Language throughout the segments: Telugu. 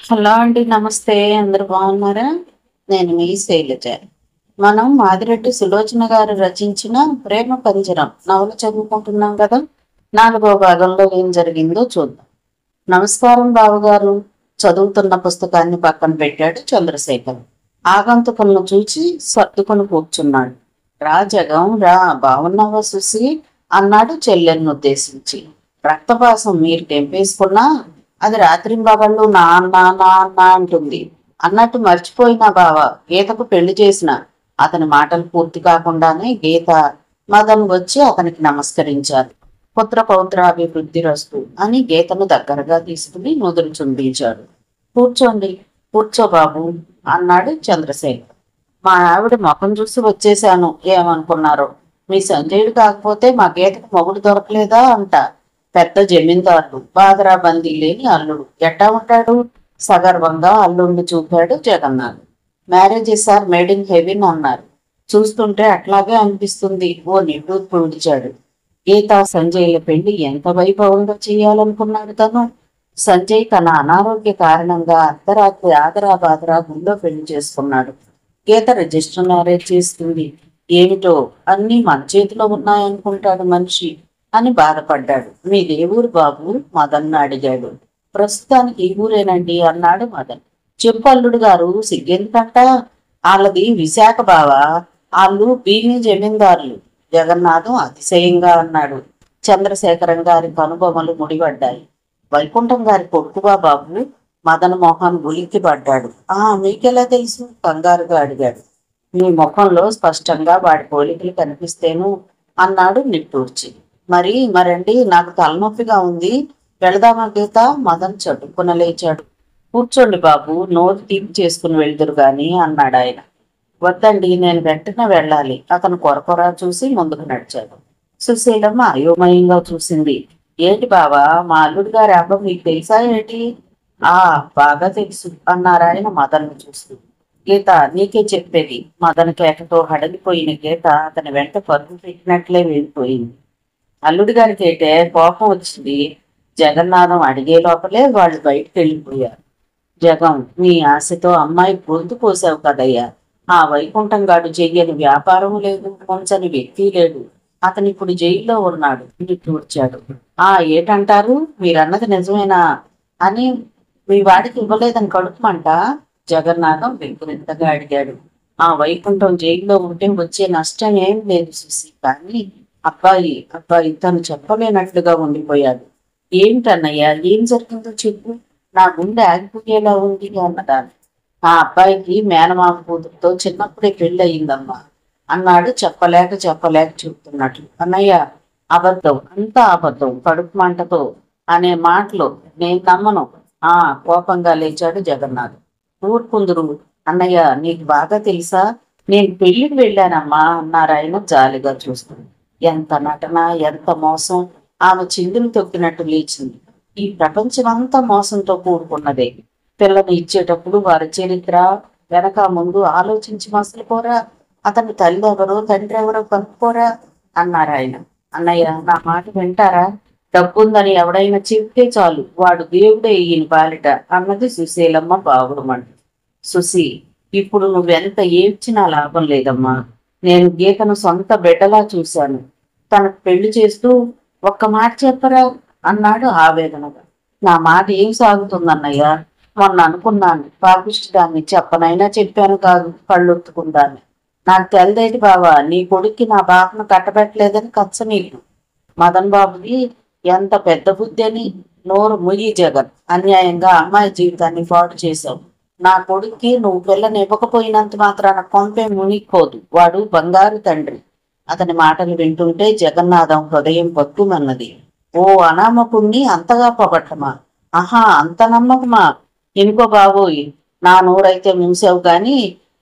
హలో అండి, నమస్తే. అందరు బాగున్నారా? నేను మీ శైలజ. మనం మాదిరెడ్డి సులోచన గారు రచించిన ప్రేమ పంజరం నవల చదువుకుంటున్నాం కదా. 4వ భాగంలో ఏం జరిగిందో చూద్దాం. నమస్కారం బావగారు. చదువుతున్న పుస్తకాన్ని పక్కన పెట్టాడు చంద్రశేఖర్. ఆగంతుకులను చూచి సర్దుకొని కూర్చున్నాడు. రా జగం రా, బాగున్నావా సుసి అన్నాడు చెల్లెలను ఉద్దేశించి. రక్తపాసం మీరు తెంపేసుకున్నా అది రాత్రింబగళ్ళు నా అన్న నా అన్న అంటుంది అన్నట్టు మర్చిపోయినా బావ. గీతకు పెళ్లి చేసిన అతని మాటలు పూర్తి కాకుండానే గీత మదన్ వచ్చి అతనికి నమస్కరించారు. పుత్ర పౌత్రాభివృద్ధి రస్తు అని గీతను దగ్గరగా తీసుకుని నుదురు చుంబించాడు. కూర్చోండి, కూర్చో బాబు అన్నాడు చంద్రశేఖర్. మా ఆవిడ ముఖం చూసి వచ్చేశాను, ఏమనుకున్నారో. మీ సంజయుడు కాకపోతే మా గీతకు మొగుడు దొరకలేదా అంట. పెద్ద జమీందారుడు, బాదరా బందీ లేని అల్లుడు ఎట్టా ఉంటాడు? సగర్వంగా అల్లుండి చూపాడు Jagannath. Marriages are made in heaven అన్నారు. చూస్తుంటే అట్లాగే అనిపిస్తుంది. ఓ నిట్టూర్పు విడిచాడు. గీత సంజయ్ల పెళ్లి ఎంత వైభవంగా చేయాలనుకున్నాడు తను. సంజయ్ తన అనారోగ్య కారణంగా అర్ధరాత్రి ఆదరా బాదరా గుళ్ళో పెళ్లి చేసుకున్నాడు. గీత రిజిస్టర్ మ్యారేజ్ చేస్తుంది. ఏమిటో అన్నీ మన చేతిలో ఉన్నాయనుకుంటాడు మనిషి అని బాధపడ్డాడు. మీ దేవురు బాబు మదన్ అడిగాడు. ప్రస్తుతానికి ఈ ఊరేనండి అన్నాడు మదన్. చెప్పు అల్లుడు గారు, సిగ్గెందుకంట? వాళ్ళది విశాఖ బావా, వాళ్ళు భీమి జమీందారులు. జగన్నాథం అతిశయంగా అన్నాడు. చంద్రశేఖరం గారి కనుబొమ్మలు ముడిపడ్డాయి. వైకుంఠం గారి కొడుకువా బాబు? మదన్ మోహన్ ఉలిక్కి పడ్డాడు. మీకెలా తెలుసు? కంగారుగా అడిగాడు. మీ ముఖంలో స్పష్టంగా వాడి పోలికలు కనిపిస్తేను అన్నాడు నిట్టూర్చి. మరండి, నాకు తలనొప్పిగా ఉంది. వెళదామా గీత? మదన్ చటుక్కున లేచాడు. కూర్చోండి బాబు, నోరు తీపి చేసుకుని వెళ్దురు గాని అన్నాడు ఆయన. వద్దండి, నేను వెంటనే వెళ్ళాలి. అతను కొరకొరా చూసి ముందుకు నడిచాడు. సుశీలమ్మ అయోమయంగా చూసింది. ఏంటి బావా, మా అల్లుడి గారి అబ్బ మీకు తెలుసా ఏంటి? బాగా తెలుసు అన్నారాయన మదన్ను చూస్తూ. గీత, నీకే చెప్పేది. మదన్ కేకతో హడలిపోయిన గీత అతని వెంట పరుగు పెట్టినట్లే వెళ్ళిపోయింది. అల్లుడి గారికి అయితే కోపం వచ్చింది. జగన్నాథం అడిగే లోపలే వాళ్ళు బయటకు వెళ్ళిపోయారు. జగం, నీ ఆశతో అమ్మాయి గొంతు పోసావు కదయ్యా. ఆ వైకుంఠం గాడు చెయ్యని వ్యాపారం లేదు, కొంచని వ్యక్తి లేడు. అతను ఇప్పుడు జైల్లో ఉన్నాడు నిట్టూర్చాడు. ఏటంటారు? మీరన్నది నిజమేనా అని మీ వాడికి ఇవ్వలేదని కడుపుమంట? జగన్నాథం వెంకురింతగా అడిగాడు. ఆ వైకుంఠం జైల్లో ఉంటే వచ్చే నష్టం ఏం లేదు సుసి, కానీ అబ్బాయి తను చెప్పలేనట్లుగా ఉండిపోయాడు. ఏమిటన్నయ్యా, ఏం జరిగిందో చెప్పు. నా గుండె ఆగిపోయేలా ఉంది అన్నదాన్ని. ఆ అబ్బాయికి మేనమామ కూతురుతో చిన్నప్పుడే పెళ్లి అయిందమ్మా అన్నాడు చెప్పలేక చెప్తున్నట్లు. అన్నయ్య, అబద్ధం, అంతా అబద్ధం, కడుపు మంటతో అనే మాటలు నేను నమ్మను. కోపంగా లేచాడు జగన్నాథ్. ఊరుకుందురు అన్నయ్య, నీకు బాగా తెలుసా? నేను పెళ్లికి వెళ్ళానమ్మా అన్నారాయన జాలిగా చూస్తుంది. ఎంత నటన, ఎంత మోసం! ఆమె చిందులు తొక్కినట్టు లేచింది. ఈ ప్రపంచమంతా మోసంతో కూడుకున్నదే. పిల్లని ఇచ్చేటప్పుడు వారి చరిత్ర వెనక ముందు ఆలోచించి మసలుకోరా? అతని తల్లి ఎవరో తండ్రి ఎవరో కనుక్కోరా అన్నారాయన. అన్నయ్య, నా మాట వింటారా? డబ్బుందని ఎవడైనా చెప్తే చాలు, వాడు దేవుడే ఈయన పాలిట అన్నది సుశీలమ్మ బావురమంట. సుశీ, ఇప్పుడు నువ్వెంత ఏడ్చినా లాభం లేదమ్మా. నేను గీతను సొంత బిడ్డలా చూశాను. తనకు పెళ్లి చేస్తూ ఒక్క మాట చెప్పరా అన్నాడు ఆవేదనగా. నా మాట ఏం సాగుతుందన్నయ్య? మొన్న అనుకున్నాను, పాపిష్టిదాన్ని చెప్పనైనా చెప్పాను కాదు, కళ్ళొత్తుకుందాన్ని. నాకు తెలదేటి బావా, నీ కొడుక్కి నా బాపను కట్టబెట్టలేదని కచ్చ నీకు. మదన్ బాబుకి ఎంత పెద్ద బుద్ధి అని. నోరు ముయ్యి జగన్, అన్యాయంగా అమ్మాయి జీవితాన్ని పాటు చేశావు. నా కొడుక్కి నువ్వు పిల్లని ఇవ్వకపోయినంత మాత్రాన కొంపే మునిగిపోదు. వాడు బంగారు తండ్రి. అతని మాటలు వింటుంటే జగన్నాథం హృదయం పక్కుమన్నది. ఓ అనామకుణ్ణి అంతగా పొగట్టమా? అంత నమ్మకమా? ఇనుకో బాబోయ్, నా నోరైతే మూసావు గాని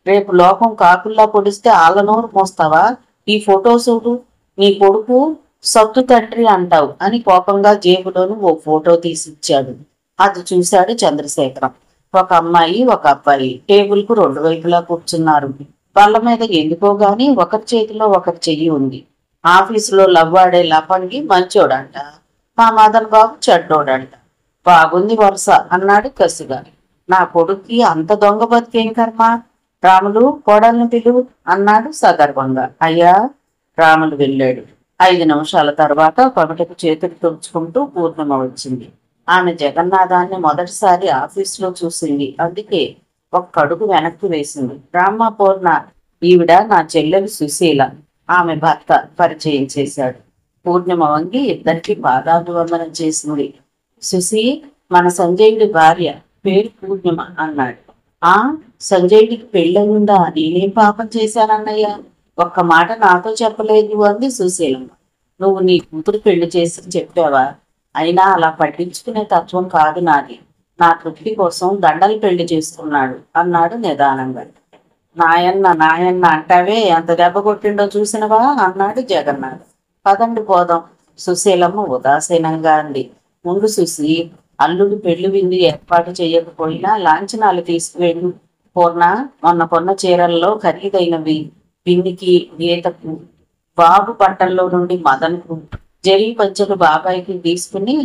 రేపు లోకం కాకుల్లా పొడిస్తే ఆళ్ళ నోరు మోస్తావా? ఈ ఫోటో చూడు, నీ కొడుకు సత్తు తండ్రి అంటావు అని కోపంగా జేబులోను ఓ ఫోటో తీసిచ్చాడు. అది చూశాడు చంద్రశేఖరం. ఒక అమ్మాయి, ఒక అబ్బాయి టేబుల్ కు 2 వైపులా కూర్చున్నారు. వాళ్ళ మీద ఎందుకో గాని ఒకరి చేతిలో ఒకరి చెయ్యి ఉంది. ఆఫీసులో లవ్వాడే లఫంగి మంచోడంట, మా మదన్ బాబు చెడ్డోడంట. బాగుంది వరుస అన్నాడు కసిగా. నా కొడుక్కి అంత దొంగ బతికేం కర్మ. రాములు కోడల్ని పిలువు అన్నాడు సగర్వంగా. అయ్యా. రాములు వెళ్ళాడు. 5 నిమిషాల తర్వాత పమిటకు చేతులు తుడుచుకుంటూ పూర్ణిమ వచ్చింది. ఆమె జగన్నాథాన్ని మొదటిసారి ఆఫీసులో చూసింది. అందుకే ఒక్క అడుగు వెనక్కి వేసింది. రామ్మ పూర్ణ, ఈవిడ నా చెల్లెలు సుశీల. ఆమె భర్త పరిచయం చేశాడు. పూర్ణిమ వంగి ఇద్దరికి పాదాభివందనం చేసింది. సుశీ, మన సంజయుడి భార్య, పేరు పూర్ణిమ అన్నాడు. ఆ, సంజయుడికి పెళ్ళయిందా? నేనేం పాపం చేశానన్నయ్యా? ఒక్క మాట నాతో చెప్పలేదు అంది సుశీలమ్మ. నువ్వు నీ కూతురు పెళ్లి చేసి చెప్పావా? అయినా అలా పట్టించుకునే తత్వం కాదు నాది. నా తృప్తి కోసం దండలు పెళ్లి చేసుకున్నాడు అన్నాడు నిదానంగా. నాయన్న నాయన్న అంటావే, ఎంత దెబ్బ కొట్టిండో చూసినవా అన్నాడు జగన్నాథ్. పదండి పోదాం, సుశీలమ్మ ఉదాసీనంగా అంది. ముందు సుశీ, అల్లుడు పెళ్లి విందు ఏర్పాటు చేయకపోయినా లాంఛనాలు తీసుకువెళ్ళు. పూర్ణ, మొన్న కొన్న చీరల్లో ఖరీదైనవి పిన్నికి, గీతకు, బాబు బట్టల్లో నుండి మదన్కు, జరీ పంచలు బాబాయికి తీసుకుని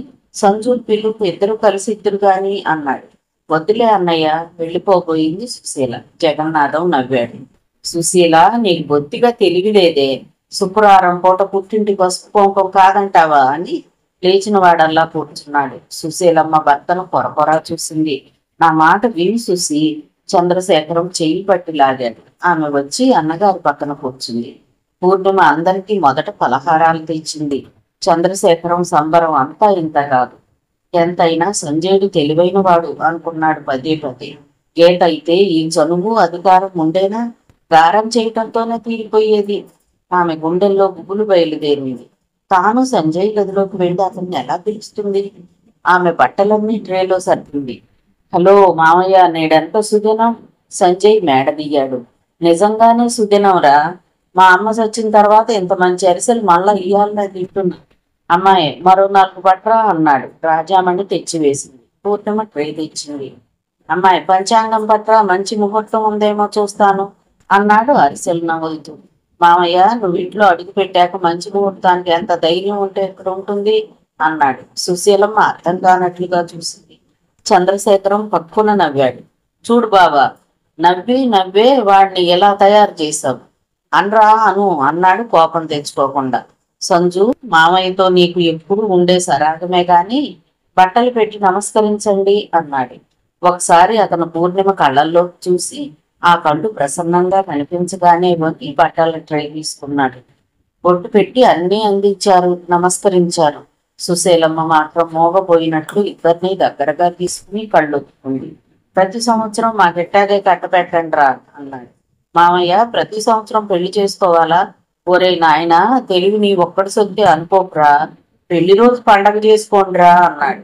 సంజు పిల్లుకు ఇద్దరు కలిసి ఇద్దరు గాని అన్నాడు. వద్దులే అన్నయ్య, వెళ్ళిపోబోయింది సుశీల. జగన్నాథం నవ్వాడు. సుశీల, నీకు బొత్తిగా తెలివిలేదే. శుక్రవారం పూట పుట్టింటి పసుపు కుంకం కాదంటావా అని లేచిన వాడల్లా కూర్చున్నాడు. సుశీలమ్మ భర్తను పొరపొరా చూసింది. నా మాట విని సుశీ. చంద్రశేఖరం చెయ్యి పట్టి లాగాడు. ఆమె వచ్చి అన్నగారి పక్కన కూర్చుంది. పూర్ణిమ అందరికీ మొదట పలహారాలు తెచ్చింది. చంద్రశేఖరం సంబరం అంతా ఇంత కాదు. ఎంతైనా సంజయుడు తెలివైన వాడు అనుకున్నాడు పదే పదే. గేటైతే ఈ చనువు అధికారం ఉండేనా? గారం చేయటంతోనే తీరిపోయేది. ఆమె గుండెల్లో గుబులు బయలుదేరింది. తాను సంజయ్ గదిలోకి వెళ్ళి అతన్ని ఎలా పిలుస్తుంది? ఆమె బట్టలన్నీ ట్రేలో సర్దింది. హలో మామయ్య, నేడెంత సుదినం? సంజయ్ మేడ దిగాడు. నిజంగానే సుదినంరా. మా అమ్మ చచ్చిన తర్వాత ఇంత మంచి అరిసెలు మళ్ళా ఇయ్యాలని తింటున్నా. అమ్మాయి, మరో 4 పట్రా అన్నాడు. రాజామణి తెచ్చివేసింది. పూర్ణిమ ట్రే తెచ్చింది. అమ్మాయి, పంచాంగం పట్రా, మంచి ముహూర్తం ఉందేమో చూస్తాను అన్నాడు అరిసెలు నవ్వులుతూ. మామయ్య, నువ్వు ఇంట్లో అడుగు పెట్టాక మంచి ముహూర్తానికి ఎంత ధైర్యం ఉంటే ఇక్కడ ఉంటుంది అన్నాడు. సుశీలమ్మ అర్థం కానట్లుగా చూసింది. చంద్రశేఖరం పక్కున నవ్వాడు. చూడు బావా, నవ్వి నవ్వే వాడిని ఎలా తయారు చేశావు అనరా అను అన్నాడు కోపం తెచ్చుకోకుండా. సంజు, మామయ్యతో నీకు ఎప్పుడు ఉండే సరాగమే గాని బట్టలు పెట్టి నమస్కరించండి అన్నాడు. ఒకసారి అతను పూర్ణిమ కళ్ళల్లో చూసి ఆ కళ్ళు ప్రసన్నంగా కనిపించగానే వంగి బట్టల ట్రై తీసుకున్నాడు. బొట్టు పెట్టి అన్నీ అందించారు, నమస్కరించారు. సుశీలమ్మ మాత్రం మోగపోయినట్లు ఇద్దరిని దగ్గరగా తీసుకుని కళ్ళొత్తుకుంది. ప్రతి సంవత్సరం మా గిట్టాగే కట్టపెట్టండి రా అన్నాడు. మామయ్య, ప్రతి సంవత్సరం పెళ్లి చేసుకోవాలా? ఒరే నాయన, తెలివి నీ ఒక్కడి సొత్తే అనుకోకురా. పెళ్లి రోజు పండగ చేసుకోండిరా అన్నాడు.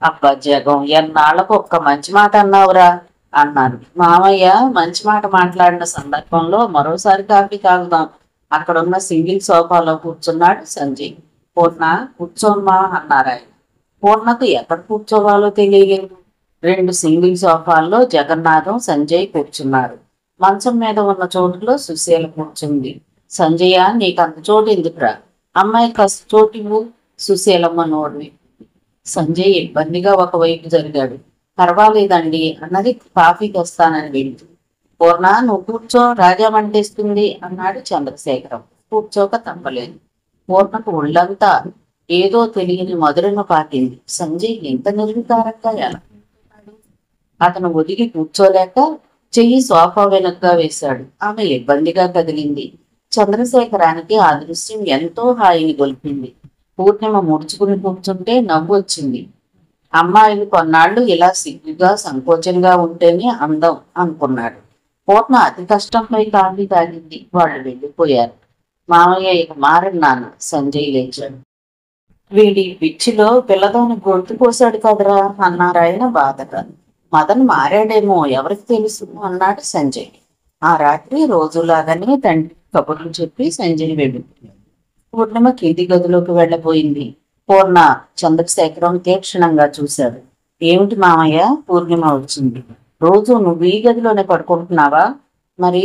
అబ్బా జగం, ఎన్నాళ్లకు ఒక్క మంచి మాట అన్నావురా అన్నాను. మామయ్య మంచి మాట మాట్లాడిన సందర్భంలో మరోసారి కాఫీ తాగుదాం. అక్కడున్న సింగిల్ సోఫాలో కూర్చున్నాడు సంజయ్. పూర్ణ, కూర్చోమ్మా అన్నారు ఆయన. పూర్ణకు ఎక్కడ కూర్చోవాలో తెలియలేదు. 2 సింగిల్ సోఫాల్లో జగన్నాథం, సంజయ్ కూర్చున్నారు. మంచం మీద ఉన్న చోటులో సుశీల కూర్చుంది. సంజయ్య, నీకు అంత చోటు ఎందుకురా? అమ్మాయి కాస్త చోటివ్వు. సుశీలమ్మ నోడివి. సంజయ్ ఇబ్బందిగా ఒకవైపు జరిగాడు. పర్వాలేదండి అన్నది కాఫీకి వస్తానని వెళ్ళి. పూర్ణ, నువ్వు కూర్చో, రాజా మంటేస్తుంది అన్నాడు చంద్రశేఖరం. కూర్చోక తప్పలేదు. పూర్ణకు ఒళ్ళంతా ఏదో తెలియని మధురను పాకింది. సంజయ్ ఎంత నిర్వికారంగా ఎలా ఉన్నాడు? అతను ఒదిగి కూర్చోలేక చెయ్యి సోఫా వెనక్గా వేశాడు. ఆమె ఇబ్బందిగా కదిలింది. చంద్రశేఖరానికి ఆ దృశ్యం ఎంతో హాయిని గొల్పింది. పూర్ణిమ ముడుచుకుని కూర్చుంటే నవ్వు వచ్చింది. అమ్మాయిలు కొన్నాళ్లు ఇలా సిగ్గుగా సంకోచంగా ఉంటేనే అందం అనుకున్నాడు. పూర్ణ అతి కష్టంపై కాఫీ తాగింది. వాళ్ళు వెళ్ళిపోయారు. మామయ్య ఇక మారడు నాన్న. సంజయ్ లేచాడు. వీడి పిచ్చిలో పిల్లదాన్ని గొంతు కోసాడు కదరా అన్నారాయన బాధగా. మదన్ మారాడేమో, ఎవరికి తెలుసు అన్నాడు సంజయ్. ఆ రాత్రి రోజులాగానే తండ్రి కబుర్లు చెప్పి సంజయ్ వెళ్ళిపోయాడు. పూర్ణిమ కింది గదిలోకి వెళ్ళబోయింది. పూర్ణ చంద్రశేఖరం తీక్షణంగా చూశాడు. ఏమిటి మామయ్య? పూర్ణిమ వచ్చింది. రోజు నువ్వు ఈ గదిలోనే పడుకుంటున్నావా? మరి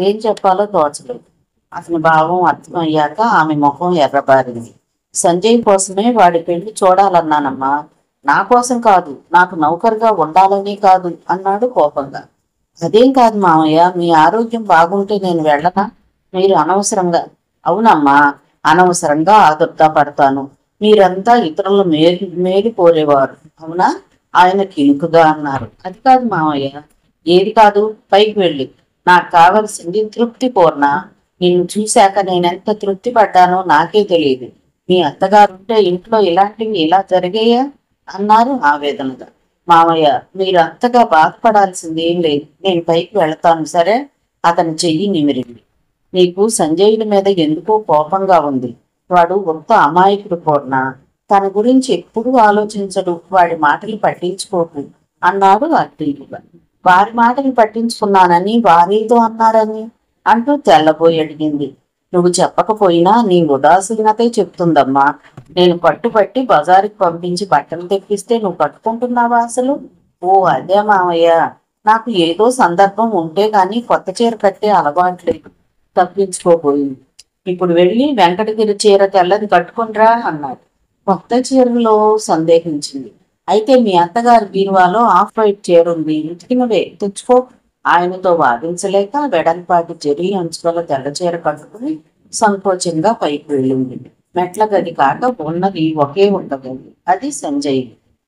ఏం చెప్పాలో తోచలేదు. అతని భావం అర్థమయ్యాక ఆమె ముఖం ఎర్రబారింది. సంజయ్ కోసమే వాడి పెళ్లి చూడాలన్నానమ్మా. నా కోసం కాదు, నాకు నౌకరుగా ఉండాలని కాదు అన్నాడు కోపంగా. అదేం కాదు మామయ్య, మీ ఆరోగ్యం బాగుంటే నేను వెళ్ళనా? మీరు అనవసరంగా. అవునమ్మా, అనవసరంగా ఆదుర్దా పడతాను. మీరంతా ఇతరుల మేలు కోరేవారు అవునా? ఆయన కినుకుగా అన్నారు. అది కాదు మామయ్య. ఏది కాదు? పైకి వెళ్ళి. నాకు కావలసింది తృప్తి పూర్ణ. నిన్ను చూశాక నేనెంత తృప్తి పడ్డానో నాకే తెలియదు. మీ అత్తగారుంటే ఇంట్లో ఇలాంటివి ఇలా జరిగాయా అన్నారు ఆవేదనగా. మామయ్య, మీరు అంతగా బాధపడాల్సింది ఏం లేదు. నేను పైకి వెళతాను సరే. అతని చెయ్యి నిమిరింది. నీకు సంజయుల మీద ఎందుకో కోపంగా ఉంది. వాడు ఒక్క అమాయకుడు పూర్ణ. తన గురించి ఎప్పుడూ ఆలోచించడు. వాడి మాటలు పట్టించుకోకు అన్నాడు అడ్డీలుగా. వారి మాటలు పట్టించుకున్నానని వారేదో అన్నారని అంటూ తెల్లబోయి అడిగింది. నువ్వు చెప్పకపోయినా నీ ఉదాసీనతే చెప్తుందమ్మా. నేను పట్టుబట్టి బజారుకి పంపించి బట్టలు తెప్పిస్తే నువ్వు కట్టుకుంటున్నావా అసలు? ఓ అదే మామయ్య. నాకు ఏదో సందర్భం ఉంటే గాని కొత్త చీర కట్టే అలవాట్లేదు. తప్పించుకోబోయింది. ఇప్పుడు వెళ్ళి వెంకటగిరి చీర తెల్లది కట్టుకుండ్రా అన్నాడు. కొత్త చీరలో సందేహించింది. అయితే మీ అత్తగారి బీరువాలో ఆఫ్ వైట్ చీర ఉంది, ఉతికినవే తెచ్చుకో. ఆయనతో వాదించలేక వెడల్పాటి జరీ అంచుల తెల్ల చీర కట్టుకుని సంకోచంగా పైకి వెళ్ళింది. మెట్ల గది కాక ఉన్నది ఒకే ఉండగది. అది సంజయ్.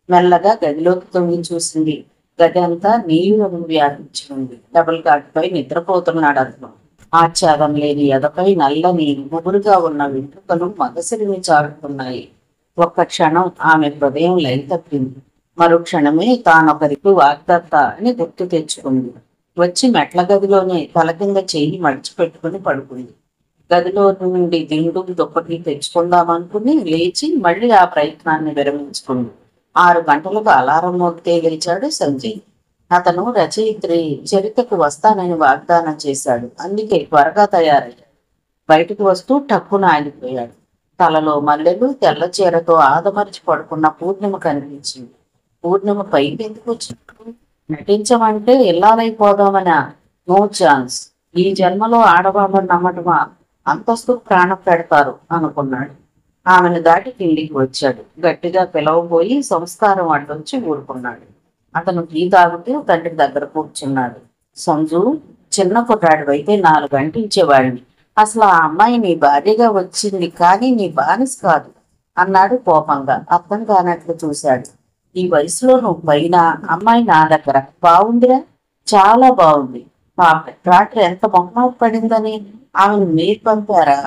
మెల్లగా గదిలోకి తొంగి చూసింది. గది అంతా నీరు వ్యాపించి ఉంది. డబుల్ కాట్పై నిద్రపోతున్నాడు అతను. ఆచ్ఛాదం లేని ఎదపై నల్లని ముగురుగా ఉన్న వెంట్రుకలు మగసిరిని చాటుతున్నాయి. ఒక్క క్షణం ఆమె హృదయం లయ తప్పింది. మరు క్షణమే తానొకరికి వాగ్దత్త అని గుర్తు తెచ్చుకుంది. వచ్చి మెట్ల గదిలోనే తల కింద చెయ్యి మడిచిపెట్టుకుని పడుకుంది. గదిలో నుండి దిండు దుప్పటి తెచ్చుకుందామనుకుని లేచి మళ్ళీ ఆ ప్రయత్నాన్ని విరమించుకుంది. 6 గంటలకు అలారం మోగితే లేచాడు సంజయ్. అతను రచయిత్రి చరితకు వస్తానని వాగ్దానం చేశాడు. అందుకే త్వరగా తయారయ్యాడు. బయటకు వస్తూ టక్కున ఆగిపోయాడు. తలలో మల్లెలు, తెల్ల చీరతో ఆదమరిచి పడుకున్న పూర్ణిమ కనిపించింది. పూర్ణిమ పైకి ఎందుకు వచ్చినట్టు? నటించమంటే ఇల్లాలైపోదామనా? No chance. ఈ జన్మలో ఆడవాళ్ళని నమ్మటమా? అంతస్తు ప్రాణం పెడతారు అనుకున్నాడు. ఆమెను దాటి కిందికి వచ్చాడు. గట్టిగా పిలవబోయి సంస్కారం అడ్డొచ్చి ఊరుకున్నాడు. అతను టీ తాగుతూ తండ్రి దగ్గర కూర్చున్నాడు. సంజు, చిన్న కుర్రాడు అయితే 4 గంటలు ఇచ్చేవాడిని. అసలు ఆ అమ్మాయి నీ భార్యగా వచ్చింది కానీ నీ బానిస కాదు అన్నాడు కోపంగా. అర్థం కానట్లు చూశాడు. ఈ వయసులో నువ్వు పైన, అమ్మాయి నా దగ్గర. బాగుందిరా, చాలా బాగుంది. పాప రాత్రి ఎంత మొహమాట పడిందని. ఆమెను మీరు పంపారా?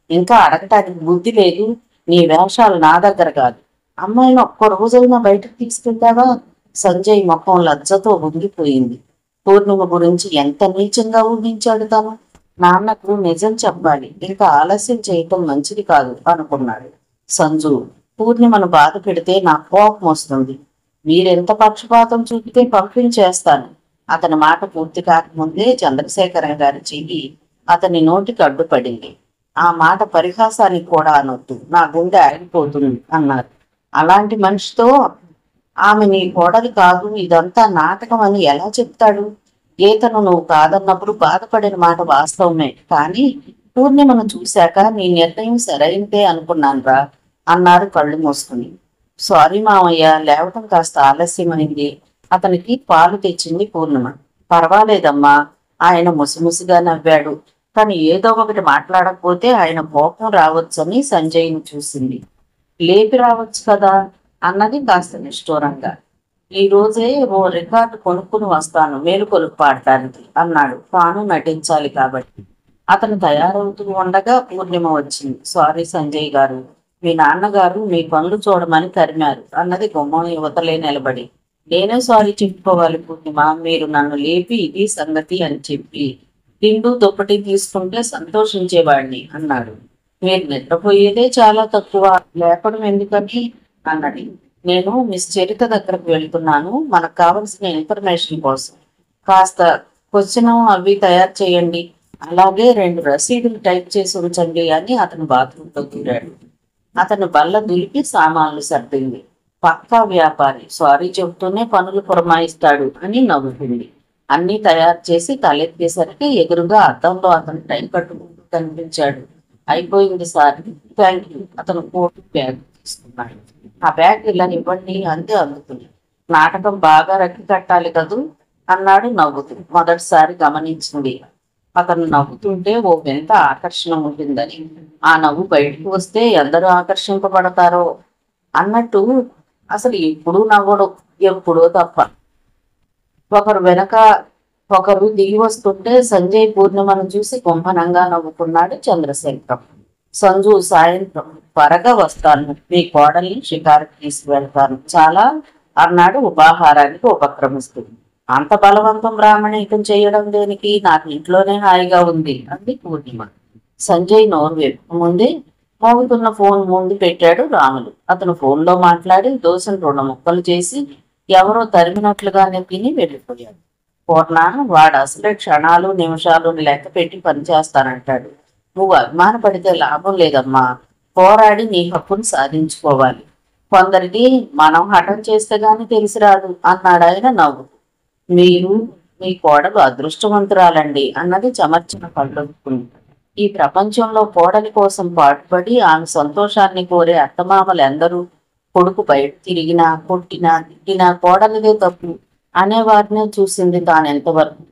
ఇంకా అడగటానికి బుద్ధి లేదు. నీ వేషాలు నా దగ్గర కాదు. అమ్మాయిని ఒక్క రోజైనా బయటకు తీసుకెళ్తావా? సంజయ్ ముఖం లజ్జతో ఉండిపోయింది. పూర్ణిమ గురించి ఎంత నీచంగా ఊహించాడు తను. నాన్నకు నిజం చెప్పాలి, ఇంకా ఆలస్యం చేయటం మంచిది కాదు అనుకున్నాడు. సంజు, పూర్ణిమను బాధ పెడితే నా కోపం వస్తుంది. మీరెంత పక్షపాతం చూపితే పంపించేస్తాను. అతని మాట పూర్తి కాకముందే చంద్రశేఖర గారి చెయ్యి అతని నోటికి అడ్డుపడింది. ఆ మాట పరిహాసానికి కూడా అనొద్దు, నా గుండె ఆగిపోతుంది అన్నారు. అలాంటి మనిషితో ఆమె నీ కోడలి కాదు, ఇదంతా నాటకం అని ఎలా చెప్తాడు? గీతను నువ్వు కాదన్నప్పుడు బాధపడిన మాట వాస్తవమే, కానీ పూర్ణిమను చూశాక నీ నిర్ణయం సరైనదే అనుకున్నానురా అన్నారు కళ్ళు మూసుకుని. సారీ మామయ్య, లేవటం కాస్త ఆలస్యమైంది. అతనికి పాలు తెచ్చింది పూర్ణిమ. పర్వాలేదమ్మా. ఆయన ముసిముసిగా నవ్వాడు. తను ఏదో ఒకటి మాట్లాడకపోతే ఆయన కోపం రావచ్చని సంజయ్ని చూసింది. లేపి రావచ్చు కదా అన్నది కాస్త నిష్ఠూరంగా. ఈ రోజే ఓ రికార్డు కొనుక్కుని వస్తాను మేలుకొలుపు పాడటానికి అన్నాడు. తాను నటించాలి కాబట్టి. అతను తయారవుతూ ఉండగా పూర్ణిమ వచ్చింది. సారీ సంజయ్ గారు, మీ నాన్నగారు మీ పనులు చూడమని తరిమారు అన్నది గుమ్మం యువతలే నిలబడి. నేనే సారీ చెప్పుకోవాలి పూర్ణిమ, మీరు నన్ను లేపి ఇది సంగతి అని చెప్పి తిండు దుప్పటి తీసుకుంటే సంతోషించేవాడిని అన్నాడు. మీరు నిద్రపోయేదే చాలా తక్కువ, లేపడం ఎందుకని అన్నది. నేను మిస్ చరిత దగ్గరకు వెళ్తున్నాను, మనకు కావలసిన ఇన్ఫర్మేషన్ కోసం. కాస్త క్వశ్చన్ అవి తయారు చేయండి, అలాగే 2 రసీదులు టైప్ చేసి ఉంచండి అని అతను బాత్రూంలో దూరాడు. అతను బల్ల దులిపి సామాన్లు సర్దింది. పక్కా వ్యాపారి, సారీ చెబుతూనే పనులు పురమాయిస్తాడు అని నవ్వుతుంది. అన్నీ తయారు చేసి తలెత్తేసరికి ఎదురుగా అద్దంలో అతను టై కట్టుకుంటూ కనిపించాడు. అయిపోయింది సార్, థ్యాంక్ యూ. అతను కోటు బ్యాగ్ తీసుకున్నాడు. ఆ బ్యాగ్ ఇలా ఇవ్వండి అంతే అందుతుంది. నాటకం బాగా రక్కి కట్టాలి కదూ అన్నాడు నవ్వుతూ. మొదటిసారి గమనించింది అతను నవ్వుతుంటే ఓ వింత ఆకర్షణ ఉంటుందని. ఆ నవ్వు బయటకు వస్తే ఎందరూ ఆకర్షింపబడతారో అన్నట్టు అసలు ఎప్పుడూ నవ్వడు, ఎప్పుడో తప్ప. ఒకరు వెనక ఒకరు దిగి వస్తుంటే సంజయ్ పూర్ణిమను చూసి గుంభనంగా నవ్వుకున్నాడు చంద్రశేఖరం. సంజు, సాయంత్రం త్వరగా వస్తాను, మీ కోడల్ని షికారుకి తీసుకువెళ్తాను చాలా అన్నాడు ఉపాహారానికి ఉపక్రమిస్తూ. అంత బలవంతం ప్రామాణికం చేయడం దేనికి, నాకు ఇంట్లోనే హాయిగా ఉంది అంది పూర్ణిమ. సంజయ్ నోరు ముందే మోగుతున్న ఫోన్ ముందు పెట్టాడు రాములు. అతను ఫోన్లో మాట్లాడి దోశను 2 ముక్కలు చేసి ఎవరో తరిమినట్లుగానే తిని వెళ్ళిపోయాడు. పూర్ణ, వాడు అసలే క్షణాలు నిమిషాలు లెక్క పెట్టి పనిచేస్తానంటాడు. నువ్వు అభిమానపడితే లాభం లేదమ్మా, పోరాడి నీ హక్కును సాధించుకోవాలి. కొందరికి మనం హఠం చేస్తే గాని తెలిసి రాదు అన్నాడు ఆయన నవ్వు. మీరు మీ కోడలు అదృష్టవంతురాలండి అన్నది చమర్చిన కళ్ళొప్పుకుంది. ఈ ప్రపంచంలో కోడలి కోసం పాటుపడి ఆమె సంతోషాన్ని కోరే అత్తమామలెందరూ కొడుకు బయట తిరిగినా కొట్టినా తిట్టినా కోడలిదే తప్పు అనేవారినే చూసింది తానెంతవరకు.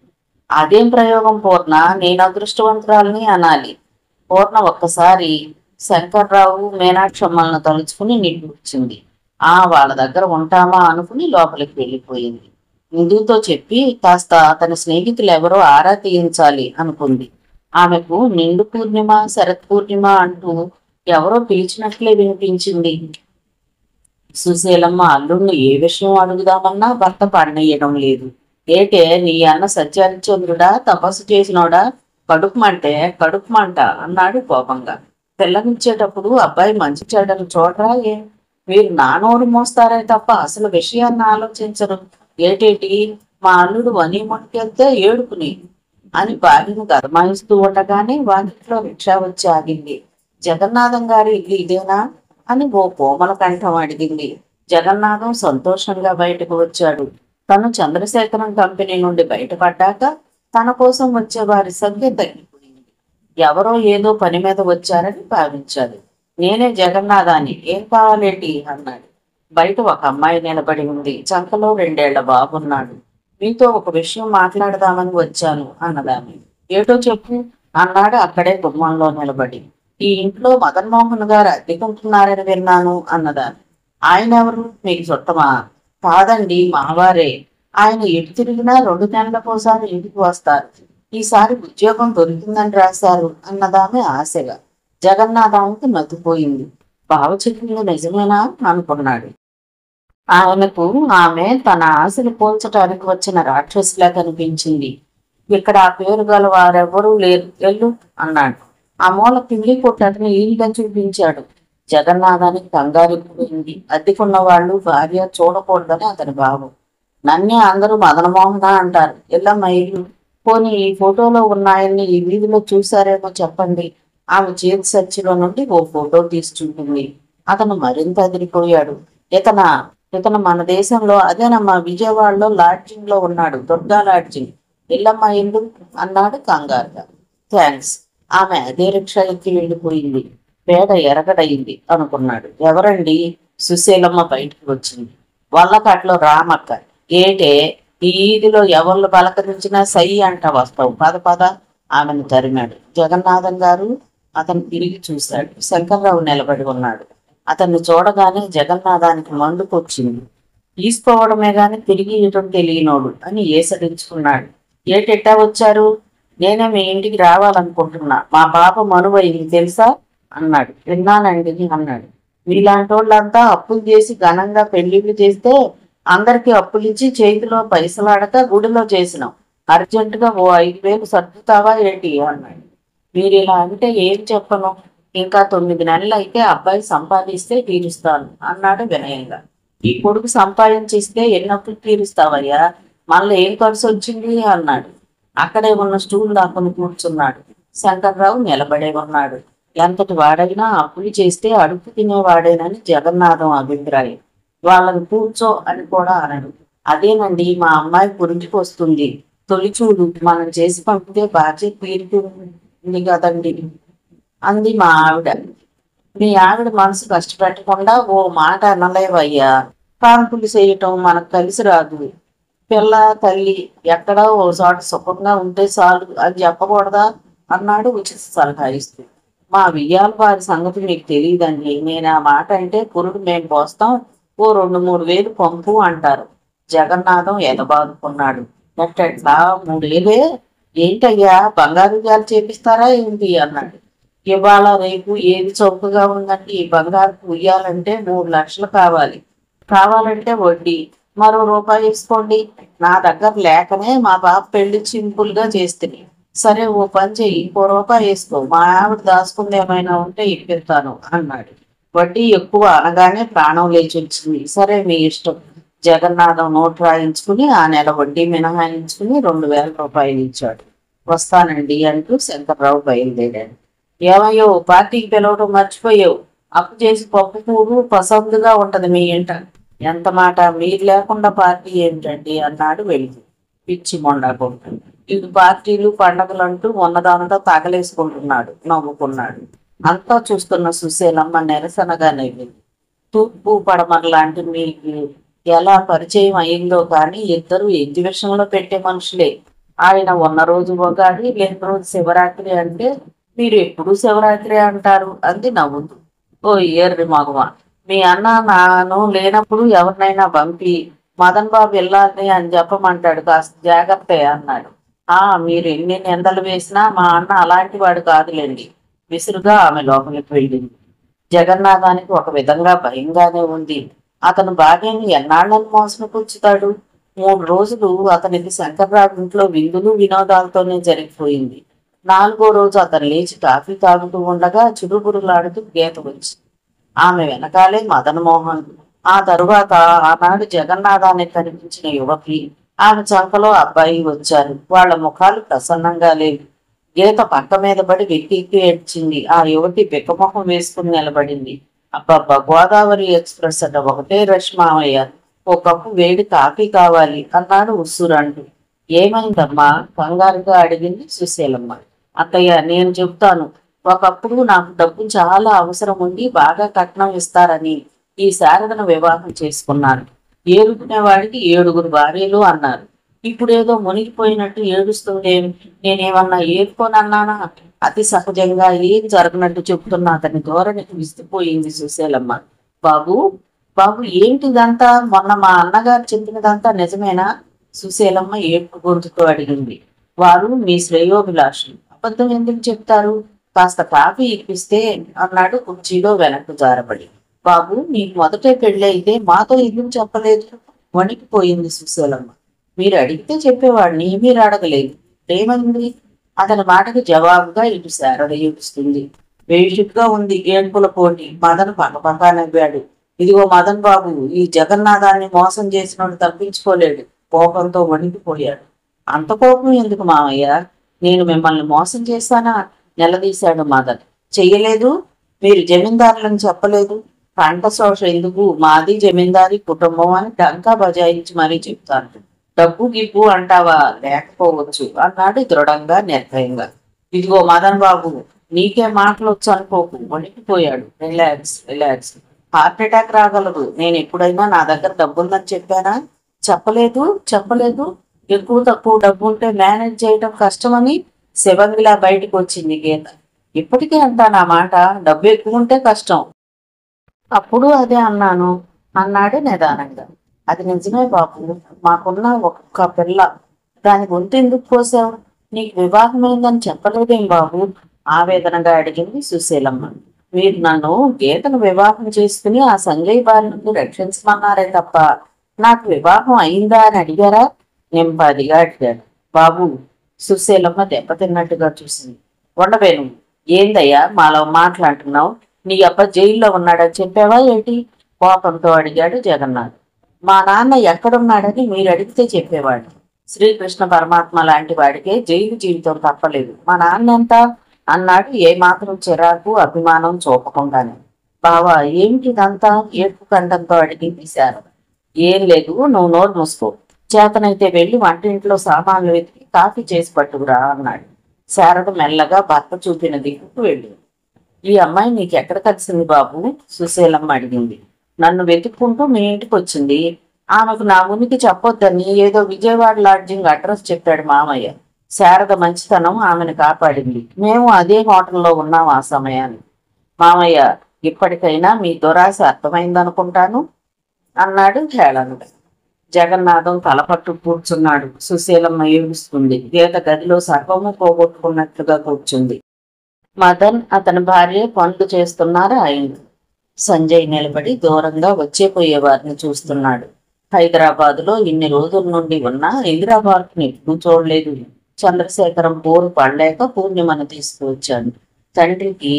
అదేం ప్రయోగం పూర్ణ, నేను అదృష్టవంతురాలని అనాలి. పూర్ణ ఒక్కసారి శంకర్రావు మీనాక్షమ్మలను తలుచుకుని నిట్టూర్చింది. వాళ్ళ దగ్గర ఉంటామా అనుకుని లోపలికి వెళ్ళిపోయింది. ఇందుతో చెప్పి కాస్త అతని స్నేహితులు ఎవరో ఆరా తీయించాలి అనుకుంది. ఆమెకు నిండు పూర్ణిమ, శరత్ పూర్ణిమ అంటూ ఎవరో పిలిచినట్లే వినిపించింది. సుశీలమ్మ అల్లుడిని ఏ విషయం అడుగుదామన్నా భర్త పడనీయడం లేదు. ఏటే నీ అన్న సత్యహరిశ్చంద్రుడా, తపస్సు చేసినోడా, కడుపుమంట అన్నాడు కోపంగా. పిల్లనిచ్చేటప్పుడు అబ్బాయి మంచి చెడ్డలు చూడరా ఏ? మీరు నా నోరు మోస్తారే తప్ప అసలు విషయాన్ని ఆలోచించరు. ఏటేటి మా అల్లుడు వనీముడికెళ్తే ఏడుకుని అని భార్యను గదమాయిస్తూ ఉండగానే వాకిట్లో రిక్షా వచ్చి ఆగింది. జగన్నాథం గారి ఇల్లు ఇదేనా అని ఓ కోమల కంఠం అడిగింది. జగన్నాథం సంతోషంగా బయటకు వచ్చాడు. తను చంద్రశేఖరం కంపెనీ నుండి బయటపడ్డాక తన కోసం వచ్చే వారి సంఖ్య తగ్గిపోయింది. ఎవరో ఏదో పని మీద వచ్చారని భావించాడు. నేనే జగన్నాథాన్ని, ఏం కావాలేంటి అన్నాడు. బయట ఒక అమ్మాయి నిలబడి ఉంది. చంకలో 2 ఏళ్ల బాబున్నాడు. మీతో ఒక విషయం మాట్లాడదామని వచ్చాను అన్నదాన్ని. ఏటో చెప్పు అన్నాడు అక్కడే గుమ్మంలో నిలబడి. ఈ ఇంట్లో మదన్మోహన్ గారు అద్దెకుంటున్నారని విన్నాను అన్నదాన్ని. ఆయన ఎవరు, మీకు చుట్టమా? కాదండి, మావారే. ఆయన ఎటు తిరిగినా 2 నెలలకోసారి ఇంటికి వస్తారు. ఈసారి ఉద్యోగం దొరికిందని రాశారు అన్నదామె ఆశగా. జగన్నాథానికి మతిపోయింది. బావ చెప్పింది నిజమేనా అనుకున్నాడు. ఆయనకు ఆమె తన ఆశలు పోల్చడానికి వచ్చిన రాక్షసిలా కనిపించింది. ఇక్కడ ఆ పేరు గల వారెవ్వరూ లేరు, వెళ్ళు అన్నాడు. ఆ మూల పిల్లి కొట్టని ఈలుగా చూపించాడు. జగన్నాథానికి కంగారెక్కిపోయింది. అద్దెకున్న వాళ్ళు భార్య చూడకూడదని అతని భావం. నన్నే అందరూ మదనమోహన అంటారు. ఎల్లమ్మ ఇల్లు. పోనీ ఈ ఫోటోలో ఉన్న ఆయన్ని ఈ వీధిలో చూశారేమో చెప్పండి. ఆమె చేతి సంచిలో నుండి ఓ ఫోటో తీసి చూపింది. అతను మరింత అదిరిపోయాడు. ఇతను మన దేశంలో అదేనమ్మా, విజయవాడలో లాడ్జింగ్ లో ఉన్నాడు, దుర్గా లాడ్జింగ్. ఎల్లమ్మ ఇల్లు అన్నాడు కంగారుగా. థ్యాంక్స్. ఆమె అదే రిక్షా ఎక్కి వెళ్ళిపోయింది. పేడ ఎరగడయింది అనుకున్నాడు. ఎవరండి? సుశీలమ్మ బయటికి వచ్చింది. వల్లకాట్లో రామక్క. ఏటే ఈ ఈదిలో ఎవళ్ళు పలకరించినా సై అంట వస్తావు, పద పద ఆమెను తరిమాడు. జగన్నాథం గారు. అతను తిరిగి చూశాడు. శంకర్రావు నిలబడి ఉన్నాడు. అతన్ని చూడగానే జగన్నాథానికి మండుకొచ్చింది. తీసుకోవడమే గాని తిరిగి ఇటం తెలియనోడు అని ఏసడించుకున్నాడు. ఏటెట్టా వచ్చారు? నేనే మీ ఇంటికి రావాలనుకుంటున్నా. మా పాప మనువైంది తెలుసా అన్నాడు. విన్నానండి అన్నాడు. మీలాంటోళ్ళంతా అప్పులు చేసి ఘనంగా పెళ్లిళ్ళు చేస్తే అందరికీ అప్పులిచ్చి చేతిలో పైసలాడక గుడిలో చేసినాం. అర్జెంటుగా ఓ 5,000 సర్దుతావా ఏంటి అన్నాడు. మీరు ఇలా అంటే ఏం చెప్పను. ఇంకా 9 నెలలు అయితే అబ్బాయి సంపాదిస్తే తీరుస్తాను అన్నాడు వినయంగా. ఈ కొడుకు సంపాదించిస్తే ఎన్నప్పుడు తీరుస్తావయ్యా, మళ్ళీ ఏం ఖర్చు వచ్చింది అన్నాడు. అక్కడే ఉన్న స్టూల్ దాక్కుని కూర్చున్నాడు. శంకర్రావు నిలబడే ఉన్నాడు. ఎంతటి వాడైనా అప్పులు చేస్తే అడుపు తినేవాడేనని జగన్నాథం అభిప్రాయం. వాళ్ళని కూర్చో అని కూడా అనడు. అదేనండి, మా అమ్మాయి పురింటికి వస్తుంది. తొలిచూడు మనం చేసి పంపితే బాధ్యత తీరుతుంది కదండి అంది మా ఆవిడ. మీ ఆవిడ మనసు కష్టపెట్టకుండా ఓ మాట అనలేవయ్యా. కాన్పులు చేయటం మనకు కలిసి రాదు. పిల్ల తల్లి ఎక్కడో ఓ చోట సుఖంగా ఉంటే చాలు అని చెప్పకూడదా అన్నాడు ఉచిత సలహా ఇస్తూ. మా వియ్యాల వారి సంగతి మీకు తెలియదండి. నేను ఆ మాట అంటే పురుడు మేము పోస్తాం, ఓ 2-3 వేలు పంపు అంటారు. జగన్నాథం ఎదబాదుకున్నాడు. ఎట్టెట్లా 3 వేలే? ఏంటయ్యా బంగారు గాలు చేపిస్తారా ఏంటి అన్నాడు. ఇవాళ రేపు ఏది చౌకగా ఉందండి? ఈ బంగారు ఉయ్యాలంటే 3 లక్షలు కావాలి. కావాలంటే వడ్డీ మరో రూపాయి వేసుకోండి. నా దగ్గర లేకనే మా బాబు పెళ్లి సింపుల్ గా చేస్తుంది. సరే ఓ పని చెయ్యి, 1 రూపాయి వేసుకో. మా ఆవిడ దాచుకుంది ఏమైనా ఉంటే ఇప్పిస్తాను అన్నాడు. వడ్డీ ఎక్కువ అనగానే ప్రాణం లేచి వచ్చింది. సరే మీ ఇష్టం. జగన్నాథం నోటు రాయించుకుని ఆ నెల వడ్డీ మినహాయించుకుని 2,000 రూపాయలు ఇచ్చాడు. వస్తానండి అంటూ శంకర్రావు బయలుదేరాడు. ఏమయ్యో పార్టీకి పిలవటం మర్చిపోయావు. అప్పు చేసి పప్పు కూడు పసందుగా ఉంటది మీ ఇంట. ఎంత మాట, మీరు లేకుండా పార్టీ ఏంటండి అన్నాడు వెళ్తూ. పిచ్చి మొండా కొడుకు, ఇది పార్టీలు పండగలు అంటూ ఉన్నదంతా తగలేసుకుంటున్నాడు నవ్వుకున్నాడు. అంతా చూస్తున్న సుశీలమ్మ నిరసనగా నవ్వింది. తూర్పు పడమర లాంటి మీకు ఎలా పరిచయం అయిందో కానీ ఇద్దరు ఎగ్జిబిషన్లో పెట్టే మనుషులే. ఆయన ఉన్న రోజు ఉగాది, లేని రోజు శివరాత్రి అంటే మీరు ఎప్పుడు శివరాత్రి అంటారు అంది నవ్వుతూ. ఓ ఎర్రి మగవ, మీ అన్న నాను లేనప్పుడు ఎవరినైనా పంపి మదన్ బాబు వెళ్ళాలి అని చెప్పమంటాడు, కాస్త జాగ్రత్త అన్నాడు. మీరు ఎన్ని నిందలు వేసినా మా అన్న అలాంటి వాడు కాదులేండి. విసురుగా ఆమె లోపలికి వెళ్ళింది. జగన్నాథానికి ఒక విధంగా భయంగానే ఉంది. అతను భార్యని ఎన్నాళ్ళని మోసం కూర్చుతాడు? 3 రోజులు అతనికి శంకర్రావు ఇంట్లో విందులు వినోదాలతోనే జరిగిపోయింది. 4వ రోజు అతను లేచి కాఫీ తాగుతూ ఉండగా చురుబురులాడుతూ గీత వచ్చి ఆమె వెనకాలే మదన్ మోహన్. ఆ తరువాత ఆనాడు జగన్నాథానికి కనిపించిన యువకి, ఆమె చంకలో అబ్బాయి వచ్చారు. వాళ్ళ ముఖాలు ప్రసన్నంగా లేవు. గీత పక్క మీద పడి వెక్కి ఏడ్చింది. ఆ యువతి బిక్కమొహం వేసుకుని నిలబడింది. అబ్బబ్బా, గోదావరి ఎక్స్ప్రెస్ అట, ఒకటే రష్ మామయ్య. ఓ కప్పు వేడి కాఫీ కావాలి అన్నాడు ఉస్సురంటూ. ఏమైందమ్మా కంగారుగా అడిగింది సుశీలమ్మ. అత్తయ్య, నేను చెబుతాను. ఒకప్పుడు నాకు డబ్బు చాలా అవసరం ఉండి బాగా కట్నం ఇస్తారని ఈ శారదను వివాహం చేసుకున్నాను. ఏడుకునేవాడికి 7 భార్యలు అన్నారు. ఇప్పుడేదో మునిగిపోయినట్టు ఏడుస్తుందేం? నేనేమన్నా ఏడుకోనన్నానా? అతి సహజంగా ఏం జరగనట్టు చెబుతున్నా అతని ధోరణికి విసిపోయింది సుశీలమ్మ. బాబు, బాబు, ఏంటిదంతా? మొన్న మా అన్నగారు చెప్పినదంతా నిజమేనా? సుశీలమ్మ ఏడుపు గొంతుతో అడిగింది. వారు మీ శ్రేయోభిలాషులు, అబద్ధం ఎందుకు చెప్తారు? కాస్త కాఫీ ఇప్పిస్తే అన్నాడు కుర్చీలో వెనక్కు జారబడి. బాబు, నీకు మొదటే పెళ్ళి అయితే మాతో ఎందుకు చెప్పలేదు? వణికిపోయింది సుశీలమ్మ. మీరు అడిగితే చెప్పేవాడిని, మీరు అడగలేదు. ఏమైంది? అతని మాటకు జవాబుగా ఇటు శారద ఏడుస్తుంది. వేషుగ్గా ఉంది ఏడుపుల పోటీ. మదన్ పక్కపక్క నవ్వాడు. ఇదిగో మదన్ బాబు, ఈ జగన్నాథాన్ని మోసం చేసినోడు తప్పించుకోలేడు. కోపంతో వణికిపోయాడు. అంత కోపం ఎందుకు మామయ్య? నేను మిమ్మల్ని మోసం చేశానా? నిలదీశాడు మదన్. చెయ్యలేదు. మీరు జమీందారులను చెప్పలేదు. కంఠశోష ఎందుకు? మాది జమీందారీ కుటుంబం అని డంకా బజాయించి మరీ చెప్తాను. డబ్బు గిబ్బు అంటావా? లేకపోవచ్చు అన్నాడు దృఢంగా నిర్భయంగా. ఇదిగో మదన్ బాబు, నీకే మాటలు వచ్చు అనుకోకు. వణికిపోయాడు. Relax, relax. హార్ట్ అటాక్ రాగలదు. నేను ఎప్పుడైనా నా దగ్గర డబ్బుందని చెప్పానా? చెప్పలేదు, చెప్పలేదు. ఎక్కువ తక్కువ డబ్బు ఉంటే మేనేజ్ చేయటం కష్టమని శివంగిలా బయటకు వచ్చింది గీత. ఇప్పటికీ అంటా నా మాట, డబ్బు ఎక్కువ ఉంటే కష్టం. అప్పుడు అదే అన్నాను అన్నాడు నిదానంగా. అది నిజమే బాబు, మాకున్న ఒక్క పిల్ల. దాని గొంతు ఎందుకు కోసావు? నీకు వివాహమైందని చెప్పలేదేం బాబు? ఆవేదనగా అడిగింది సుశీలమ్మ. మీరు నన్ను గీతను వివాహం చేసుకుని ఆ సంజయ్ బారి నుండి రక్షించమన్నారే తప్ప నాకు వివాహం అయిందా అని అడిగారా? నింపాదిగా అడిగాడు. బాబు, సుశీలమ్మ దెబ్బతిన్నట్టుగా చూసింది. ఉండవేను, ఏందయ్యా మాలో మాట్లాడుతున్నావు? నీ అబ్బ జైల్లో ఉన్నాడని చెప్పావా ఏంటి? కోపంతో అడిగాడు జగన్నాథ్. మా నాన్న ఎక్కడున్నాడని మీరు అడిగితే చెప్పేవాడు. శ్రీకృష్ణ పరమాత్మ లాంటి వాడికే జైలు జీవితం తప్పలేదు. మా నాన్న ఎంత అన్నాడు ఏమాత్రం చిరాకు అభిమానం చూపకుండానే. బావా, ఏమిటిదంతా? ఏడుపు కంఠంతో అడిగింది శారద. ఏం లేదు, నువ్వు నోరు మూసుకో. చేతనైతే వెళ్ళి వంటింట్లో సామాన్లు వెతికి కాఫీ చేసి పట్టుకురా అన్నాడు. శారద మెల్లగా భర్త చూపిన దిక్కుకు వెళ్ళింది. ఈ అమ్మాయి నీకు ఎక్కడ కలిసింది బాబు? సుశీలమ్మ అడిగింది. నన్ను వెతుక్కుంటూ మీ ఇంటికి వచ్చింది. ఆమెకు నా ఉనికి చెప్పొద్దని ఏదో విజయవాడ లాడ్జింగ్ అడ్రస్ చెప్పాడు మామయ్య. శారద మంచితనం ఆమెను కాపాడింది. మేము అదే హోటల్లో ఉన్నాం ఆ సమయాన్ని. మామయ్య, ఇప్పటికైనా మీ దురాశ అర్థమైందనుకుంటాను అన్నాడు హేళనగా. జగన్నాథం తలపట్టు కూర్చున్నాడు. సుశీలమ్మ ఏడుస్తుంది. గీత గదిలో సర్వము పోగొట్టుకున్నట్లుగా కూర్చుంది. మదన్ అతని భార్య పనులు చేస్తున్నారు. ఆయన సంజయ్ నిలబడి దూరంగా వచ్చేపోయే వారిని చూస్తున్నాడు. హైదరాబాదులో ఇన్ని రోజుల నుండి ఉన్నా ఇందిరాబాద్ని ఎప్పుడూ చూడలేదు. చంద్రశేఖరం పోరు పడలేక పూర్ణిమను తీసుకువచ్చాడు. తండ్రికి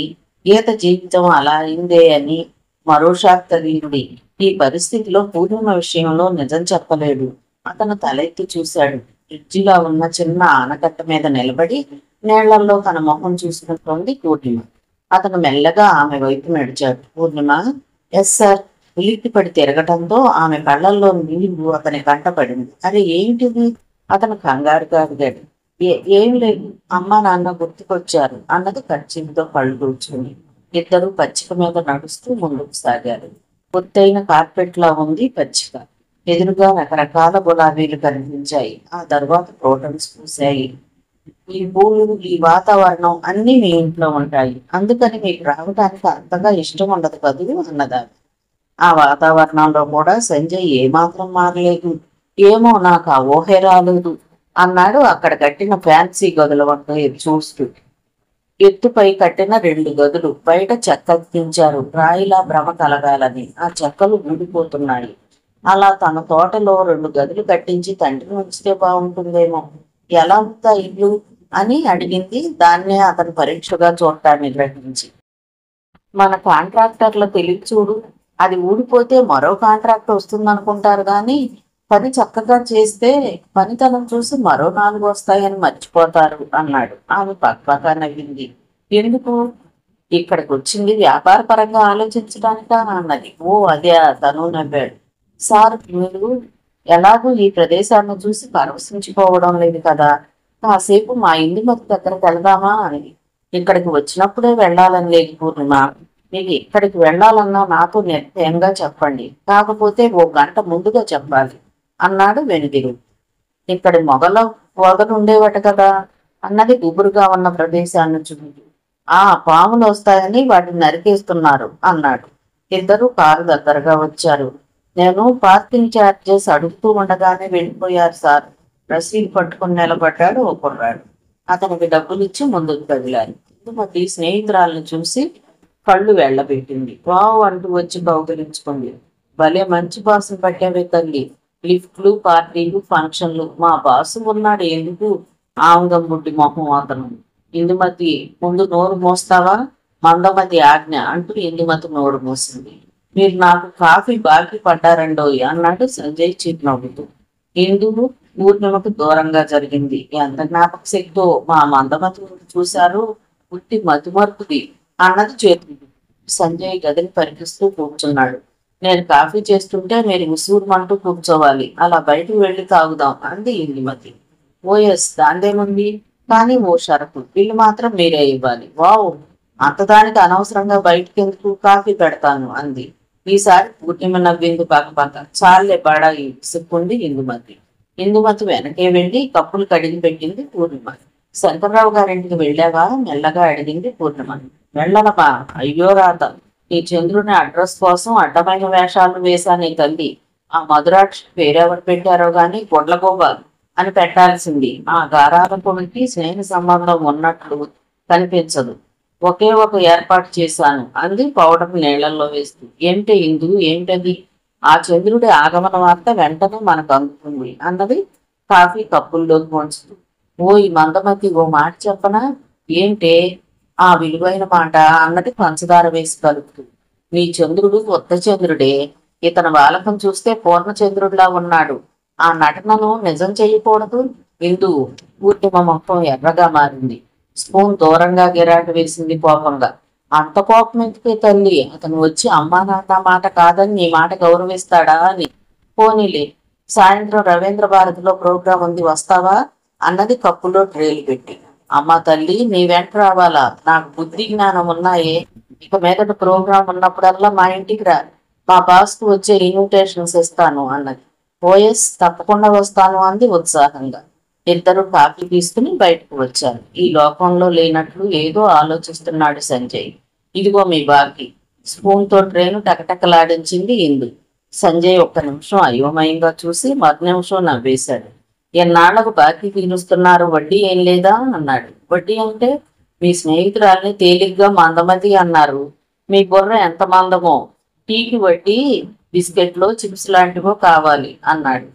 గీత జీవితం అలా అయిందే అని మరో షాక్ తగిలింది. ఈ పరిస్థితిలో పూర్ణిమ విషయంలో నిజం చెప్పలేడు. అతను తలెత్తి చూశాడు. బ్రిడ్జిలా ఉన్న చిన్న ఆనకట్ట మీద నిలబడి నీళ్లలో తన మొహం చూసుకుంటోంది పూర్ణిమ. అతను మెల్లగా ఆమె వైపు నడిచాడు. పూర్ణిమ, ఎస్ సార్. ఉలిక్కిపడి తిరగటంతో ఆమె కళ్ళల్లో నీళ్లు అతని కంటపడింది. అరే ఏమిటిది? అతను కంగారుగా అడిగాడు. ఏం లేదు, అమ్మ నాన్న గుర్తుకొచ్చారు అన్నది కర్చీలతో కళ్ళు కూర్చుని. ఇద్దరు పచ్చిక మీద నడుస్తూ ముందుకు సాగారు. పొత్తైన కార్పెట్ లా ఉంది పచ్చిక. ఎదురుగా రకరకాల గులాబీలు కనిపించాయి. ఆ తర్వాత క్రోటన్స్ పూసాయి. ఈ పూలు, ఈ వాతావరణం అన్ని మీ ఇంట్లో ఉంటాయి. అందుకని మీకు రావడానికి అంతగా ఇష్టం ఉండదు కదూ అన్నదా. ఆ వాతావరణంలో కూడా సంజయ్ ఏమాత్రం మారలేదు. ఏమో నాకు ఆ ఊహే రాలేదు అన్నాడు అక్కడ కట్టిన ఫ్యాన్సీ గదుల వంక చూస్తూ. ఎత్తుపై కట్టిన 2 గదులు, బయట చెక్కతించారు రాయిలా భ్రమ కలగాలని. ఆ చెక్కలు ఊడిపోతున్నాయి. అలా తన తోటలో 2 గదులు కట్టించి తండ్రిని ఉంచితే బాగుంటుందేమో. ఎలా ఉందా ఇల్లు అని అడిగింది. దాన్నే అతను పరీక్షగా చూడటాన్ని గ్రహించి. మన కాంట్రాక్టర్ల తెలివి చూడు. అది ఊడిపోతే మరో కాంట్రాక్ట్ వస్తుందనుకుంటారు కానీ పని చక్కగా చేస్తే పనితనం చూసి మరో 4 వస్తాయని మర్చిపోతారు అన్నాడు. ఆమె పక్కపక్క నవ్వింది. ఎందుకు? ఇక్కడికి వచ్చింది వ్యాపార పరంగా ఆలోచించడానికా అన్నది. ఓ అదే, తను నవ్వాడు. సార్, మీరు ఎలాగూ ఈ ప్రదేశాన్ని చూసి పరవశించిపోవడం లేదు కదా, కాసేపు మా ఇందుమతి దగ్గరకు వెళ్దామా అని. ఇక్కడికి వచ్చినప్పుడే వెళ్ళాలని లేదు పూర్ణిమ. మీకు ఇక్కడికి వెళ్ళాలన్నా నాతో నిర్భయంగా చెప్పండి. కాకపోతే 1 గంట ముందుగా చెప్పాలి అన్నాడు వెనుదిరు. ఇక్కడి పొగలు ఉండేవట కదా అన్నది గుబురుగా ఉన్న ప్రదేశాన్ని చూడు. ఆ పాములు వస్తాయని వాటిని నరికేస్తున్నారు అన్నాడు. ఇద్దరు కారు దగ్గరగా వచ్చారు. నేను పార్కింగ్ ఛార్జెస్ అడుగుతూ ఉండగానే వెళ్ళిపోయారు సార్. రసీదు పట్టుకుని నిలబడ్డాడు ఓ కుర్రాడు. అతనికి డబ్బులిచ్చి ముందుకు కదిలారు. ఇందుమతి స్నేహితురాలను చూసి కళ్ళు వెళ్ళబెట్టింది. వావ్ అంటూ వచ్చి కౌగిలించుకుంది. భలే మంచి బాసును పట్టావే తల్లి. లిఫ్ట్లు, పార్టీలు, ఫంక్షన్లు. మా బాసు ఉన్నాడు ఎందుకు? ఆంగం బుడ్డి మొహం అతను. ఇందుమతి, ముందు నోరు మోస్తావా? మందమతి ఆజ్ఞ అంటూ ఇందుమతి నోరు మోసింది. మీరు నాకు కాఫీ బాకీ పడ్డారండోయ్ అన్నాడు సంజయ్ చిరునవ్వుతూ. ఇందుకు పూర్ణిమకు దూరంగా జరిగింది. ఎంత జ్ఞాపక శక్తో మా మందమతి చూశారు. పుట్టి మతిమరుపుది అన్నది చేతులు. సంజయ్ గదిని పరికిస్తూ కూర్చున్నాడు. నేను కాఫీ చేస్తుంటే మీరు విసూరుమంటూ కూర్చోవాలి. అలా బయటకు వెళ్ళి తాగుదాం అంది ఇందుమతి. ఓఎస్, దాందేముంది, కానీ ఓ షరతు. బిల్లు మాత్రం మీరే ఇవ్వాలి. వావ్, అంతదానికి అనవసరంగా బయటికి ఎందుకు, కాఫీ పెడతాను అంది. ఈసారి పూర్ణిమ నవ్వింది పక్క. చాలే బడాయి సిక్కుంది ఇందుమతి. ఇందుమతి వెనకే వెళ్ళి కప్పులు కడిగి పెట్టింది పూర్ణిమ. శంకర్రావు గారింటికి వెళ్ళావా మెల్లగా అడిగింది పూర్ణిమ. వెళ్ళనమా, అయ్యో రాత. ఈ చంద్రుని అడ్రస్ కోసం అడ్డమైన వేషాలు వేశానే తల్లి. ఆ మధురాక్షి పేరెవరు పెట్టారో గాని గుడ్లగోబాలు అని పెట్టాల్సింది. ఆ గారాల కొడుకి స్నేహ సంబంధం ఉన్నట్లు కనిపించదు. ఒకే ఒక ఏర్పాటు చేశాను అంది పౌడర్ నీళ్లలో వేస్తూ. ఏమిటి ఇందు, ఏమిటది? ఆ చంద్రుడి ఆగమన వార్త వెంటనే మనకు అందుతుంది అన్నది కాఫీ కప్పుల్లోకి వంచుతూ. ఓ ఈ మందమతి, ఓ మాట చెప్పనా? ఏంటే ఆ విలువైన మాట అన్నది పంచదార వేసి కలుపుతూ. నీ చంద్రుడు కొత్త చంద్రుడే. ఇతని వాలకం చూస్తే పూర్ణచంద్రుడిలా ఉన్నాడు. ఆ నటనను నిజం చేయకూడదు. ఇందు పూర్ణిమ మొత్తం ఎర్రగా మారింది. స్పూన్ దూరంగా గిరాటు వేసింది కోపంగా. అంత కోపం ఎందుకే తల్లి? అతను వచ్చి అమ్మా నాన్న మాట కాదని నీ మాట గౌరవిస్తాడా అని. పోనీలే, సాయంత్రం రవీంద్ర భారతిలో ప్రోగ్రాం ఉంది, వస్తావా అన్నది కప్పులో ట్రేలు పెట్టి. అమ్మ తల్లి నీ వెంట రావాలా, నాకు బుద్ధి జ్ఞానం ఉన్నాయే, ఇక మీదట ప్రోగ్రాం ఉన్నప్పుడల్లా మా ఇంటికి రా, మా బాస్కు వచ్చే ఇన్విటేషన్స్ ఇస్తాను అన్నది. ఓఎస్ తప్పకుండా వస్తాను అంది ఉత్సాహంగా. ఇద్దరు కాఫీ తీసుకుని బయటకు వచ్చారు. ఈ లోకంలో లేనట్లు ఏదో ఆలోచిస్తున్నాడు సంజయ్. ఇదిగో మీ బాకీ. స్పూన్ తో ట్రైను టకటకలాడించింది ఇందు. సంజయ్ ఒక్క నిమిషం అయోమయంగా చూసి మరు నిమిషం నవ్వేశాడు. ఎన్నాళ్లకు బాకీ తీరుస్తున్నారు, వడ్డీ ఏం లేదా అన్నాడు. వడ్డీ అంటే మీ స్నేహితురాల్ని తేలిగ్గా మందమతి అన్నారు. మీ బుర్ర ఎంత మందమో. టీకి వడ్డీ బిస్కెట్లో చిప్స్ లాంటివో కావాలి అన్నాడు.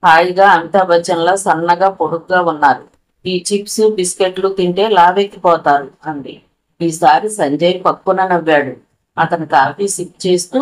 హాయిగా అమితాబ్ బచ్చన్లా సన్నగా పొడుగ్గా ఉన్నారు. ఈ చిప్స్ బిస్కెట్లు తింటే లావెక్కిపోతారు అంది. ఈసారి సంజయ్ పక్కున నవ్వాడు. అతను కాఫీ సిప్ చేస్తూ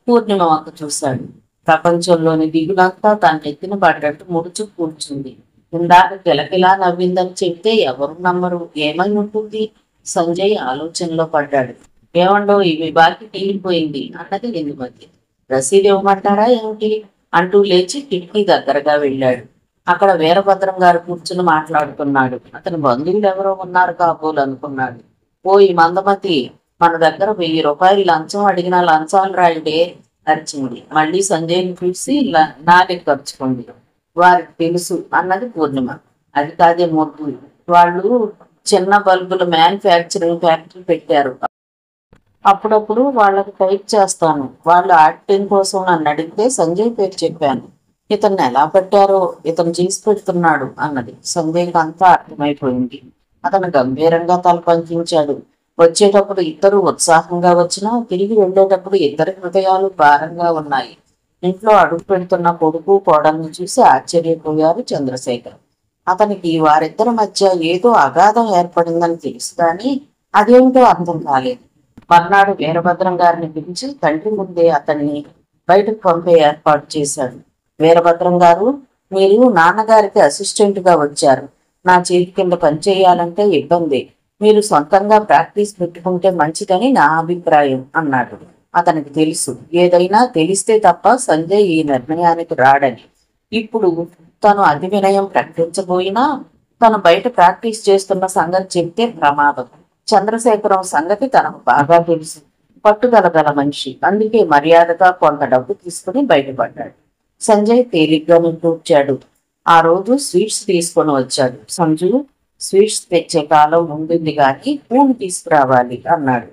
పూర్ణిమ వంక చూశాడు. ప్రపంచంలోని దిగులంతా తన ఎత్తిన పడ్డట్టు ముడుచు కూర్చుంది. ఇందాక కిలకిలా నవ్విందని చెప్తే ఎవరు నమ్మరు, ఏమై ఉంటుంది? సంజయ్ ఆలోచనలో పడ్డాడు. ఏమండో ఇవి బాకీ తీరిపోయింది అన్నది ఇందుమతి. రసీదు ఇవ్వమంటారా ఏమిటి అంటూ లేచి కిటికీ దగ్గరగా వెళ్ళాడు. అక్కడ వీరభద్రం గారు కూర్చుని మాట్లాడుతున్నాడు. అతని బంధువులు ఎవరో ఉన్నారు కాబోలు అనుకున్నాడు. ఓ ఈ మందమతి మన దగ్గర 1000 రూపాయలు లంచం అడిగిన లంచాలు రాయుడే అరిచింది. మళ్ళీ సంజయ్ని చూసి నాలుగు ఖర్చుకుంది. వారికి తెలుసు అన్నది పూర్ణిమ. అది కాదే మొద్దు, వాళ్ళు చిన్న బల్బుల మ్యానుఫ్యాక్చరింగ్ ఫ్యాక్టరీ పెట్టారు. అప్పుడప్పుడు వాళ్ళకి టైప్ చేస్తాను. వాళ్ళు యాక్టింగ్ కోసం నన్ను అడిగితే సంజయ్ పేరు చెప్పాను. ఇతన్ని ఎలా పెట్టారో ఇతను చేసి పెడుతున్నాడు అన్నది. సంజయ్కి అంతా అర్థమైపోయింది. అతను గంభీరంగా తల పంకించాడు. వచ్చేటప్పుడు ఇద్దరు ఉత్సాహంగా వచ్చినా తిరిగి వెళ్ళేటప్పుడు ఇద్దరి హృదయాలు భారంగా ఉన్నాయి. ఇంట్లో అడుగు పెడుతున్న కొడుకు కోడల్ని చూసి ఆశ్చర్యపోయారు చంద్రశేఖర్. అతనికి వారిద్దరి మధ్య ఏదో అగాధం ఏర్పడిందని తెలుసు కానీ అదేమిటో అర్థం కాలేదు. మర్నాడు వీరభద్రం గారిని పిలిచి తండ్రి ముందే అతన్ని బయటకు పంపే ఏర్పాటు చేశాడు. వీరభద్రం గారు, మీరు నాన్నగారికి అసిస్టెంట్గా వచ్చారు. నా చేతి కింద పనిచేయాలంటే ఇబ్బంది. మీరు సొంతంగా ప్రాక్టీస్ పెట్టుకుంటే మంచిదని నా అభిప్రాయం అన్నాడు. అతనికి తెలుసు, ఏదైనా తెలిస్తే తప్ప సంజయ్ ఈ నిర్ణయానికి రాడని. ఇప్పుడు తను అతి వినయం ప్రకటించబోయినా తను బయట ప్రాక్టీస్ చేస్తున్న సంగతి చెప్తే ప్రమాదం. చంద్రశేఖరం సంగతి తనకు బాగా తెలుసు. పట్టుదల గల మనిషి. అందుకే మర్యాదగా కొంత డబ్బు తీసుకుని బయటపడ్డాడు. సంజయ్ తేలిగ్గా నిట్టూర్చాడు. ఆ రోజు స్వీట్స్ తీసుకొని వచ్చాడు. సంజు, స్వీట్స్ తెచ్చే కాలం ముందుంది కానీ పూలు తీసుకురావాలి అన్నాడు.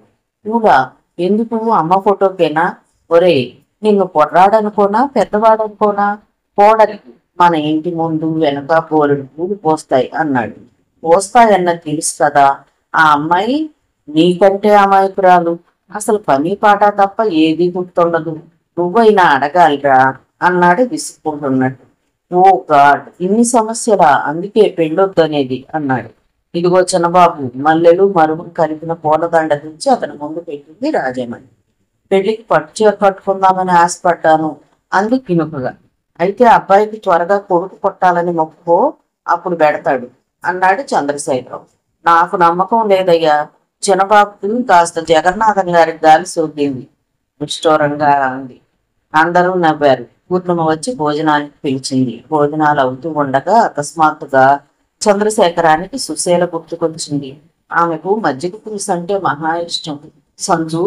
పూలా? ఎందుకు? అమ్మ ఫోటోకేనా? ఒరే, నిన్ను పొర్రాడనుకోనా పెద్దవాడనుకోనా? కోడలి మన ఇంటి ముందు వెనక పోరుడు పూలు పోస్తాయి అన్నాడు. పోస్తాయన్నది తెలుసు కదా. ఆ అమ్మాయి నీకంటే అమాయకురాలు. అసలు పని పాట తప్ప ఏది గుర్తుండదు. నువ్వైనా అడగాలిరా అన్నాడు విసుక్కుంటున్నట్టు. ఓ గాడ్, ఇన్ని సమస్యలా? అందుకే పెళ్ళొద్దనేది అన్నాడు. ఇదిగో చిన్నబాబు, మల్లెలు మరుగులు కలిపిన పూలదండ నుంచి అతని ముందు పెట్టింది రాజమణి. పెళ్లికి పట్టుచీర కట్టుకుందామని ఆశపడ్డాను అంది కినుకగా. అయితే అబ్బాయికి త్వరగా కొడుకు కొట్టాలని మొక్కుకో, అప్పుడు పెడతాడు అన్నాడు చంద్రశేఖరం. నాకు నమ్మకం లేదయ్యా. చిన్నబాబుకి కాస్త జగన్నాథం గారి గాలి సోకింది నిష్ఠూరంగా అంది. అందరూ నవ్వారు. పూర్ణిమ వచ్చి భోజనానికి పిలిచింది. భోజనాలు అవుతూ ఉండగా అకస్మాత్తుగా చంద్రశేఖరానికి సుశీల గుర్తుకొచ్చింది. ఆమెకు మజ్జిగ పులుసు అంటే మహా ఇష్టం. సంజు,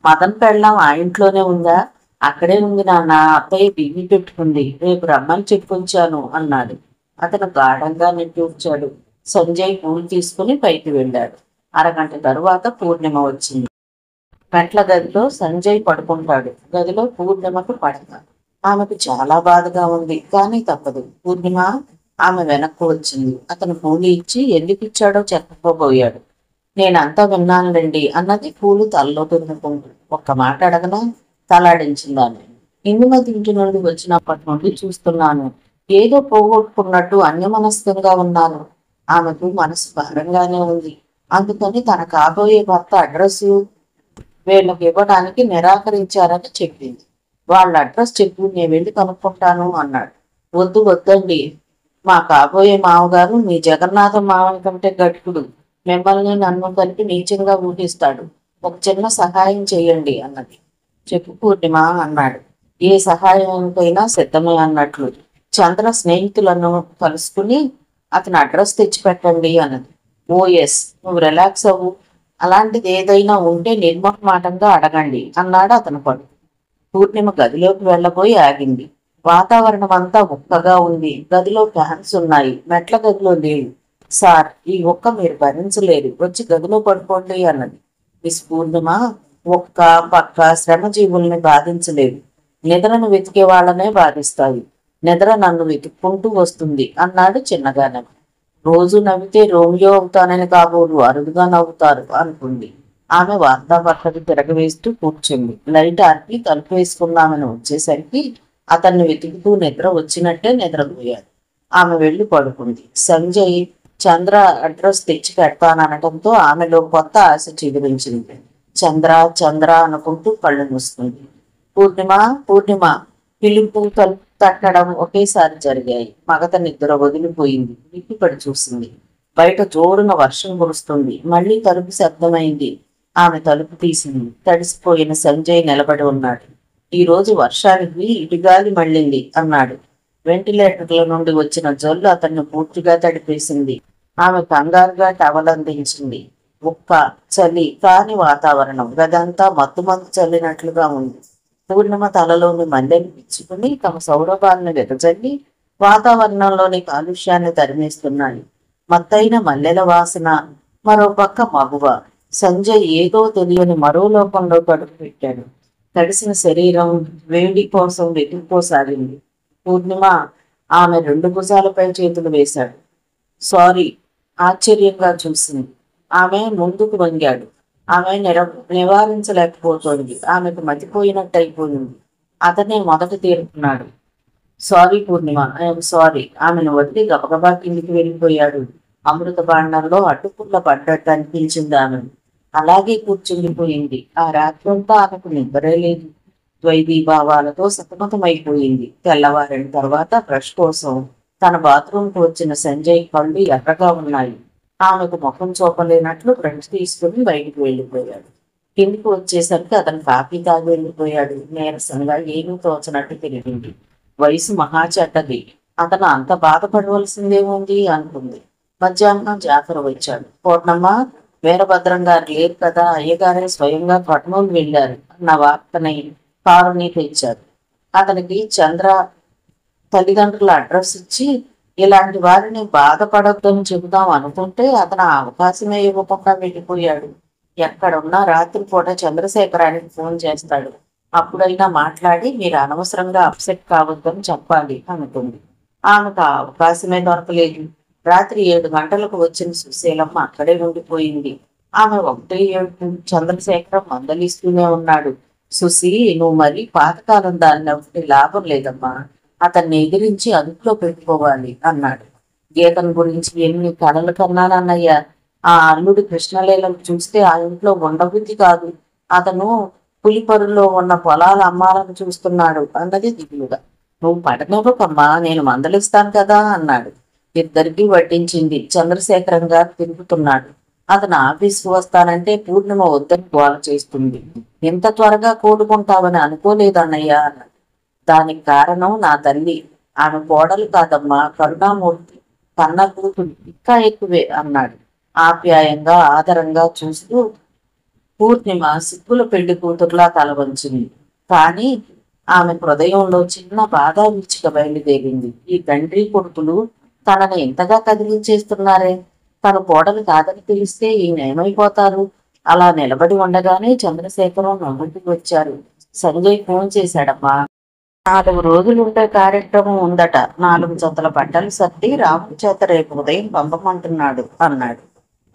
మదన్ పెళ్ళాం ఆ ఇంట్లోనే ఉందా? అక్కడే ఉంది నాన్న, అత్తయ్య బియ్యి పెట్టుకుంది, రేపు రమ్మని చెప్పుంచాను అన్నాడు. అతను గాఢంగా నిట్టూర్చాడు. సంజయ్ పూలు తీసుకుని పైకి వెళ్ళాడు. అరగంట తరువాత పూర్ణిమ వచ్చింది. మెట్ల గదిలో సంజయ్ పడుకుంటాడు. గదిలో పూర్ణిమకు పడక. ఆమెకు చాలా బాధగా ఉంది, కానీ తప్పదు. పూర్ణిమ ఆమె వెనక్కు వచ్చింది. అతను పూలు ఇచ్చి ఎందుకు ఇచ్చాడో చెప్పబోయాడు. నేనంతా విన్నానులేండి అన్నది పూలు తలలో తురుముకుంటూ. ఒక్క మాట అడగనా? తలాడించింది ఆమె. ఇందుమతి ఇంటి నుండి వచ్చినప్పటి నుండి చూస్తున్నాను. ఏదో పోగొట్టుకున్నట్టు అన్యమనస్కంగా ఉన్నాను. ఆమెకు మనసు భారంగానే ఉంది. అందుకని తన కాబోయే భర్త అడ్రస్ వీళ్ళకి ఇవ్వడానికి నిరాకరించారని చెప్పింది. వాళ్ళ అడ్రస్ చెప్పు, నేను వెళ్ళి కనుక్కుంటాను అన్నాడు. వద్దు వద్దండి, మా కాబోయే మామగారు మీ జగన్నాథం మామయ్య కంటే గట్టుడు. మిమ్మల్ని నన్ను కలిపి నీచంగా ఊహిస్తాడు. ఒక చిన్న సహాయం చేయండి అన్నది. చెప్పు పూర్ణిమ అన్నాడు. ఏ సహాయానికైనా సిద్ధమే అన్నట్లు. చంద్ర స్నేహితులను కలుసుకుని అతని అడ్రస్ తెచ్చిపెట్టండి అన్నది. ఓ ఎస్, నువ్వు రిలాక్స్ అవ్వు. అలాంటిది ఏదైనా ఉంటే నిర్మోహమాటంగా అడగండి అన్నాడు అతను పడు. పూర్ణిమ గదిలోకి వెళ్ళబోయి ఆగింది. వాతావరణం అంతా ఉక్కగా ఉంది. గదిలో ఫ్యాన్స్ ఉన్నాయి, మెట్ల గదిలో లేవు. సార్, ఈ ఒక్క మీరు భరించలేరు, వచ్చి గదిలో పడుకోండి అన్నది. మిస్ పూర్ణిమ, ఒక్క పక్క శ్రమజీవుల్ని బాధించలేదు, నిద్రను వెతికే వాళ్ళనే బాధిస్తాయి. నిద్ర నన్ను వెతుక్కుంటూ వస్తుంది అన్నాడు చిన్నగానే. రోజు నవ్వితే రోమియో అవుతానని కాబోలు అరుదుగా నవ్వుతారు అనుకుంది. ఆమె వార్తాపత్రిక తిరగవేస్తూ కూర్చుంది. లైట్ ఆర్పి తలుపు వేసుకుందామని వచ్చేసరికి అతన్ని వెతుకుతూ నిద్ర వచ్చినట్టే నిద్రపోయాడు. ఆమె వెళ్లి పడుకుంది. సంజయ్ చంద్ర అడ్రస్ తెచ్చి పెడతాననటంతో ఆమెలో కొత్త ఆశ చిగురించింది. చంద్ర చంద్ర అనుకుంటూ కళ్ళు మూసుకుంది. పూర్ణిమ పూర్ణిమ పిలుపు తలుపు తట్టడం ఒకేసారి జరిగాయి. మగత నిద్ర వదిలిపోయింది. విప్పిపడి చూసింది. బయట జోరున వర్షం కురుస్తుంది. మళ్లీ తలుపు శబ్దమైంది. ఆమె తలుపు తీసింది. తడిసిపోయిన సంజయ్ నిలబడి ఉన్నాడు. ఈ రోజు వర్షానికి ఇటుగాలి మళ్ళింది అన్నాడు. వెంటిలేటర్ల నుండి వచ్చిన జల్లు అతన్ని పూర్తిగా తడిపేసింది. ఆమె కంగారుగా టవలందించింది. ఉక్క, చలి కాని వాతావరణం. గదంతా మత్తుమందు చల్లినట్లుగా ఉంది. పూర్ణిమ తలలోని మల్లెలు పిచ్చుకుని తమ సౌరభాలను వెదజల్లి వాతావరణంలోని కాలుష్యాన్ని తరిమేస్తున్నాయి. మత్తైన మల్లెల వాసన, మరో పక్క మగువ. సంజయ్ ఏదో తెలియని మరో లోకంలో కడుపు పెట్టాడు. తడిసిన శరీరం వేడి కోసం వెతుక్కోసాగింది. పూర్ణిమ ఆమె రెండు భుజాలపై చేతులు వేశాడు. సారీ, ఆశ్చర్యంగా చూసింది. ఆమె ముందుకు వంగాడు. ఆమె నివారించలేకపోతుంది. ఆమెకు మతిపోయినట్టయిపోయింది. అతనే మొదట తీరుకున్నాడు. Sorry Purnima, I'm sorry. ఆమెను వదిలి గబగబా కిందికి వెళ్ళిపోయాడు. అమృత బాండంలో అడ్డుపుల్ల పడ్డట్టు అనిపించింది ఆమె. అలాగే కూర్చుండిపోయింది. ఆ రాత్రంతా ఆమెకు నిద్రే లేదు. ద్వైదీభావాలతో సతమతమైపోయింది. తెల్లవారిన తర్వాత బ్రష్ కోసం తన బాత్రూంకు వచ్చిన సంజయ్ కళ్ళు ఎర్రగా ఉన్నాయి. ఆమెకు ముఖం చూపలేనట్లు బ్రష్ తీసుకుని బయటికి వెళ్ళిపోయాడు. కిందికి వచ్చేసరికి అతను కాఫీ తాగి వెళ్ళిపోయాడు. నీరసంగా ఏమీ తోచనట్టు తిరిగింది. వయసు మహా చెడ్డది. అతను అంత బాధపడవలసిందేముంది అనుకుంది. మధ్యాహ్నం జాఫర్ వచ్చాడు. పూర్ణమ్మ, వీరభద్రం గారు లేరు కదా, అయ్యగారే స్వయంగా కర్నూలు వెళ్ళారు అన్న వార్తని కారుని తెచ్చారు. అతనికి చంద్ర తల్లిదండ్రుల అడ్రస్ ఇచ్చి ఇలాంటి వారిని బాధపడొద్దని చెబుదాం అనుకుంటే అతను ఆ అవకాశమే ఇవ్వకుండా వెళ్ళిపోయాడు. ఎక్కడున్నా రాత్రిపూట చంద్రశేఖరానికి ఫోన్ చేస్తాడు. అప్పుడైనా మాట్లాడి మీరు అనవసరంగా అప్సెట్ కావద్దని చెప్పాలి అనుకుంది. ఆమెకు ఆ అవకాశమే దొరకలేదు. రాత్రి 7 గంటలకు వచ్చిన సుశీలమ్మ అక్కడే ఉండిపోయింది. ఆమె 1 ఏడుపు. చంద్రశేఖరం మందలిస్తూనే ఉన్నాడు. సుశీ, నువ్వు మరీ పాతకాలం దాన్ని ఒకటి లాభం లేదమ్మా. అతన్ని ఎదిరించి అదుపులో పెట్టుకోవాలి అన్నాడు. గీతను గురించి ఎన్ని కలలు కన్నానన్నయ్య. ఆ అల్లుడి కృష్ణలీలను చూస్తే ఆ ఇంట్లో ఉండబుద్ధి కాదు. అతను పులిపరులో ఉన్న పొలాలు అమ్మాలని చూస్తున్నాడు అన్నది దిగులుగా. నువ్వు పడనివ్వకమ్మా, నేను మందలిస్తాను కదా అన్నాడు. ఇద్దరికీ వడ్డించింది. చంద్రశేఖరం గారు తిరుగుతున్నాడు. అతను ఆఫీస్కి వస్తానంటే పూర్ణిమ వద్దని గోల చేస్తుంది. ఎంత త్వరగా కోలుకుంటావని అనుకోలేదన్నయ్య అన్నాడు. దానికి కారణం నా తల్లి. ఆమె కోడలు కాదమ్మా, కరుణామూర్తి. కన్న కూతురు ఇంకా ఎక్కువే అన్నాడు ఆప్యాయంగా ఆదరంగా చూస్తూ. పూర్ణిమ సిగ్గుల పెళ్లి కూతురులా తల వంచింది. కానీ ఆమె హృదయంలో చిన్న బాధ విచ్చిక బయలుదేరింది. ఈ తండ్రి కొడుకులు తనని ఎంతగా కదిలించేస్తున్నారే. తన కోడలు కాదని తెలిస్తే ఈయన ఏమైపోతారు. అలా నిలబడి ఉండగానే చంద్రశేఖరం నవ్వుకి వచ్చారు. సంజయ్ ఫోన్ చేశాడమ్మా. 4 రోజులుండే కార్యక్రమం ఉందట. 4 జతల బట్టలు సర్ది రాముడి చేత రేపు ఉదయం పంపమంటున్నాడు అన్నాడు.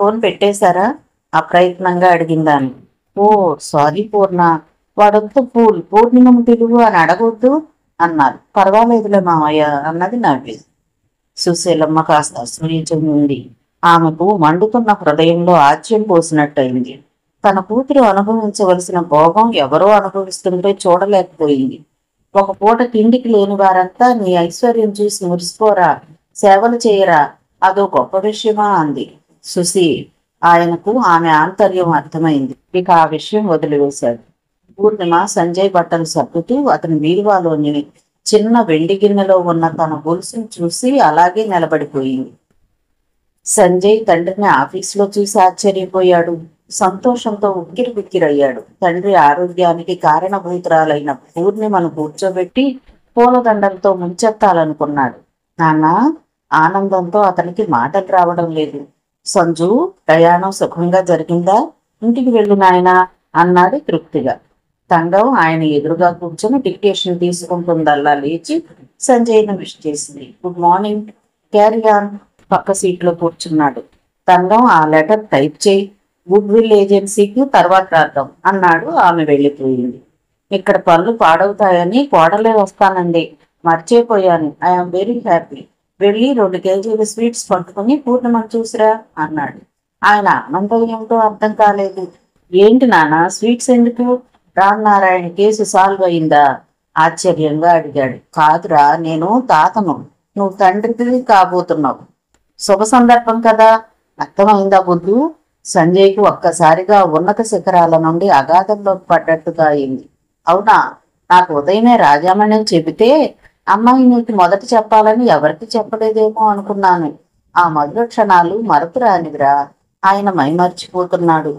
ఫోన్ పెట్టేశారా? అప్రయత్నంగా అడిగిందాన్ని. ఓ సారీ పూర్ణ, వాడొద్దు పూర్ణిమను పిలువు అని అడగొద్దు అన్నారు. పర్వాలేదులే మామయ్య అన్నది నవ్వి. సుశీలమ్మ కాస్త అసూయించింది. ఆమెకు మండుతున్న హృదయంలో ఆజ్యం పోసినట్టయింది. తన కూతురు అనుభవించవలసిన భోగం ఎవరో అనుభవిస్తుంటే చూడలేకపోయింది. ఒక పూట తిండికి లేని వారంతా నీ ఐశ్వర్యం చూసి మురిసిపోరా, సేవలు చేయరా, అదో గొప్ప విషయమా అంది సుశీ. ఆయనకు ఆమె ఆంతర్యం అర్థమైంది. ఇక ఆ విషయం వదిలివేశాడు. పూర్ణిమ సంజయ్ బట్టలు సర్దుతూ అతని బీరువాలోని చిన్న వెండి గిన్నెలో ఉన్న తన గొలుసును చూసి అలాగే నిలబడిపోయింది. సంజయ్ తండ్రిని ఆఫీసులో చూసి ఆశ్చర్యపోయాడు. సంతోషంతో ఉక్కిరిబిక్కిరయ్యాడు. తండ్రి ఆరోగ్యానికి కారణభూతురాలైన పూర్ణిమను కూర్చోబెట్టి పూలదండలతో ముంచెత్తాలనుకున్నాడు. నాన్న, ఆనందంతో అతనికి మాటలు రావడం లేదు. సంజు, ప్రయాణం సుఖంగా జరిగిందా? ఇంటికి వెళ్ళు నాయనా అన్నాడు తృప్తిగా. తంగం ఆయన ఎదురుగా కూర్చొని డిక్టేషన్ తీసుకుంటుందల్లా లేచి సంజయ్ను విష్ చేసింది. Good morning, carry on. పక్క సీట్లో కూర్చున్నాడు. తంగం, ఆ లెటర్ టైప్ చేయి, గుడ్ విల్ ఏజెన్సీకి తర్వాత రాద్దాం అన్నాడు. ఆమె వెళ్ళిపోయింది. ఇక్కడ పనులు పాడవుతాయని కోడలే వస్తానండి, మర్చిపోయాను. I'm very happy. వెళ్ళి 2 కేజీల స్వీట్స్ పట్టుకుని పూర్ణిమను చూసిరా అన్నాడు. ఆయన ఆనందం ఏమిటో అర్థం కాలేదు. ఏంటి నాన్న, స్వీట్స్ ఎందుకు? రామనారాయణ కేసు సాల్వ్ అయిందా ఆశ్చర్యంగా అడిగాడు. కాదురా, నేను తాతను, నువ్వు తండ్రికి కాబోతున్నావు. శుభ సందర్భం కదా, అర్థమైందా బుద్ధు? సంజయ్కు ఒక్కసారిగా ఉన్నత శిఖరాల నుండి అగాధంలోకి పడ్డట్టుగా అయింది. అవునా, నాకు ఉదయమే రాజామణి చెబితే అమ్మాయి నీకు మొదట చెప్పాలని ఎవరికి చెప్పలేదేమో అనుకున్నాను. ఆ మధుర క్షణాలు మరపురానివిరా. ఆయన మైమర్చిపోతున్నాడు.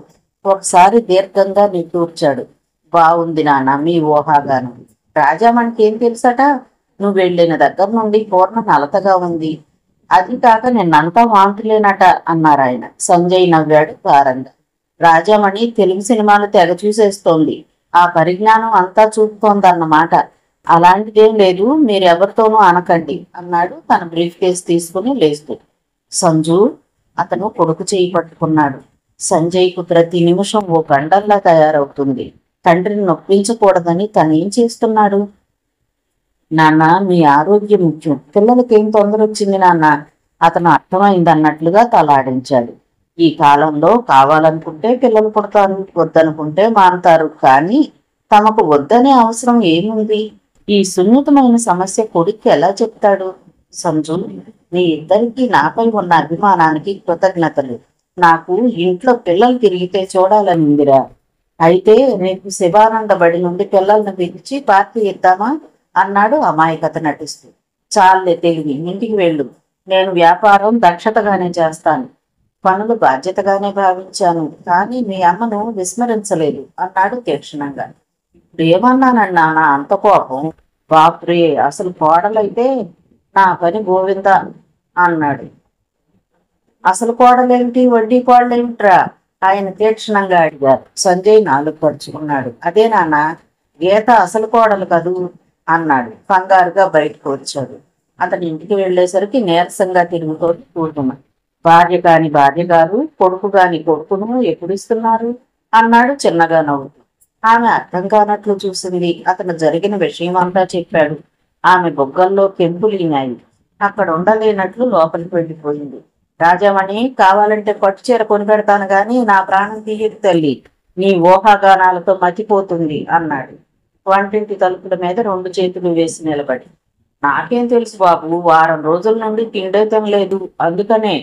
ఒకసారి దీర్ఘంగా నిట్టూర్చాడు. బాగుంది నాన్న మీ ఊహాగానం. రాజామణికి ఏం తెలుసట? నువ్వు వెళ్ళిన దగ్గర నుండి పూర్ణ నలతగా ఉంది. అది కాక నిన్నంతా వాంతులేనట అన్నారాయన. సంజయ్ నవ్వాడు భారంగా. రాజామణి తెలుగు సినిమాలు తెగ చూసేస్తోంది. ఆ పరిజ్ఞానం అంతా చూపుతోందన్నమాట. అలాంటిదేం లేదు, మీరెవరితోనూ అనకండి అన్నాడు తన బ్రీఫ్ కేసు తీసుకుని లేస్తూ. సంజు, అతను కొడుకు చేయి పట్టుకున్నాడు. సంజయ్కు ప్రతి నిమిషం ఓ గండల్లా తయారవుతుంది. తండ్రిని నొప్పించకూడదని తనేం చేస్తున్నాడు? నాన్న, మీ ఆరోగ్యం ముఖ్యం. పిల్లలకేం తొందర వచ్చింది నాన్న? అతను అర్థమైందన్నట్లుగా తలాడించాడు. ఈ కాలంలో కావాలనుకుంటే పిల్లలు పుడతారు, వద్దనుకుంటే మానతారు. కానీ తమకు వద్దనే అవసరం ఏముంది? ఈ సున్నితమైన సమస్య కొడుక్కి ఎలా చెప్తాడు? సంజు, మీ ఇద్దరికీ నాపై ఉన్న అభిమానానికి కృతజ్ఞతలు. నాకు ఇంట్లో పిల్లలు తిరిగితే చూడాలని ఉందిరా. అయితే రేపు శివానంద బడి నుండి పిల్లల్ని పిలిచి పార్టీ ఇద్దామా అన్నాడు అమాయకత నటిస్తూ. చాలే తెలివి, ఇంటికి వెళ్ళు. నేను వ్యాపారం దక్షతగానే చేస్తాను, పనులు బాధ్యతగానే భావించాను. కానీ మీ అమ్మను విస్మరించలేదు అన్నాడు తీక్షణంగా. ఏమన్నానన్నా నా అంత కోపం? బాప్రే, అసలు కోడలైతే నా పని గోవింద అన్నాడు. అసలు కోడలేమిటి, వడ్డీ కోడలేమిట్రా ఆయన తీక్షణంగా అడిగారు. సంజయ్ నాలుగు పరుచుకున్నాడు. అదే నాన్న, గీత అసలు కోడలు కదూ అన్నాడు. కంగారుగా బయటకు వచ్చాడు. అతని ఇంటికి వెళ్లేసరికి నీరసంగా తిరుగుతోంది పూర్ణిమ. భార్య కాని భార్య గారు, కొడుకు కాని కొడుకును ఎప్పుడు ఇస్తున్నారు అన్నాడు చిన్నగా నవ్వుతూ. ఆమె అర్థం కానట్లు చూసింది. అతను జరిగిన విషయం అంతా చెప్పాడు. ఆమె బొగ్గల్లో కెంపులీనాయి. అక్కడ ఉండలేనట్లు లోపలికి వెళ్ళిపోయింది. రాజామణి, కావాలంటే పట్టు చీర కొని పెడతాను గాని నా ప్రాణం తీయదు తల్లి, నీ ఊహాగానాలతో మతిపోతుంది అన్నాడు వంటింటి తలుపుల మీద 2 చేతులు వేసి నిలబడి. నాకేం తెలుసు బాబు, వారం రోజుల నుండి తిండే తినలేదు, అందుకనే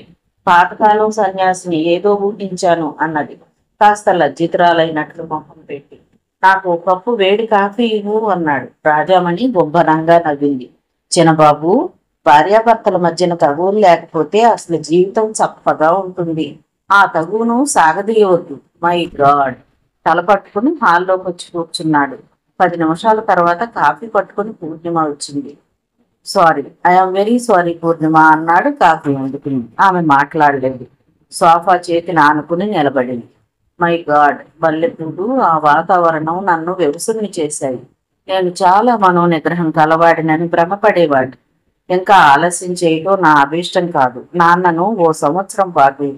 పాతకాలం సన్యాసిని ఏదో ఊహించాను అన్నది కాస్త లజ్జితురాలైనట్లు మొహం పెట్టి. నాకు కప్పు వేడి కాఫీ ఇవ్వు అన్నాడు. రాజామణి బొబ్బనంగా నవ్వింది. చిన్నబాబు, భార్యాభర్తల మధ్యన తగువులు లేకపోతే అసలు జీవితం చప్పగా ఉంటుంది. ఆ తగువును సాగదీయవద్దు. My God. తల పట్టుకుని హాల్లోకి వచ్చి కూర్చున్నాడు. 10 నిమిషాల తర్వాత కాఫీ పట్టుకుని పూర్ణిమ వచ్చింది. సారీ, ఐఎమ్ వెరీ సారీ పూర్ణిమ అన్నాడు కాఫీ అందుకుని. ఆమె మాట్లాడలేదు. సోఫా చేతిని ఆనుకుని నిలబడింది. మై గాడ్, పల్లెటూరు, ఆ వాతావరణం నన్ను వ్యవసుని చేశాయి. నేను చాలా మనోనిగ్రహం కలవాడినని భ్రమపడేవాడు. ఇంకా ఆలస్యం చేయటం నా అభీష్టం కాదు. నాన్నను ఓ సంవత్సరం పాటు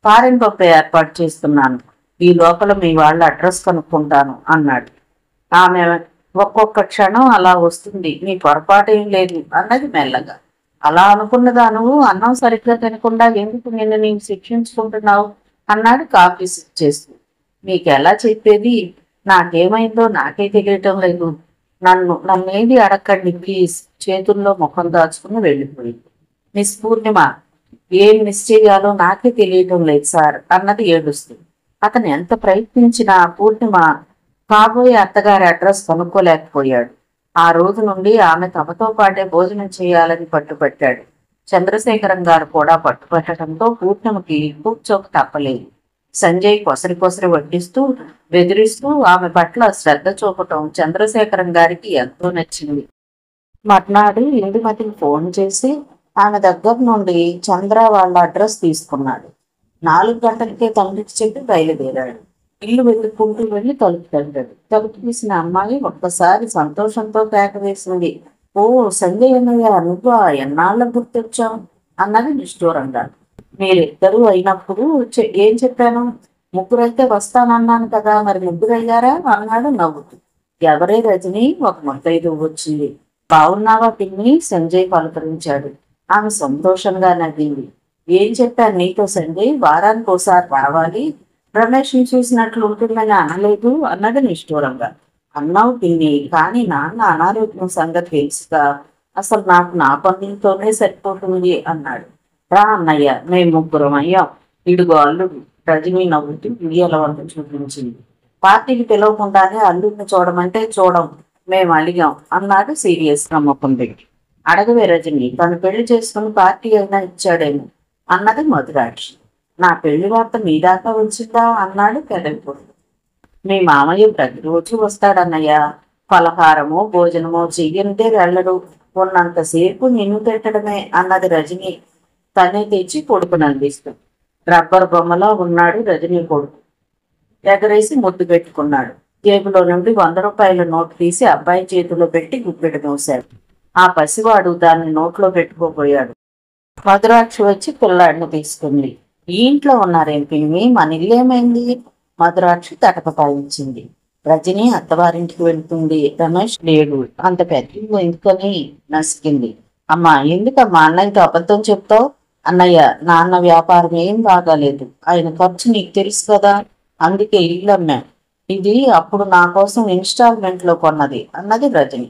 ఫారెన్ పంపే ఏర్పాటు చేస్తున్నాను. ఈ లోపల మీ వాళ్ళ అడ్రస్ కనుక్కుంటాను అన్నాడు. ఆమె ఒక్కొక్క క్షణం అలా వస్తుంది, నీ పొరపాటేం లేదు అన్నది మెల్లగా. అలా అనుకున్నదాను, అన్నం సరిగ్గా తినకుండా ఎందుకు నిన్ను నీవు శిక్షించుకుంటున్నావు అన్నాడు కాఫీ చేస్తూ. మీకెలా చెప్పేది? నాకేమైందో నాకే తెలియటం లేదు. నన్నేది అడగండి ప్లీజ్. చేతుల్లో ముఖం దాచుకుని వెళ్ళిపోయింది. మిస్ పూర్ణిమ, ఏం మిస్ చేయాలో నాకే తెలియటం లేదు సార్ అన్నది ఏడుస్తూ. అతను ఎంత ప్రయత్నించినా పూర్ణిమ కాబోయే అత్తగారి అడ్రస్ కనుక్కోలేకపోయాడు. ఆ రోజు నుండి ఆమె తమతో పాటే భోజనం చేయాలని పట్టుపట్టాడు. చంద్రశేఖరం గారు కూడా పట్టుపట్టడంతో పూర్ణిమకి కూర్చోక తప్పలేదు. సంజయ్ కొసరి కొసరి వడ్డిస్తూ బెదిరిస్తూ ఆమె పట్ల శ్రద్ధ చూపటం చంద్రశేఖరం గారికి ఎంతో నచ్చింది. మర్నాడు ఇందుమతికి ఫోన్ చేసి ఆమె దగ్గర నుండి చంద్ర వాళ్ళ అడ్రస్ తీసుకున్నాడు. 4 గంటలకే తండ్రికి చెప్పి బయలుదేరాడు. ఇల్లు వెతుక్కుంటూ వెళ్ళి తలుపు తగ్గాడు. తలుపు తీసిన అమ్మాయి ఒక్కసారి సంతోషంతో కేక వేసింది. ఓ సంజయ్ అన్నయ్య, నువ్వా? ఎన్నాళ్ళకు గుర్తొచ్చావు అన్నది నిష్ఠూరంగా. మీరిద్దరూ అయినప్పుడు ఏం చెప్పాను? ముగ్గురైతే వస్తానన్నాను కదా, మరి ముగ్గురయ్యారా అన్నాడు నవ్వుతూ. ఎవరే రజని? ఒక ముత్తైదు వచ్చింది. బాగున్నావా పిన్ని? సంజయ్ పలకరించాడు. ఆమె సంతోషంగా నవ్వింది. ఏం చెప్పాను నీతో సంజయ్? వారానికి ఒకసారి రావాలి, రమేష్ని చూసినట్లు ఉంటుందని అనలేదు అన్నది నిష్ఠూరంగా. అన్నావు పిన్ని, కానీ నాన్న అనారోగ్యం సంగతి తెలుసుగా. అసలు నాకు నా పనులతోనే సరిపోతుంది అన్నాడు. రా అన్నయ్య, మేము ముగ్గురం అయ్యాం. ఇడుగో అల్లుడు. రజని నవ్వుతూ ఉయ్యాల వంట చూపించింది. పార్టీకి పిలవకుండానే అల్లుడిని చూడమంటే చూడం, మేము అలిగాం అన్నాడు సీరియస్ గా ముఖం పెట్టి. అడగవే రజని, తను పెళ్లి చేసుకుని పార్టీ అయినా ఇచ్చాడేమో అన్నది మధురాక్షి. నా పెళ్లి వార్త మీ దాకా వచ్చిందా అన్నాడు పెదవిపొడు. మీ మామయ్య ప్రతిరోజు వస్తాడన్నయ్య. పలహారమో భోజనమో చెయ్యనిదే వెళ్ళడు. ఉన్నంతసేపు నిన్ను తిట్టడమే అన్నది రజని తనే తెచ్చి కొడుకుని అందిస్తూ. రబ్బర్ బొమ్మలా ఉన్నాడు రజనీ కొడుకు. ఎగరేసి ముద్దు పెట్టుకున్నాడు. జేబులో నుండి 100 రూపాయల నోటు తీసి అబ్బాయి చేతిలో పెట్టి గుప్పెడు మోశాడు. ఆ పసివాడు దాన్ని నోట్లో పెట్టుకోపోయాడు. మధురాక్షి వచ్చి పిల్లాడిని తీసుకుంది. ఈ ఇంట్లో ఉన్నారేం పిన్ని? మన ఇల్లేమైంది? మధురాక్షి తటపటాయించింది. రజని అత్తవారింటికి వెళ్తుంది. రమేష్ లేడు. అంత పెద్ద ఎందుకని నసికింది. అమ్మా, ఎందుకమ్మా అన్నయ్యతో అబద్ధం చెప్తావు? అన్నయ్య, నాన్న వ్యాపారం ఏం బాగాలేదు. ఆయన ఖర్చు నీకు తెలుసు కదా, అందుకే ఇల్లు అమ్మా. ఇది అప్పుడు నా కోసం ఇన్స్టాల్మెంట్ లో కొన్నది అన్నది రజని.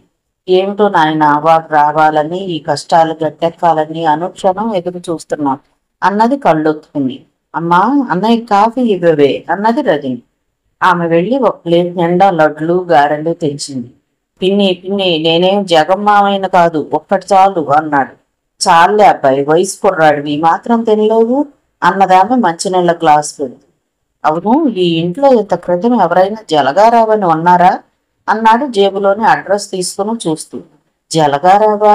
ఏమిటో నాయన, వాడు రావాలని, ఈ కష్టాలు గట్టెక్కాలని అనుక్షణం ఎదురు చూస్తున్నాం అన్నది కళ్ళొత్తుకుంది. అమ్మా, అన్నయ్య కాఫీ ఇవ్వవే అన్నది రజని. ఆమె వెళ్ళి ఒక ప్లేట్ నిండా లడ్లు గారెలు తెచ్చింది. పిన్ని పిన్ని, నేనేం జగమ్మామైన కాదు, ఒక్కటి చాలు అన్నాడు. చాలే అబ్బాయి, వయసు కుర్రాడివి, మాత్రం తినలేవు అన్నదామె మంచినీళ్ళ గ్లాస్ పెడుతూ. అవును, ఈ ఇంట్లో ఇంత క్రితం ఎవరైనా జలగారావని ఉన్నారా అన్నాడు జేబులోని అడ్రస్ తీసుకుని చూస్తూ. జలగారావా?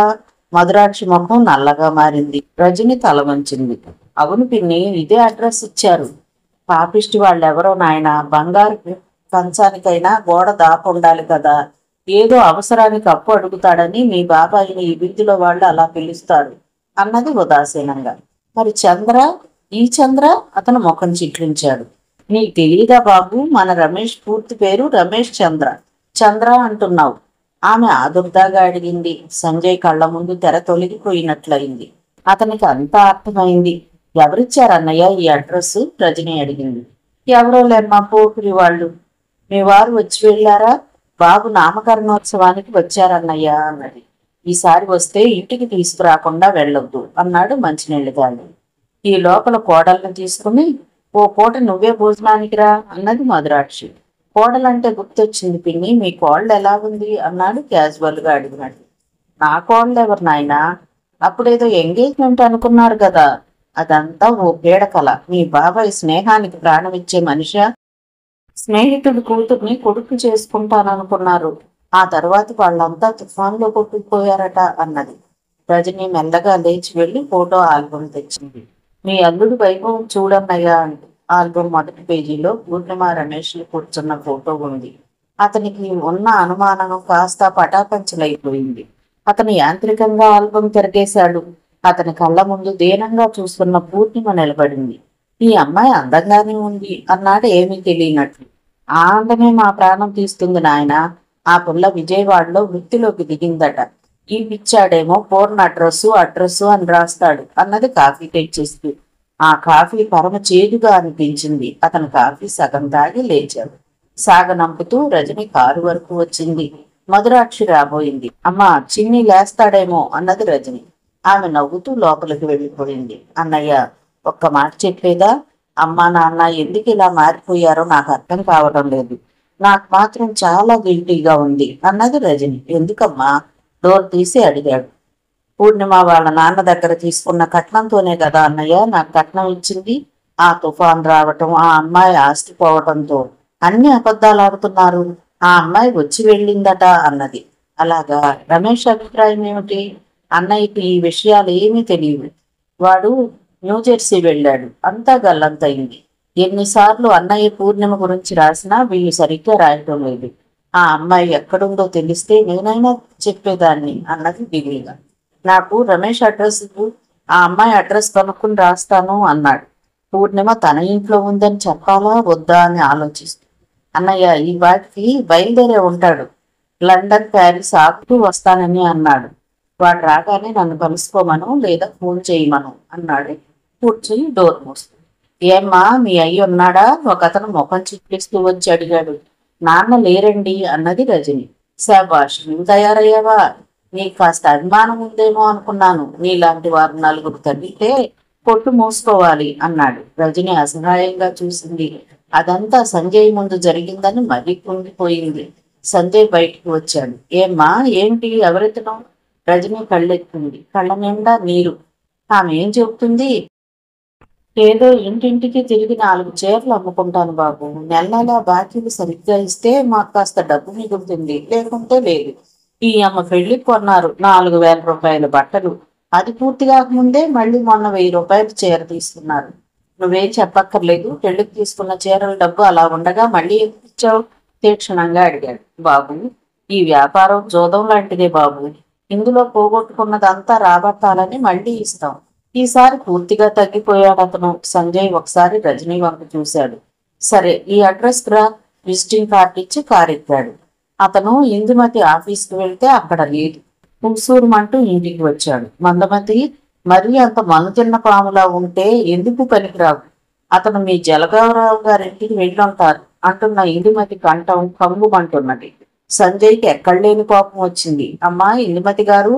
మధురాక్షి ముఖం నల్లగా మారింది. రజని తల వంచింది. అవును పిన్ని, ఇదే అడ్రస్ ఇచ్చారు. పాపిష్టి వాళ్ళెవరో నాయన, బంగారు కంచానికైనా గోడ దాపుండాలి కదా, ఏదో అవసరానికి అప్పు అడుగుతాడని మీ బాబాయిని ఈ వీధిలో వాళ్ళు అలా పిలుస్తారు అన్నది ఉదాసీనంగా. మరి చంద్ర? ఈ చంద్ర? అతను ముఖం చిట్లించాడు. నీకు తెలియదా బాబు, మన రమేష్ పూర్తి పేరు రమేష్ చంద్ర. చంద్ర అంటున్నావు? ఆమె ఆదుర్దాగా అడిగింది. సంజయ్ కళ్ళ ముందు తెర తొలగిపోయినట్లయింది. అతనికి అంతా అర్థమైంది. ఎవరిచ్చారన్నయ్య ఈ అడ్రస్? రజని అడిగింది. ఎవరో లేమ్మా, పోకురి వాళ్ళు. మీ వారు వచ్చి వెళ్ళారా? బాబు నామకరణోత్సవానికి వచ్చారన్నయ్య అన్నది. ఈసారి వస్తే ఇంటికి తీసుకురాకుండా వెళ్ళొద్దు అన్నాడు మంచినీళ్ళు తాగి. ఈ లోపల కోడల్ని తీసుకుని ఓ పూట నువ్వే భోజనానికి రా అన్నది మధురాక్షి. కోడలంటే గుర్తొచ్చింది పిన్ని, మీ కోడలు ఎలా ఉంది అన్నాడు క్యాజువల్ గా అడిగినట్టు. నా కోడలు ఎవరు నాయనా? అప్పుడేదో ఎంగేజ్మెంట్ అనుకున్నారు కదా, అదంతా ఓ పీడకల. మీ బాబాయ్ స్నేహానికి ప్రాణం ఇచ్చే మనిషా? స్నేహితుడి కూతుర్ని కొడుకు చేసుకుంటాననుకున్నారు. ఆ తర్వాత వాళ్ళంతా తుఫాన్లో కొట్టుకుపోయారట అన్నది. రజని మెల్లగా లేచి వెళ్లి ఫోటో ఆల్బమ్ తెచ్చింది. మీ అల్లుడు వైభవం చూడన్నయ్యా అంటూ ఆల్బమ్ మొదటి పేజీలో పూర్ణిమ రమేష్లు కూర్చున్న ఫోటో ఉంది. అతనికి ఉన్న అనుమానం కాస్త పటాపంచలైపోయింది. అతను యాంత్రికంగా ఆల్బమ్ తిరగేశాడు. అతని కళ్ళ ముందు దీనంగా చూస్తున్న పూర్ణిమ నిలబడింది. ఈ అమ్మాయి అందంగానే ఉంది అన్నాడు ఏమీ తెలియనట్లు. ఆ అందమే మా ప్రాణం తీస్తుంది నాయన. ఆ పుల్ల విజయవాడలో వృత్తిలోకి దిగిందట. ఈ పిచ్చాడేమో పూర్ణ అడ్రస్సు అని రాస్తాడు అన్నది కాఫీ తెచ్చిస్తూ. ఆ కాఫీ పరమ చేదుగా అనిపించింది. అతను కాఫీ సగం తాగి లేచాడు. సాగనంపుతూ రజని కారు వరకు వచ్చింది. మధురాక్షి రాబోయింది. అమ్మా, చిన్ని లేస్తాడేమో అన్నది రజని. ఆమె నవ్వుతూ లోపలికి వెళ్ళిపోయింది. అన్నయ్య, ఒక్క మాట చెప్పేదా? అమ్మా నాన్న ఎందుకు ఇలా మారిపోయారో నాకు అర్థం కావడం లేదు. నాకు మాత్రం చాలా గిల్టీగా ఉంది అన్నది రజని. ఎందుకమ్మా? డోర్ తీసి అడిగాడు. పూర్ణిమ వాళ్ళ నాన్న దగ్గర తీసుకున్న కట్నంతోనే కదా అన్నయ్య నాకు కట్నం ఇచ్చింది. ఆ తుఫాన్ రావటం, ఆ అమ్మాయి ఆస్తి పోవటంతో అన్ని అబద్ధాలు ఆడుతున్నారు. ఆ అమ్మాయి వచ్చి వెళ్ళిందట అన్నది. అలాగా? రమేష్ అభిప్రాయం ఏమిటి? అన్నయ్యకి ఈ విషయాలు ఏమీ తెలియవు. వాడు న్యూజెర్సీ వెళ్ళాడు, అంతా గల్లంతయింది. ఎన్నిసార్లు అన్నయ్య పూర్ణిమ గురించి రాసినా వీళ్ళు సరిగ్గా రాయటం లేదు. ఆ అమ్మాయి ఎక్కడుందో తెలిస్తే నేనైనా చెప్పేదాన్ని అన్నది దిగులుగా. నాకు రమేష్ అడ్రస్ ఇవ్వు, ఆ అమ్మాయి అడ్రస్ కనుక్కుని రాస్తాను అన్నాడు. పూర్ణిమ తన ఇంట్లో ఉందని చెప్పాలా వద్దా అని ఆలోచిస్తూ, అన్నయ్య ఈ వాటికి బయలుదేరే ఉంటాడు, లండన్ ప్యారిస్ ఆపుతూ వస్తానని అన్నాడు. వాడు రాగానే నన్ను కలుసుకోమను లేదా ఫోన్ చేయమను అన్నాడు కూర్చుని డోర్ మూస్తూ. ఏమ్మా మీ అయ్య ఉన్నాడా? ఒకతను ముఖం చిట్లిస్తూ వచ్చి అడిగాడు. నాన్న లేరండి అన్నది రజని. శాబాష్, నువ్వు తయారయ్యావా? నీకు కాస్త అభిమానం ఉందేమో అనుకున్నాను. నీలాంటి వారు నలుగురు తగ్గితే పొట్టు మూసుకోవాలి అన్నాడు. రజని అసహాయంగా చూసింది. అదంతా సంజయ్ ముందు జరిగిందని మరీ కుంగిపోయింది. సంజయ్ బయటికి వచ్చాడు. ఏమ్మా ఏమిటి, ఎవరెత్తనం? రజని కళ్ళెత్తింది. కళ్ళ నిండా నీరు. ఆమె ఏం చెబుతుంది? ఏదో ఇంటింటికి తిరిగి 4 చీరలు అమ్ముకుంటాను బాబు. నెల నెలా బాకీలు సరిగ్గా ఇస్తే మాకు కాస్త డబ్బు మిగులుతుంది, లేకుంటే లేదు. ఈ అమ్మ పెళ్లికి కొన్నారు 4,000 రూపాయల బట్టలు. అది పూర్తి కాకముందే మళ్ళీ మొన్న 1000 రూపాయలు చీర తీసుకున్నారు. నువ్వేం చెప్పక్కర్లేదు. పెళ్లికి తీసుకున్న చీరల డబ్బు అలా ఉండగా మళ్ళీ ఎందుకు ఇచ్చావు? తీక్షణంగా అడిగాడు. బాబు, ఈ వ్యాపారం జోదం లాంటిదే బాబు. ఇందులో పోగొట్టుకున్నదంతా రాబట్టాలని మళ్ళీ ఇస్తాం. ఈసారి పూర్తిగా తగ్గిపోయాడు అతను. సంజయ్ ఒకసారి రజనీ వంక చూశాడు. సరే, ఈ అడ్రస్ రా. విజిటింగ్ కార్డు ఇచ్చి కారెక్కాడు. అతను ఇందుమతి ఆఫీస్కి వెళ్తే అక్కడ లేదు. పుంసూరుమంటూ ఇంటికి వచ్చాడు. మందమతి మరీ అంత మనుతిన్న పాములా ఉంటే ఎందుకు పనికిరావు. అతను మీ జలగారావు గారింటికి వెళ్ళుంటారు అంటున్న ఇందుమతి కంఠం కంగుమంటున్నది. సంజయ్కి ఎక్కడలేని కోపం వచ్చింది. అమ్మా ఇందుమతి గారు,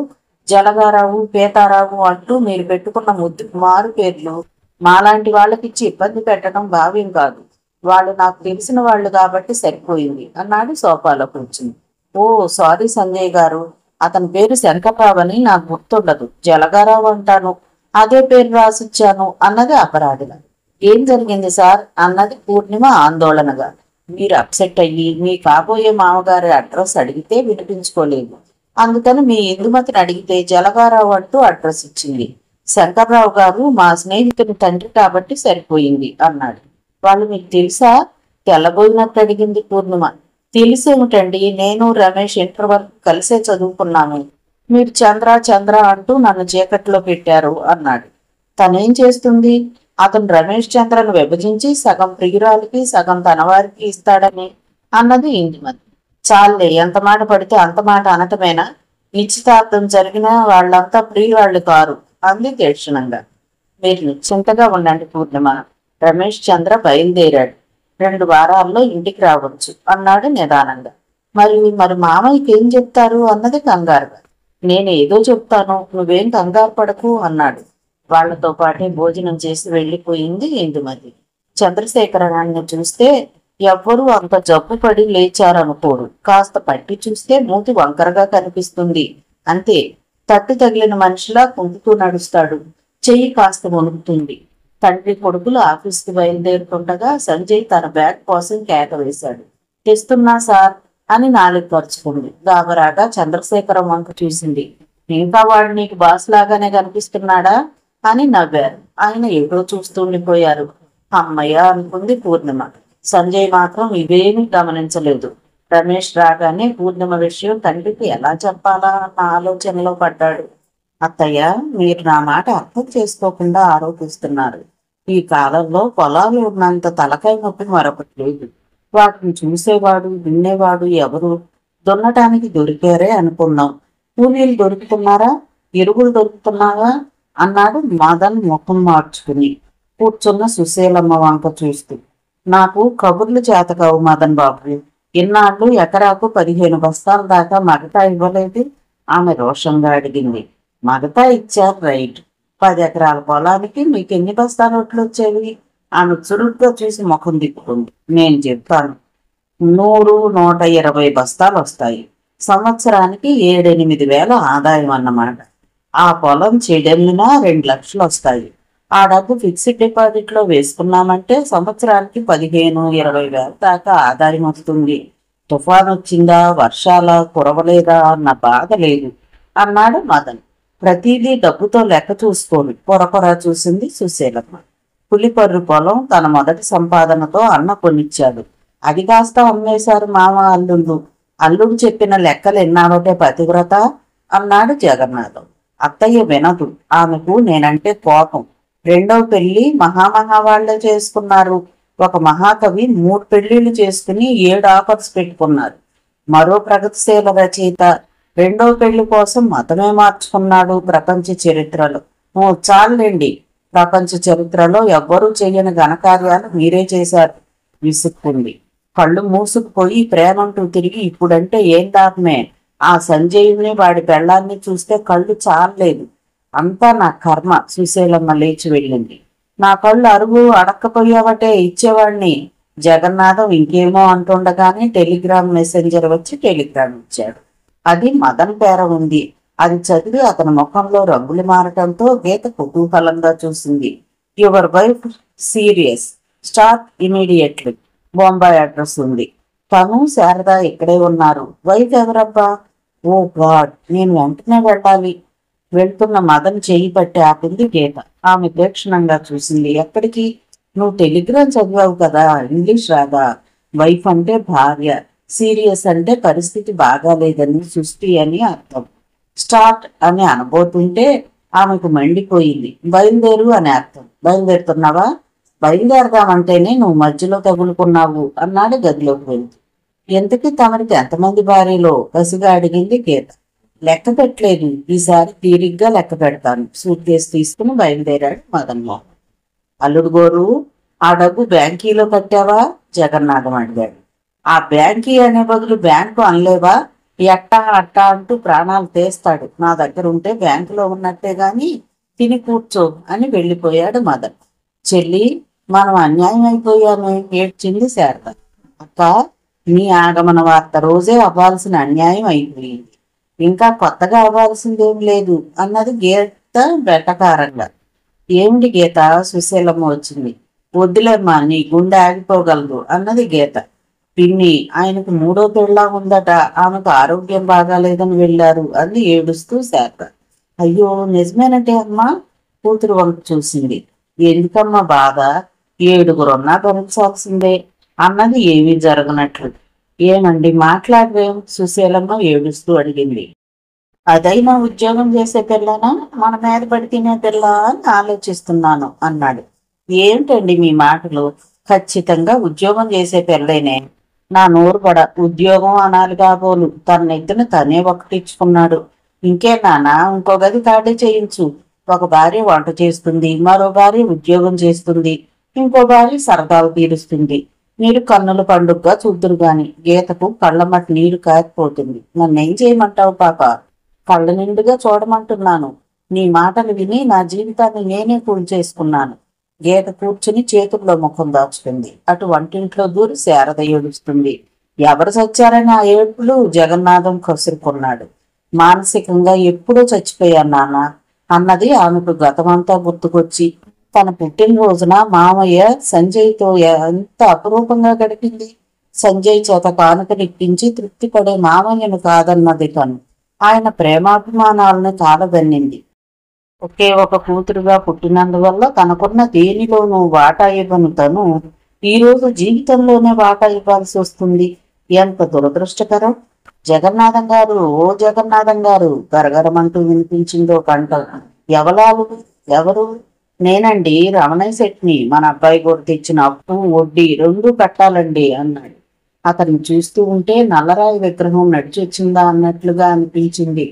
జలగారావు, పీతారావు అంటూ మీరు పెట్టుకున్న ముద్దు మారు పేర్లు మాలాంటి వాళ్ళకిచ్చి ఇబ్బంది పెట్టడం భావ్యం కాదు. వాళ్ళు నాకు తెలిసిన వాళ్ళు కాబట్టి సరిపోయింది అన్నాడు సోఫాలో కూర్చుని. ఓ సారీ సంజయ్ గారు, అతని పేరు శంకర్రావు అని నాకు గుర్తుండదు. జలగారావు అంటాను, అదే పేరు రాసిచ్చాను అన్నది అపరాధిగా. ఏం జరిగింది సార్ అన్నది పూర్ణిమ ఆందోళనగా. మీరు అప్సెట్ అయ్యి మీ కాబోయే మామగారి అడ్రస్ అడిగితే వినిపించుకోలేదు. అందుకని మీ ఇందుమతిని అడిగితే జలగారావు అంటూ అడ్రస్ ఇచ్చింది. శంకర్రావు గారు మా స్నేహితుని తండ్రి కాబట్టి సరిపోయింది అన్నాడు. వాళ్ళు మీకు తెలుసా? తెల్లబోయినట్టు అడిగింది పూర్ణిమ. తెలిసేమిటండి, నేను రమేష్ ఇంటర్ వరకు కలిసే చదువుకున్నాము. మీరు చంద్ర చంద్ర అంటూ నన్ను చీకట్లో పెట్టారు అన్నాడు. తనేం చేస్తుంది? అతను రమేష్ చంద్రను విభజించి సగం ప్రియురాలికి సగం తనవారికి ఇస్తాడని అన్నది ఇందుమతి. చాలే, ఎంత మాట పడితే అంత మాట అనటమేనా? నిశ్చితార్థం జరిగిన వాళ్ళంతా ప్రియురాళ్ళు కారు అంది తీక్షణంగా. మీరు నిశ్చింతగా ఉండండి పూర్ణిమ. రమేష్ చంద్ర బయలుదేరాడు. 2 వారాల్లో ఇంటికి రావచ్చు అన్నాడు నిదానంగా. మరి మామయ్యకి ఏం చెప్తారు అన్నది కంగారుగా. నేను ఏదో చెప్తాను, నువ్వేం కంగారు పడకు అన్నాడు. వాళ్లతో పాటే భోజనం చేసి వెళ్లిపోయింది ఇందుమతి. చంద్రశేఖరాన్ని చూస్తే ఎవ్వరూ అంత జబ్బు పడి లేచారనుకోరు. కాస్త పట్టి చూస్తే మూతి వంకరగా కనిపిస్తుంది, అంతే. తట్టు తగిలిన మనిషిలా కుంటుతూ నడుస్తాడు. చెయ్యి కాస్త వణుకుతుంది. తండ్రి కొడుకులు ఆఫీస్కి బయలుదేరుతుండగా సంజయ్ తన బ్యాగ్ కోసం కేక వేశాడు. తెస్తున్నా సార్ అని నాలుగు ఖర్చుకుంది. గాబరాగా చంద్రశేఖరం వంక చూసింది. ఇంకా వాడు నీకు బాస్ లాగానే కనిపిస్తున్నాడా అని నవ్వారు. ఆయన ఎటో చూస్తుండిపోయారు. అమ్మయ్య అనుకుంది పూర్ణిమ. సంజయ్ మాత్రం ఇవేమీ గమనించలేదు. రమేష్ రాగానే పూర్ణిమ విషయం తండ్రికి ఎలా చెప్పాలా అన్న ఆలోచనలో పడ్డాడు. అత్తయ్య, మీరు నా మాట అర్థం చేసుకోకుండా ఆరోపిస్తున్నారు. ఈ కాలంలో పొలాలు ఉన్నంత తలకాయ నొప్పి మరొకటి లేదు. వాటిని చూసేవాడు వినేవాడు ఎవరు? దున్నటానికి దొరికారే అనుకున్నాం. కూలీలు దొరుకుతున్నారా? ఎరువులు దొరుకుతున్నావా అన్నాడు మదన్ ముఖం మార్చుకుని కూర్చున్న సుశీలమ్మ వంక చూస్తూ. నాకు కబుర్లు చేతకావు మదన్ బాబు. ఇన్నాళ్ళు ఎకరాకు 15 బస్తాల దాకా మగతా ఇవ్వలేదు ఆమె రోషంగా అడిగింది. మగతా ఇచ్చారు రైట్. 10 ఎకరాల పొలానికి మీకు ఎన్ని బస్తాలు ఒట్లు వచ్చేవి? ఆమె చురుగ్గా చూసి ముఖం తిప్పుకుంది. నేను చెప్తాను, 100-120 బస్తాలు వస్తాయి. సంవత్సరానికి 7-8 వేల ఆదాయం అన్నమాట. ఆ పొలం చెడెమ్మినా 2 లక్షలు వస్తాయి. ఆ డబ్బు ఫిక్స్డ్ డిపాజిట్లో వేసుకున్నామంటే సంవత్సరానికి 15-20 వేల దాకా ఆదాయం వస్తుంది. తుఫాన్ వచ్చిందా, వర్షాల కురవలేదా అన్న బాధ లేదు అన్నాడు మదన్. ప్రతిదీ డబ్బుతో లెక్క చూసుకోను పొరపొర చూసింది సుశీలమ్మ. పులిపర్రు పొలం తన మొదటి సంపాదనతో అన్న కొనిచ్చాడు. అది కాస్త అమ్మేశారు మామ అల్లుళ్ళు. అల్లుడు చెప్పిన లెక్కలు ఎన్నాడోటే పతివ్రత అన్నాడు జగన్నాథం. అత్తయ్య వినదు. ఆమెకు నేనంటే కోపం. రెండవ పెళ్లి మహామహా వాళ్లే చేసుకున్నారు. ఒక మహాకవి 3 పెళ్లిళ్లు చేసుకుని 7 ఆఫర్స్ పెట్టుకున్నారు. మరో ప్రగతిశీల రచయిత రెండవ పెళ్లి కోసం మతమే మార్చుకున్నాడు ప్రపంచ చరిత్రలో. చాలండి, ప్రపంచ చరిత్రలో ఎవ్వరూ చెయ్యని ఘనకార్యాలు మీరే చేశారు విసుక్కుంది. కళ్ళు మూసుకుపోయి ప్రేమంటూ తిరిగి ఇప్పుడంటే ఏం లాభమే? ఆ సంజయుని వాడి పెళ్ళాన్ని చూస్తే కళ్ళు చాలలేదు. అంతా నా కర్మ. సుశీలమ్మ లేచి వెళ్ళింది. నా కళ్ళు అరుగు అడక్కపోయావటే, ఇచ్చేవాడిని. జగన్నాథం ఇంకేమో అంటుండగానే టెలిగ్రామ్ మెసెంజర్ వచ్చి టెలిగ్రామ్ ఇచ్చాడు. అది మదన్ పేర ఉంది. అది చదివి అతని ముఖంలో రంగులు మారటంతో గీత కుతూహలంగా చూసింది. Your wife serious, start immediately. Bombay address ఉంది. తను శారద ఇక్కడే ఉన్నారు. వైఫ్ ఎవరబ్బా? ఓ గాడ్, నేను వెంటనే వెళ్ళాలి. వెళ్తున్న మదన్ చేయి పట్టి ఆపింది గీత. ఆమె తీక్షణంగా చూసింది. ఎక్కడికి? నువ్వు టెలిగ్రామ్ చదివావు కదా, ఇంగ్లీష్ రాదా? వైఫ్ అంటే భార్య, సీరియస్ అంటే పరిస్థితి బాగాలేదని, సృష్టి అని అర్థం. స్టార్ట్ అని అనబోతుంటే ఆమెకు మండిపోయింది. బయలుదేరు అని అర్థం. బయలుదేరుతున్నావా? బయలుదేరదామంటేనే నువ్వు మధ్యలో తగులుకున్నావు అన్నాడు గదిలోకి వెళ్తూ. ఎంతకీ తమరికి ఎంతమంది భార్యలో కసిగా అడిగింది గీత. లెక్క పెట్టలేదు. ఈసారి తీరిగ్గా లెక్క పెడతాను. సూట్ కేసు తీసుకుని బయలుదేరాడు మదన్ మోహన్. అల్లుడు గోరు, ఆ డబ్బు బ్యాంకీలో కట్టావా? జగన్నాథం అడిగాడు. ఆ బ్యాంకీ అనే బదులు బ్యాంకు అనలేవా? ఎట్టా అట్టా అంటూ ప్రాణాలు తీస్తాడు. నా దగ్గర ఉంటే బ్యాంకులో ఉన్నట్టే గాని తిని కూర్చో అని వెళ్ళిపోయాడు మదన్. చెల్లి, మనం అన్యాయం అయిపోయామే, ఏడ్చింది శారద. అక్క, నీ ఆగమన వార్త రోజే అవ్వాల్సిన అన్యాయం అయిపోయింది. ఇంకా కొత్తగా అవ్వాల్సిందేం లేదు అన్నది గీత వెటకారంగా. ఏమిటి గీత? సుశీలమ్మ వచ్చింది. వద్దులేమ్మా, నీ గుండె ఆగిపోగలదు అన్నది గీత. పిన్ని, ఆయనకు 3వ పెళ్ళా ఉందట. ఆమెకు ఆరోగ్యం బాగాలేదని వెళ్ళారు అంది ఏడుస్తూ శారద. అయ్యో, నిజమేనటే అమ్మా? కూతురు వంక చూసింది. ఎందుకమ్మా బాధ? 7గురున్నా భరించాల్సిందే అన్నది ఏమీ జరగనట్లు. ఏమండి మాట్లాడవేం? సుశీలమ్మ ఏడుస్తూ అడిగింది. అదైనా ఉద్యోగం చేసే పిల్లనా, మన మీద పడి తినే పిల్ల అని ఆలోచిస్తున్నాను అన్నాడు. ఏమిటండి మీ మాటలు? ఖచ్చితంగా ఉద్యోగం చేసే పిల్లేనే. నా నోరు పడ. ఉద్యోగం అనాలి కాబోలు. తన నెత్తిన తనే ఒకటిచ్చుకున్నాడు. ఇంకే నాన్న, ఇంకో గది ఖాళీ చేయించు. ఒక భార్య వంట చేస్తుంది, మరో భార్య ఉద్యోగం చేస్తుంది, ఇంకో భార్య సరదాలు తీరుస్తుంది. మీరు కన్నుల పండుగగా చూద్దురు గాని. గీతకు కళ్ళమట్టి నీరు కారిపోతుంది. నన్నేం చేయమంటావు పాప? కళ్ళ నిండుగా చూడమంటున్నాను. నీ మాటలు విని నా జీవితాన్ని నేనే కూల్ చేసుకున్నాను. గీత కూర్చుని చేతుల్లో ముఖం దాచుకుంది. అటు వంటింట్లో దూరి శారద ఏడుస్తుంది. ఎవరు చచ్చారని ఆ ఏడుపులు? జగన్నాథం కసురుకున్నాడు. మానసికంగా ఎప్పుడో చచ్చిపోయాను నాన్న అన్నది ఆమెకు గతమంతా గుర్తుకొచ్చి. తన పుట్టినరోజున మామయ్య సంజయ్తో ఎంత అపురూపంగా గడిపింది. సంజయ్ చేత కానుకనిప్పించి తృప్తి పడే మామయ్యను కాదన్నది తను. ఆయన ప్రేమాభిమానాలను కాలదన్నింది. ఒకే ఒక కూతురుగా పుట్టినందువల్ల తనకున్న దేనిలోనూ వాటా ఇవ్వను తను ఈరోజు జీవితంలోనే వాటా ఇవ్వాల్సి వస్తుంది. ఎంత దురదృష్టకరం! జగన్నాథం గారు, ఓ జగన్నాథం గారు, గరగరమంటూ వినిపించిందో కంట. ఎవలాలు? ఎవరు? నేనండి, రమణయ్య శెట్టిని. మన అబ్బాయి కూడా తెచ్చిన అప్పు వడ్డీ 2 కట్టాలండి అన్నాడు. అతన్ని చూస్తూ ఉంటే నల్లరాయి విగ్రహం నడిచి వచ్చిందా అన్నట్లుగా అనిపించింది.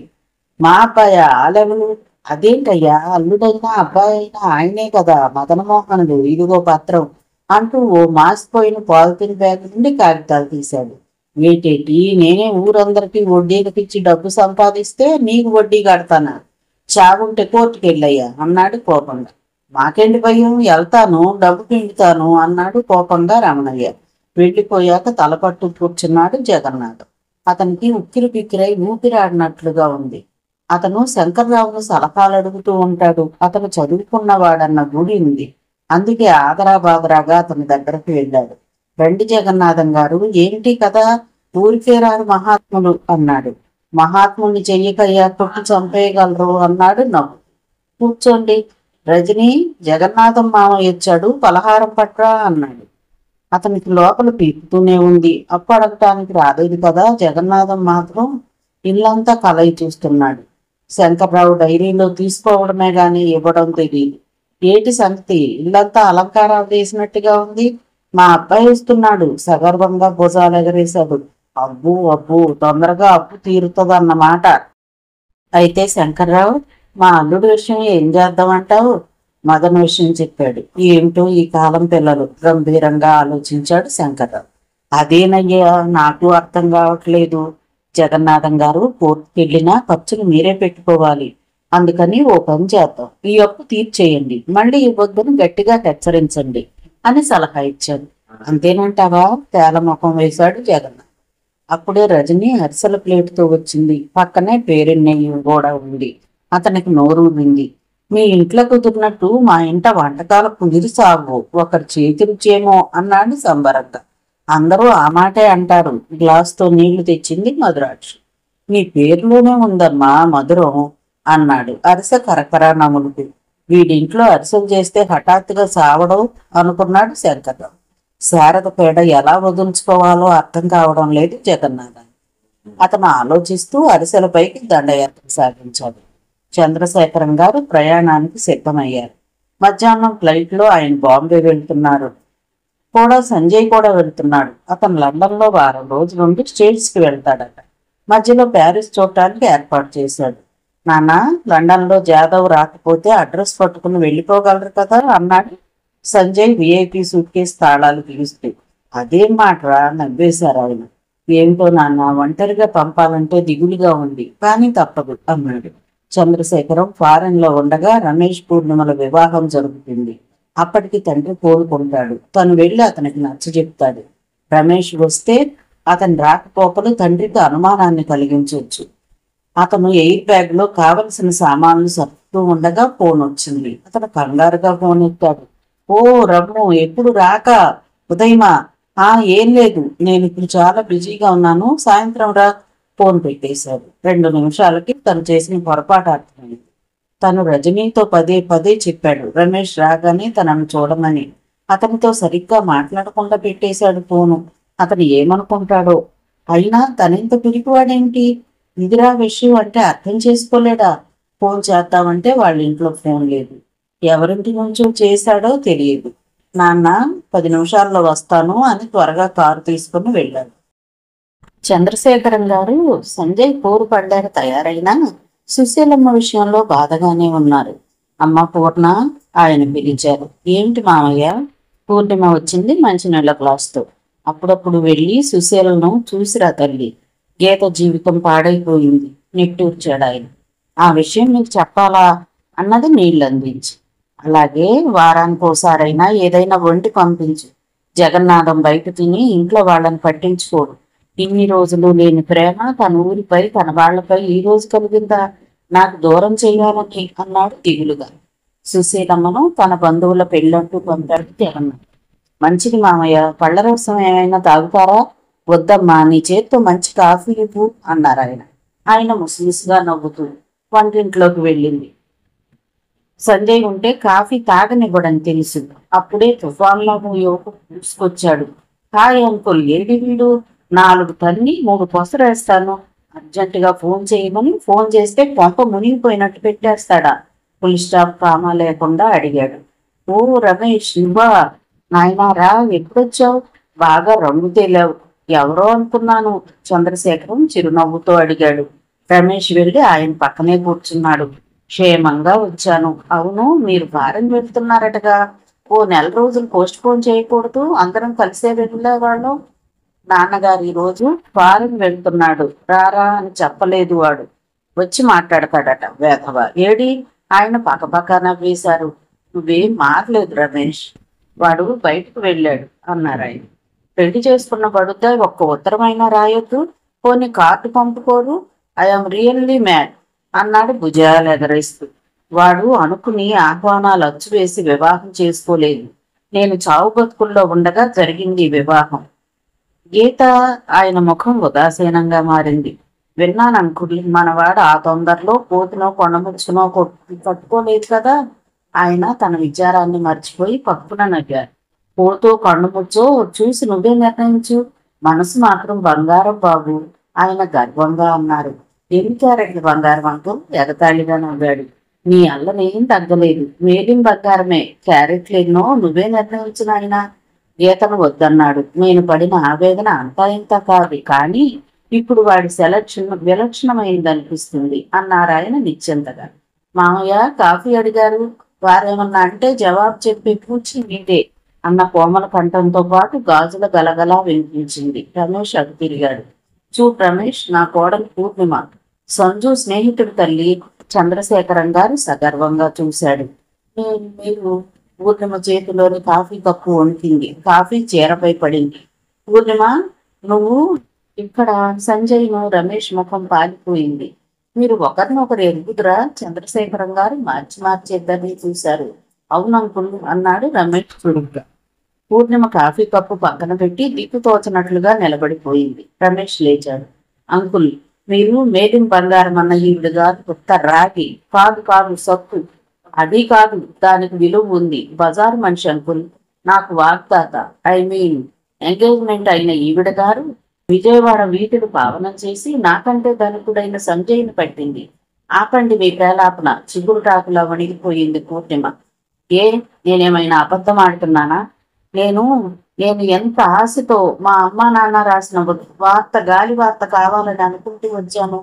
మా అబ్బాయి ఆలెవలు? అదేంటయ్యా, అల్లుడైనా అబ్బాయి అయినా ఆయనే కదా, మదనమోహనుడు. ఇదిగో పత్రం అంటూ ఓ మాసిపోయిన పాలిథిన్ బ్యాగ్ నుండి కాగితాలు తీశాడు. ఏటేటి, నేనే ఊరందరికీ వడ్డీలకిచ్చి డబ్బు సంపాదిస్తే నీకు వడ్డీ కడతానా? చావుంటే కోర్టుకు వెళ్ళయ్యా అన్నాడు కోపంగా. మాకేంటి భయం, వెళ్తాను, డబ్బు పిండుతాను అన్నాడు కోపంగా రమణయ్య. వెళ్ళిపోయాక తలపట్టు కూర్చున్నాడు జగన్నాథం. అతనికి ఉక్కిరి బిక్కిరై ఊపిరాడినట్లుగా ఉంది. అతను శంకర్రావును సలహాలు అడుగుతూ ఉంటాడు. అతను చదువుకున్నవాడన్న గుడి ఉంది. అందుకే ఆదరా బాదరాగా అతని దగ్గరకు వెళ్ళాడు. రండి జగన్నాథం గారు, ఏంటి కదా, ఊరికే రారు మహాత్ములు అన్నాడు. మహాత్ముల్ని చెయ్యకయ్యా, కొట్టి చంపేయగలరు అన్నాడు నవ్వు. కూర్చోండి. రజని, జగన్నాథం మామయ్య వచ్చాడు, పలహారం పట్రా అన్నాడు. అతనికి లోపల పీకుతూనే ఉంది. అప్పు అడగటానికి రాలేదు కదా. జగన్నాథం మాత్రం ఇల్లంతా కలయి చూస్తున్నాడు. శంకర్రావు డైరీలో తీసుకోవడమే గాని ఇవ్వడం తెలియదు. ఏటి సంగతి, ఇల్లంతా అలంకారాలు వేసినట్టుగా ఉంది. మా అబ్బాయి వస్తున్నాడు, సగర్వంగా భుజాలు ఎగరేశాడు. అబ్బు అబ్బు, తొందరగా అప్పు తీరుతుందన్నమాట. అయితే శంకర్రావు, మా అల్లుడి విషయం ఏం చేద్దామంటావు? మదన్ విషయం చెప్పాడు. ఏమిటో ఈ కాలం పిల్లలు, గంభీరంగా ఆలోచించాడు శంకర్రావు. అదేనయ్యా, నాకు అర్థం కావట్లేదు. జగన్నాథం గారు, కోర్టుకెళ్ళినా ఖర్చులు మీరే పెట్టుకోవాలి. అందుకని ఓ పని చేద్దాం, ఈ అప్పు తీర్చేయండి, మళ్ళీ ఇవ్వద్దని గట్టిగా హెచ్చరించండి అని సలహా ఇచ్చాడు. అంతేనంటావా? తేలముఖం వేశాడు జగన్నాథ్. అప్పుడే రజని అరిసెల ప్లేటుతో వచ్చింది. పక్కనే పేరెన్నెయ్యి కూడా ఉంది. అతనికి నోరూరింది. మీ ఇంట్లో కుదిరినట్టు మా ఇంట వంటకాల కుదిరి సాగు, ఒకరి చేతి రుచేమో అన్నాడు సంబరంగా. అందరూ ఆ మాటే అంటారు. గ్లాసుతో నీళ్లు తెచ్చింది మధురాక్షి. నీ పేరులోనే ఉందమ్మా మధురం అన్నాడు అరిసె కరకరా నములుతూ. వీడింట్లో అరిసెలు చేస్తే హఠాత్తుగా సావడం అనుకున్నాడు శంకర్రావు. శారద పేడ ఎలా వదులుచుకోవాలో అర్థం కావడం లేదు జగన్నాథం. అతను ఆలోచిస్తూ అరిసెలపైకి దండయాత్ర సాగించాడు. చంద్రశేఖరం గారు ప్రయాణానికి సిద్ధమయ్యారు. మధ్యాహ్నం ఫ్లైట్లో ఆయన బాంబే వెళ్తున్నారు. కూడా సంజయ్ కూడా వెళ్తున్నాడు. అతను లండన్లో వారం రోజులుండి స్టేట్స్కి వెళ్తాడట. మధ్యలో ప్యారిస్ చూడటానికి ఏర్పాటు చేశాడు. నాన్న, లండన్లో జాదవ్ రాకపోతే అడ్రస్ పట్టుకుని వెళ్ళిపోగలరు కదా అన్నాడు సంజయ్ విఐపి సూట్ కేసు తాళాలు పిలుస్తూ. అదేం మాటరా, నవ్వేశారు ఆయన. ఏమిటో నాన్న, ఒంటరిగా పంపాలంటే దిగులుగా ఉంది, కానీ తప్పదు అన్నాడు. చంద్రశేఖరం ఫారెన్ లో ఉండగా రమేష్ పూర్ణిమల వివాహం జరుగుతుంది. అప్పటికి తండ్రి కోలుకుంటాడు. తను వెళ్ళి అతనికి నచ్చజెప్తాడు. రమేష్ వస్తే అతని రాకపోకలు తండ్రికి అనుమానాన్ని కలిగించవచ్చు. అతను ఎయిర్ బ్యాగ్ లో కావలసిన సామాన్లు సర్దుతూ ఉండగా ఫోన్ వచ్చింది. అతను కంగారుగా ఫోన్ ఎత్తాడు. ఓ రమ్ము, ఎప్పుడు రాక? ఉదయమా? ఏం లేదు, నేను ఇప్పుడు చాలా బిజీగా ఉన్నాను, సాయంత్రం రా. ఫోన్ పెట్టేశాడు. 2 నిమిషాలకి తను చేసిన పొరపాటు అర్థమైంది. తను రజనీతో పదే పదే చెప్పాడు రమేష్ రాగానే తనను చూడమని. అతనితో సరిగ్గా మాట్లాడకుండా పెట్టేశాడు ఫోను. అతను ఏమనుకుంటాడో. అయినా తనెంత పిరికివాడేంటి? ఇదిరా విషయం అంటే అర్థం చేసుకోలేడా? ఫోన్ చేద్దామంటే వాళ్ళ ఇంట్లో ఫోన్ లేదు. ఎవరింటి నుంచో చేశాడో తెలియదు. నాన్న, 10 నిమిషాల్లో వస్తాను అని త్వరగా కారు తీసుకుని వెళ్ళాడు. చంద్రశేఖరం గారు సంజయ్ పోరు పడ్డారు తయారైనా సుశీలమ్మ విషయంలో బాధగానే ఉన్నారు. అమ్మ పూర్ణ, ఆయన పిలిచారు. ఏమిటి మామయ్య? పూర్ణిమ వచ్చింది మంచినీళ్ళ గ్లాసుతో. అప్పుడప్పుడు వెళ్ళి సుశీలను చూసిరా తల్లి, గీత జీవితం పాడైపోయింది నిట్టూర్చాడు ఆయన. ఆ విషయం నీకు చెప్పాలా అన్నది నీళ్ళు అందించి. అలాగే వారానికోసారైనా ఏదైనా వండి పంపించు. జగన్నాథం బయట తిని ఇంట్లో వాళ్ళని పట్టించుకోడు. ఇన్ని రోజులు లేని ప్రేమ తన ఊరిపై తన వాళ్లపై ఈ రోజు కలిగిందా? నాకు దూరం చెయ్యాలని అన్నాడు దిగులుగా. సుశీలమ్మను తన బంధువుల పెళ్ళంటూ పంపాడు జగన్నాథ్. మంచిది మామయ్య, పళ్ళ రసం ఏమైనా తాగుతారా? వద్దమ్మా, నీ చేత్తో మంచి కాఫీ ఇవ్వు అన్నారు ఆయన. ఆయన ముసిముసిగా నవ్వుతూ వంటింట్లోకి వెళ్ళింది. సంజయ్ ఉంటే కాఫీ తాగనివ్వడని తెలుసు. అప్పుడే తుఫాన్లో యువకు పూసుకొచ్చాడు. హాయ్ అంకుల్, ఏడి వీడు? 4 తన్ని 3 పొసరేస్తాను, అర్జెంటుగా ఫోన్ చేయమని ఫోన్ చేస్తే కొంప మునిగిపోయినట్టు పెట్టేస్తాడా? ఫుల్ స్టాప్ కామా లేకుండా అడిగాడు. ఓ రమేష్, నువ్వా? నాయనా రా, ఎప్పుడొచ్చావు? బాగా రంగు తేలావు. ఎవరో అనుకున్నాను చంద్రశేఖరం చిరునవ్వుతో అడిగాడు. రమేష్ వెళ్ళి ఆయన పక్కనే కూర్చున్నాడు. క్షేమంగా వచ్చాను. అవును, మీరు ఫారెన్ వెళ్తున్నారటగా. ఓ 4 రోజులు పోస్ట్ పోన్ చేయకూడదు? అందరం కలిసే వెళ్ళేవాళ్ళం. నాన్నగారు ఈరోజు ఫారెన్ వెళ్తున్నాడు, రారా అని చెప్పలేదు. వాడు వచ్చి మాట్లాడతాడట వేధవ. ఏడి? ఆయన పక్కపక్క నవ్వేశారు. నువ్వేం మారలేదు రమేష్, వాడు బయటకు వెళ్ళాడు అన్నారు ఆయన. పెళ్లి చేసుకున్న పడుద్దా ఒక్క ఉత్తరమైనా రాయొద్దు, పోనీ కార్డు పంపుకోరు. I'm really mad. అన్నాడు భుజాలు ఎగరేస్తూ. వాడు అనుకుని ఆహ్వానాలు అచ్చువేసి వివాహం చేసుకోలేదు. నేను చావు బతుకుల్లో ఉండగా జరిగింది ఈ వివాహం. గీత ఆయన ముఖం ఉదాసీనంగా మారింది. విన్నాను అంకుల్, మనవాడు ఆ తొందరలో కోతినో కొండముచ్చునో పట్టుకోలేదు కదా. ఆయన తన విచారాన్ని మర్చిపోయి పక్కున నవ్వారు. పోతో కొండముచ్చో చూసి నువ్వే నిర్ణయించు, మనసు మాత్రం బంగారం బాబు, ఆయన గర్వంగా అన్నారు. ఎన్ని క్యారెట్ల బంగారం అంటూ ఎగతాళిగా నవ్వాడు. నీ అల్లనేం తగ్గలేదు, మేలిం బంగారమే, క్యారెట్లు ఎన్నో నువ్వే నిర్ణయించు నాయనా. గీతను వద్దన్నాడు. నేను పడిన ఆవేదన అంతా ఇంత కాదు, కానీ ఇప్పుడు వాడి సెలక్షన్ విలక్షణమైందనిపిస్తుంది అన్నారాయన నిశ్చింతగా. మామయ్య కాఫీ అడిగారు, వారేమన్నా అంటే జవాబు చెప్పే పూచి మీదే అన్న కోమల కంఠంతో పాటు గాజుల గలగలా వినిపించింది. రమేష్ అటు తిరిగాడు. చూడు రమేష్, నా కోడలు పూర్ణిమ, సంజు స్నేహితుడి తల్లి చంద్రశేఖరం గారు సగర్వంగా చూశాడు. మీరు పూర్ణిమ చేతిలోని కాఫీ కప్పు వణికింది. కాఫీ చీరపై పడింది. పూర్ణిమ, నువ్వు ఇక్కడ? సంజయ్ను రమేష్ ముఖం పాలిపోయింది. మీరు ఒకరినొకరు ఎరుగుదురా? చంద్రశేఖరం గారు మార్చి మార్చి ఇద్దరిని చూశారు. అవునంకుల్ అన్నాడు రమేష్ చురుగ్గా. పూర్ణిమ కాఫీ కప్పు పక్కన పెట్టి దిక్కు తోచనట్లుగా నిలబడిపోయింది. రమేష్ లేచాడు. అంకుల్, మీరు మేలిం బంగారం అన్న ఈవిడ కాదు, కొత్త రాగి. కాదు కాదు, సత్తు. అది కాదు, దానికి విలువ ఉంది. బజారు మనిషి అంకుల్, నాకు వాగ్దాత, ఐ మీన్ ఎంగేజ్మెంట్ అయిన ఈవిడ గారు విజయవాడ వీధులు పావనం చేసి నాకంటే ధనికుడైన సంజయ్ని పట్టింది. ఆపండి మీ పేలాపన, చిగురుటాకులా వణిగిపోయింది పూర్ణిమ. నేనేమైనా అబద్ధం ఆడుతున్నానా? నేను ఎంత ఆశతో మా అమ్మా నాన్న రాసిన వార్త గాలి వార్త కావాలని అనుకుంటూ వచ్చాను.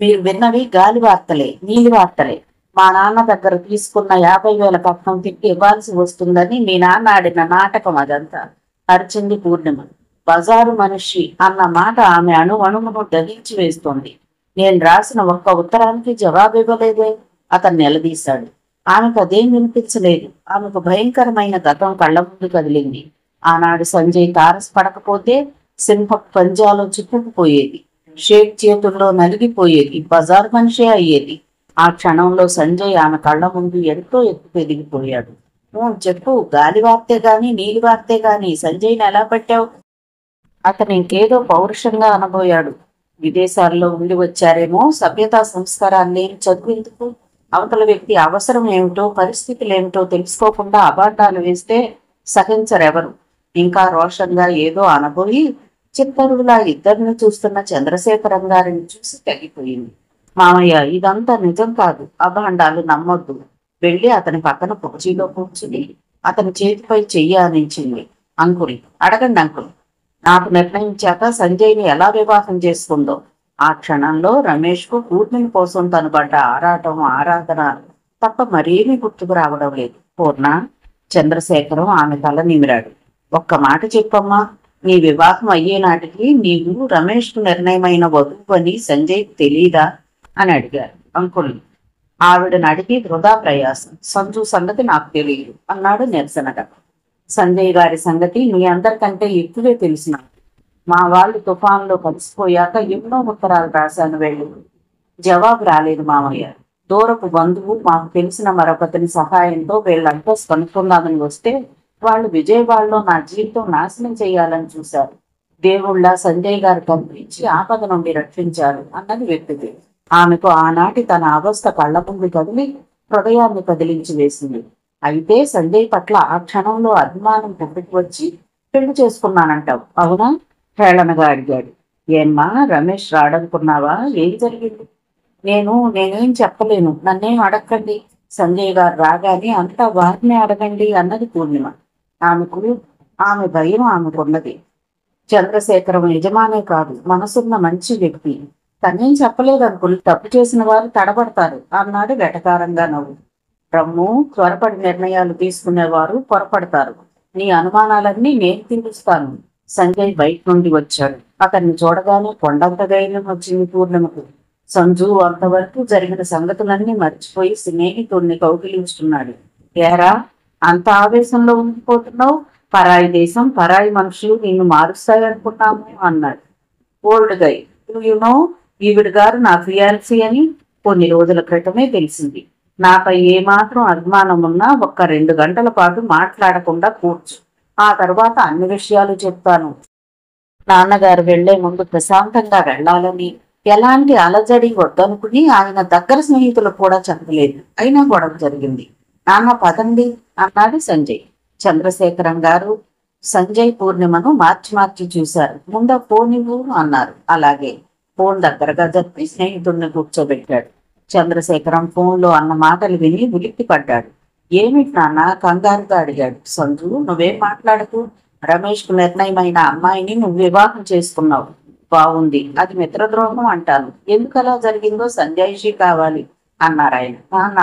మీరు విన్నవి గాలి వార్తలే, నీలి వార్తలే. మా నాన్న దగ్గర తీసుకున్న 50,000 కట్నం తిప్పి ఇవ్వాల్సి వస్తుందని మీ నాన్న ఆడిన నాటకం అదంతా, అరిచింది పూర్ణిమ. బజారు మనిషి అన్న మాట ఆమె అణువును దహించి వేస్తోంది. నేను రాసిన ఒక్క ఉత్తరానికి జవాబు ఇవ్వలేదే? అతను నిలదీశాడు. ఆమెకు అదేం వినిపించలేదు. ఆమెకు భయంకరమైన గతం కళ్ళ ముందు కదిలింది. ఆనాడు సంజయ్ తారసపడకపోతే సింహ పంజాలో చిక్కుకుపోయేది, షేక్ చేతుల్లో నలిగిపోయేది, బజారు మనిషే అయ్యేది. ఆ క్షణంలో సంజయ్ ఆమె కళ్ళ ముందు ఎంతో ఎత్తు ఎదిగిపోయాడు. చెప్పు, గాలి వార్తే గాని నీలి వార్తే గాని సంజయ్ని ఎలా పట్టావు? అతను ఇంకేదో పౌరుషంగా అనబోయాడు. విదేశాల్లో ఉండి వచ్చారేమో, సభ్యతా సంస్కారాన్ని చదువుందుకు? అవతల వ్యక్తి అవసరం ఏమిటో పరిస్థితులు ఏమిటో తెలుసుకోకుండా అబాండాలు వేస్తే సహించరెవరు. ఇంకా రోషంగా ఏదో అనబోయి చిత్తరువులా ఇద్దరిని చూస్తున్న చంద్రశేఖరం గారిని చూసి తగ్గిపోయింది. మామయ్య, ఇదంతా నిజం కాదు, అబాండాలు నమ్మొద్దు. వెళ్ళి అతని పక్కన కుర్చీలో కూర్చుని అతని చేతిపై చెయ్యి ఆనించింది. అంకుల్, అడగండి అంకుల్. నాకు నిర్ణయించాక సంజయ్ని ఎలా వివాహం చేసుకుందో. ఆ క్షణంలో రమేష్ కు పూర్ణిమ కోసం తను పడ్డ ఆరాటం, ఆరాధన తప్ప మరేమీ గుర్తుకు రావడం లేదు. పూర్ణ, చంద్రశేఖరం ఆమె తల నిమిరాడు. ఒక్క మాట చెప్పమ్మా, నీ వివాహం అయ్యే నాటికి నీవు రమేష్ కు నిర్ణయమైన వధువు అని సంజయ్కి తెలీదా అని అడిగారు. అంకుల్, ఆవిడని అడిగి వృధా ప్రయాసం. సంజు సంగతి నాకు తెలియదు అన్నాడు నిరసనగా. సంజయ్ గారి సంగతి మీ అందరికంటే ఎక్కువే తెలిసిన. మా వాళ్ళు తుఫాన్లో కలిసిపోయాక ఎన్నో ఉత్తరాలు రాశాను. వెళ్ళు, జవాబు రాలేదు మామయ్య. దూరపు బంధువు మాకు తెలిసిన మరొకతని సహాయంతో వీళ్ళ అడ్రస్ కనుక్కుందామని వస్తే వాళ్ళు విజయవాడలో నా జీవితం నాశనం చేయాలని చూశారు. దేవుళ్ళ సంజయ్ గారు కనిపించి ఆపద నుండి రక్షించారు అన్నది వ్యక్తిది. ఆమెకు ఆనాటి తన అవస్థ కళ్ళ ముందు కదిలి హృదయాన్ని కదిలించి వేసింది. అయితే సంజయ్ పట్ల ఆ క్షణంలో అభిమానం పుట్టుకు వచ్చి పెళ్లి చేసుకున్నానంటావు, అవునా? హేళనగా అడిగాడు. ఏమ్మా, రమేష్ రాడనుకున్నావా? ఏం జరిగింది? నేనేం చెప్పలేను, నన్నేం అడగండి. సంజయ్ గారు రాగానే అంతా వారిని అడగండి అన్నది పూర్ణిమ. ఆమె భయం ఆమెకున్నది. చంద్రశేఖరం యజమానే కాదు, మనసున్న మంచి వ్యక్తి. తనేం చెప్పలేదు అంకుల్, తప్పు చేసిన వారు తడబడతారు అన్నాడు వెటకారంగా నవ్వు. రమ్ము, త్వరపడి నిర్ణయాలు తీసుకునేవారు పొరపడతారు. నీ అనుమానాలన్నీ నేను తీరుస్తాను. సంజయ్ బయట నుండి వచ్చాడు. అతన్ని చూడగానే కొండంత ధైర్యం వచ్చింది పూర్ణిమకు. సంజు అంతవరకు జరిగిన సంగతులన్నీ మర్చిపోయి స్నేహితుడిని కౌగిలించుకున్నాడు. ఏరా, అంత ఆవేశంలో ఉండిపోతున్నావు? పరాయి దేశం, పరాయి మనుషులు నిన్ను మారుస్తాయనుకున్నాము అన్నాడు. ఓల్డ్ గై, యు నో ఈవిడ గారు నా ఫియాన్సీ అని. కొన్ని రోజుల క్రితమే తెలిసింది. నాపై ఏమాత్రం అభిమానం ఉన్నా ఒక్క 2 గంటల పాటు మాట్లాడకుండా కూర్చు, ఆ తర్వాత అన్ని విషయాలు చెప్తాను. నాన్నగారు వెళ్లే ముందు ప్రశాంతంగా వెళ్లాలని, ఎలాంటి అలజడి వద్దనుకుని ఆయన దగ్గర స్నేహితులు కూడా చెప్పలేదు. అయినా గొడవ జరిగింది. నాన్న పదండి అన్నాడు సంజయ్. చంద్రశేఖరం గారు సంజయ్ పూర్ణిమను మార్చి మార్చి చూశారు. ముందు ఫోన్ ఇవ్వు అన్నారు. అలాగే. ఫోన్ దగ్గరగా జరిపి స్నేహితుడిని కూర్చోబెట్టాడు. చంద్రశేఖరం ఫోన్లో అన్న మాటలు విని ఉలిక్కి పడ్డాడు. ఏమిటి నాన్న కంగారుగా అడిగాడు. సంజు, నువ్వేం మాట్లాడకు. రమేష్ కు నిర్ణయమైన అమ్మాయిని నువ్వు వివాహం చేసుకున్నావు. బాగుంది. అది మిత్రద్రోహం అంటాను. ఎందుకలా జరిగిందో సంజాయిషి కావాలి అన్నారు ఆయన. నాన్న,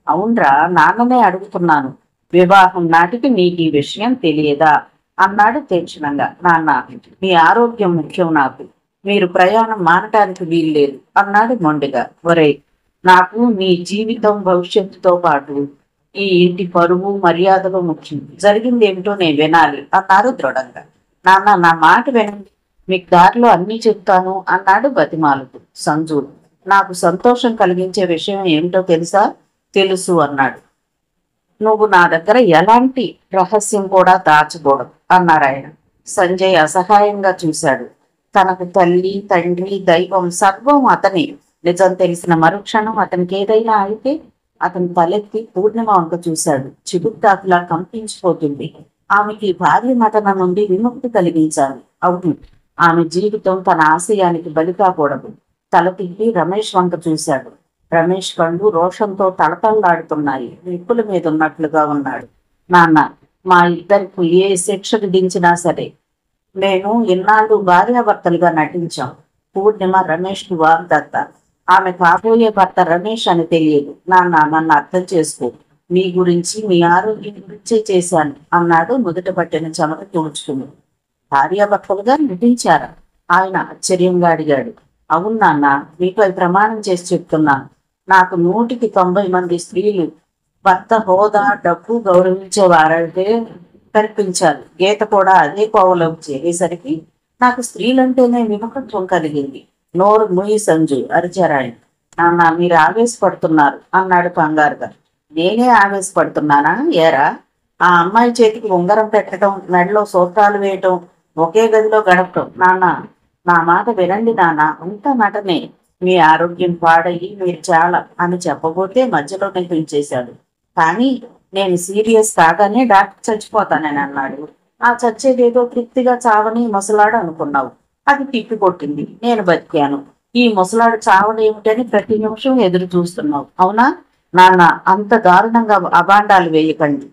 అవునరా, నాన్ననే అడుగుతున్నాను. వివాహం నాటికి నీకు ఈ విషయం తెలియదా అన్నాడు తీక్షణంగా. నాన్న, మీ ఆరోగ్యం ముఖ్యం నాకు. మీరు ప్రయాణం మానటానికి వీల్లేదు అన్నాడు మొండిగా. ఒరే, నాకు నీ జీవితం భవిష్యత్తుతో పాటు ఈ ఇంటి పరువు మర్యాదలు ముఖ్యం. జరిగింది ఏమిటో నేను వినాలి అన్నారు దృఢంగా. నాన్న, నా మాట వినండి, మీకు దారిలో అన్నీ చెప్తాను అన్నాడు బతిమాలుతూ. సంజు, నాకు సంతోషం కలిగించే విషయం ఏమిటో తెలుసా? తెలుసు అన్నాడు. నువ్వు నా దగ్గర ఎలాంటి రహస్యం కూడా దాచకూడదు అన్నారు ఆయన. సంజయ్ అసహాయంగా చూశాడు. తనకు తల్లి, తండ్రి, దైవం సర్వం అతని. నిజం తెలిసిన మరుక్షణం అతనికి ఏదైనా అయితే అతని తలెత్తి పూర్ణిమ వంక చూశాడు. చిగుర్దాకులా కంపించిపోతుంది. ఆమెకి భార్య నటన నుండి విముక్తి కలిగించాలి. అవును, ఆమె జీవితం తన ఆశయానికి బలి కాకూడదు. తల తిప్పి రమేష్ వంక చూశాడు. రమేష్ కళ్ళు రోషంతో తళతళలాడుతున్నాయి. నిప్పుల మీద ఉన్నట్లుగా ఉన్నాడు. నాన్న, మా ఇద్దరికి ఏ శిక్ష విధించినా సరే నేను ఇన్నాళ్ళు భార్యాభర్తలుగా నటించాం. పూర్ణిమ రమేష్ కి వాగ్దత్త. ఆమె కాబోయే భర్త రమేష్ అని తెలియదు. నాన్న, నన్ను అర్థం చేసుకో. మీ గురించి, మీ ఆరోగ్యం గురించే చేశాను అన్నాడు నుదుట పట్టిన చెమట తుడుచుకుని. భార్యాభర్తలుగా నటించారా? ఆయన ఆశ్చర్యంగా అడిగాడు. అవును నాన్న, మీపై ప్రమాణం చేసి చెప్తున్నాను. నాకు 190 మంది స్త్రీలు భర్త హోదా, డబ్బు గౌరవించేవారైతే కనిపించాలి. గీత కూడా అదే కోవలో చేరేసరికి నాకు స్త్రీలంటేనే విముఖత్వం కలిగింది. నోరు ముయి సంజు అరిచారాయన. నాన్న, మీరు ఆవేశపడుతున్నారు అన్నాడు కంగారుగా. నేనే ఆవేశపడుతున్నానా? ఏరా, ఆ అమ్మాయి చేతికి ఉంగరం పెట్టడం, మెడలో సూత్రాలు వేయటం, ఒకే గదిలో గడపటం. నాన్న, నా మాట వినండి నాన్న, అంతా నటనే. మీ ఆరోగ్యం పాడయి మీరు చాలా అని చెప్పబోతే మధ్యలో నిలిపించేశాడు. కానీ నేను సీరియస్ కాగానే డాక్టర్ చచ్చిపోతానని అన్నాడు. ఆ చచ్చేదేదో తృప్తిగా చావని ముసలాడు అనుకున్నావు. అది తిప్పి కొట్టింది. నేను బతికాను. ఈ ముసలాడు చావడేమిటని ప్రతి నిమిషం ఎదురు చూస్తున్నావు. అవునా? నాన్న, అంత దారుణంగా అబాండాలు వేయకండి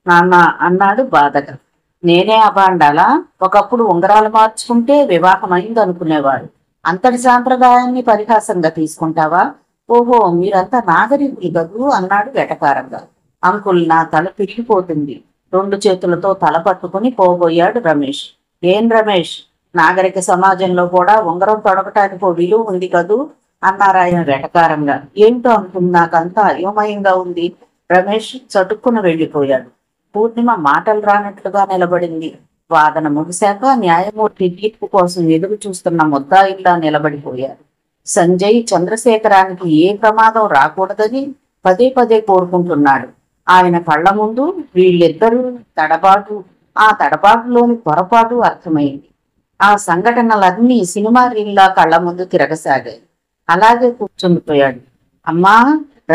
నాన్న అన్నాడు బాధగా. నేనే అబాండాలా? ఒకప్పుడు ఉంగరాలు మార్చుకుంటే వివాహం అయింది అనుకునేవాడు. అంతటి సాంప్రదాయాన్ని పరిహాసంగా తీసుకుంటావా? ఓహో, మీరంతా నాగరికులు గదు అన్నాడు వెటకారంగా. అంకుల్, నా తల పిచ్చిపోతుంది. 2 చేతులతో తల పట్టుకుని పోబోయాడు రమేష్. ఏం రమేష్, నాగరిక సమాజంలో కూడా ఉంగరం తొడగటానికి ఓ విలువ ఉంది కదూ అన్నారాయన వెటకారంగా. ఏంటో అనుకుని నాకంతా అయోమయంగా ఉంది. రమేష్ చటుక్కున వెళ్ళిపోయాడు. పూర్ణిమ మాటలు రానట్లుగా నిలబడింది. వాదన ముగిశాక న్యాయమూర్తి తీర్పు కోసం ఎదురు చూస్తున్న ముద్దాయిల్లా నిలబడిపోయారు. సంజయ్ చంద్రశేఖరానికి ఏ ప్రమాదం రాకూడదని పదే పదే కోరుకుంటున్నాడు. ఆయన కళ్ళ ముందు వీళ్ళిద్దరూ తడబాటు, ఆ తడబాటులోని పొరపాటు అర్థమైంది. ఆ సంఘటనలన్నీ సినిమా రీల్లా కళ్ళ ముందు తిరగసాగాయి. అలాగే కూర్చుండిపోయాడు. అమ్మా,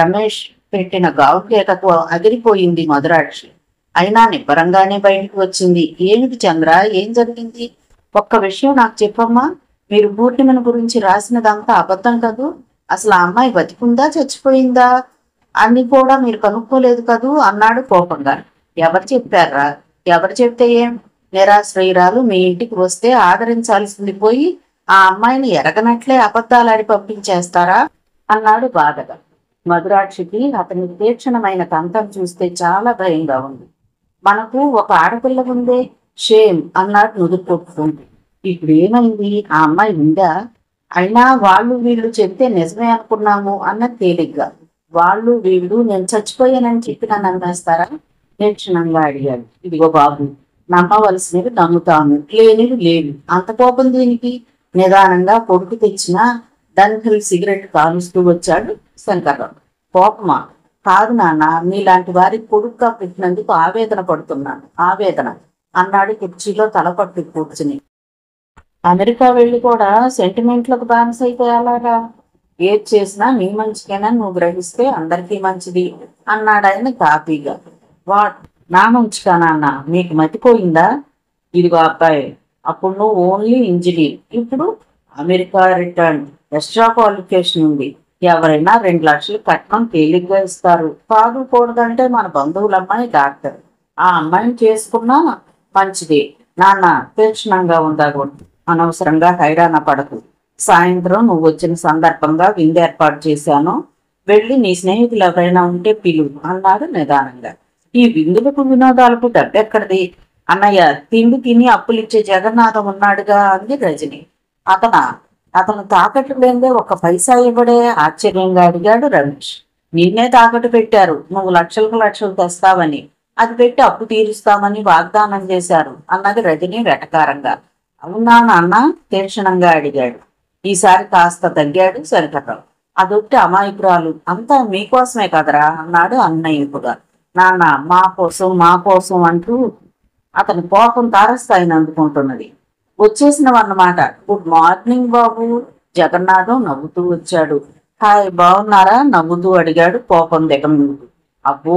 రమేష్ పెట్టిన గావుకేకకు అదిరిపోయింది మధురాక్షి. అయినా నిబ్బరంగానే బయటకు వచ్చింది. ఏమిటి చంద్ర, ఏం జరిగింది? ఒక్క విషయం నాకు చెప్పమ్మా. మీరు పూర్ణిమను గురించి రాసినదంతా అబద్ధం కదూ? అసలు ఆ అమ్మాయి బతికుందా, చచ్చిపోయిందా అన్ని కూడా మీరు కనుక్కోలేదు కదూ అన్నాడు కోపంగా. ఎవరు చెప్పారా? ఎవరు చెప్తే ఏం? నిరాశ్రయురాలు మీ ఇంటికి వస్తే ఆదరించాల్సింది పోయి ఆ అమ్మాయిని ఎరగనట్లే అబద్ధాలాడి పంపించేస్తారా అన్నాడు బాధగా. మధురాక్షికి అతని తీక్షణమైన కంఠం చూస్తే చాలా భయంగా ఉంది. మనకు ఒక ఆడపిల్ల ఉందే, షేమ్ అన్నాడు నుదురు కొట్టుకుంటూ. ఇప్పుడు ఏమైంది? ఆ అమ్మాయి ఉందా? అయినా వాళ్ళు వీళ్ళు చెప్తే నిజమే అనుకున్నాము అన్నది తేలిగ్గా. వాళ్ళు వీళ్ళు నేను చచ్చిపోయానని చెప్పినా నమ్మేస్తారా? తీక్షణంగా అడిగాడు. ఇదిగో బాబు, నమ్మవలసినవి నమ్ముతాను, లేనివి లేవు. అంత కోపం దీనికి? నిదానంగా కొడుకు తెచ్చినా డన్హిల్ సిగరెట్ కాలుస్తూ వచ్చాడు శంకర్రావు. కోపమా? కాదు నాన్న, మీలాంటి వారికి కొడుకుగా పెట్టినందుకు ఆవేదన పడుతున్నాను, ఆవేదన అన్నాడు కుర్చీలో తలపట్టు కూర్చుని. అమెరికా వెళ్ళి కూడా సెంటిమెంట్లకు బానిసైపోయాలారా? ఏది చేసినా నీ మంచికైనా నువ్వు గ్రహిస్తే అందరికీ మంచిది అన్నాడు ఆయన కాపీగా. వాట్, నా మంచిగా నాన్న? మీకు మతిపోయిందా? ఇదిగో అబ్బాయి, అప్పుడు నువ్వు ఓన్లీ ఇంజనీర్, ఇప్పుడు అమెరికా రిటర్న్, ఎక్స్ట్రా క్వాలిఫికేషన్ ఉంది. ఎవరైనా 2 లక్షలు కట్నం తేలిగ్గా ఇస్తారు. కాదు కూడదంటే మన బంధువుల అమ్మాయి డాక్టర్, ఆ అమ్మాయిని చేసుకున్నా మంచిది. నాన్న తీక్షణంగా ఉండకూడదు, అనవసరంగా హైరాణ పడకు. సాయంత్రం నువ్వు వచ్చిన సందర్భంగా విందు ఏర్పాటు చేశాను, వెళ్ళి నీ స్నేహితులు ఎవరైనా ఉంటే పిలువు అన్నాడు నిదానంగా. ఈ విందులకు వినోదాలకు డబ్బెక్కడిది అన్నయ్య? తిండి తిని అప్పులిచ్చే జగన్నాథం ఉన్నాడుగా అంది రజని. అతను తాకట్టు లేదే 1 పైసా ఇవ్వడే ఆశ్చర్యంగా అడిగాడు రమేష్. నిన్నే తాకట్టు పెట్టారు, నువ్వు లక్షలకు లక్షలు తెస్తావని, అది పెట్టి అప్పు తీరుస్తామని వాగ్దానం చేశారు అన్నది రజని వెటకారంగా. అవునా నాన్న? తీక్షణంగా అడిగాడు. ఈసారి కాస్త తగ్గాడు శంకర్రావు. అదొట్టి అమాయకురాలు, అంతా మీకోసమే కదరా అన్నాడు అన్నయ్యపుగా. నాన్న, మా కోసం అంటూ అతని కోపం తారస్థాయిని అందుకుంటున్నది. వచ్చేసినవన్నమాట. గుడ్ మార్నింగ్ బాబు. జగన్నాథం నవ్వుతూ వచ్చాడు. హాయ్, బాగున్నారా? నవ్వుతూ అడిగాడు కోపం దిగముందు. అబ్బో,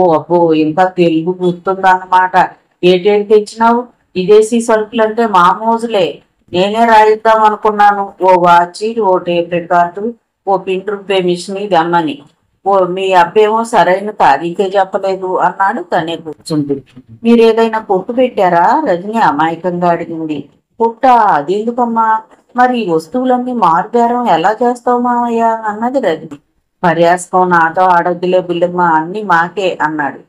ఇంకా తెలుగు గుర్తుందన్నమాట. ఏటేటి తెచ్చినావు? విదేశీ సరుకులంటే మా మోజులే. నేనే రాయిద్దాం అనుకున్నాను. ఓ వాచి, ఓ టేప్ రికార్డు, ఓ పిన్ రుబ్బే మిషన్ ఇది అమ్మని. ఓ మీ అబ్బేమో సరైన తారీఖే చెప్పలేదు అన్నాడు తనే కూర్చుంది. మీరేదైనా కొట్టు పెట్టారా? రజని అమాయకంగా అడిగింది. పుట్ట? అదెందుకమ్మా? మరి ఈ వస్తువులన్నీ మారుబేరం ఎలా చేస్తావు మావయ్య అన్నది రజని. పర్యాస్కం నాతో ఆడొద్దులే బుల్లెమ్మ, అన్ని మాకే అన్నాడు.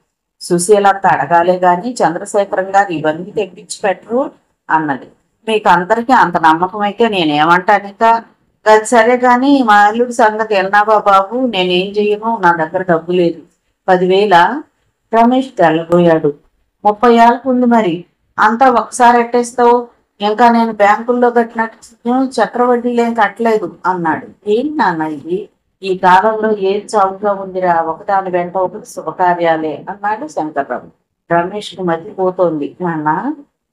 సుశీలంత అడగాలే గాని చంద్రశేఖరం గారు ఇవన్నీ తెప్పించి పెట్టరు అన్నది. మీకు అందరికీ అంత నమ్మకం అయితే నేనేమంటానిక? అది సరే గాని మా అల్లుడి సంగతి ఎన్నావా బాబు? నేనేం చెయ్యను, నా దగ్గర డబ్బు లేదు. 10,000? రమేష్ తెల్లబోయాడు. 30 ఏళ్ళకు ఉంది మరి, అంతా ఒకసారి ఎట్టేస్తావు? ఇంకా నేను బ్యాంకుల్లో కట్టినట్టు చక్రవడ్డీలేం కట్టలేదు అన్నాడు. ఏంటి నాన్న ఇది? ఈ కాలంలో ఏది చౌకగా ఉందిరా, ఒకదాని వెంట ఒకటి శుభకార్యాలే అన్నాడు శంకర్రావు. రమేష్కి మతిపోతోంది. నాన్న,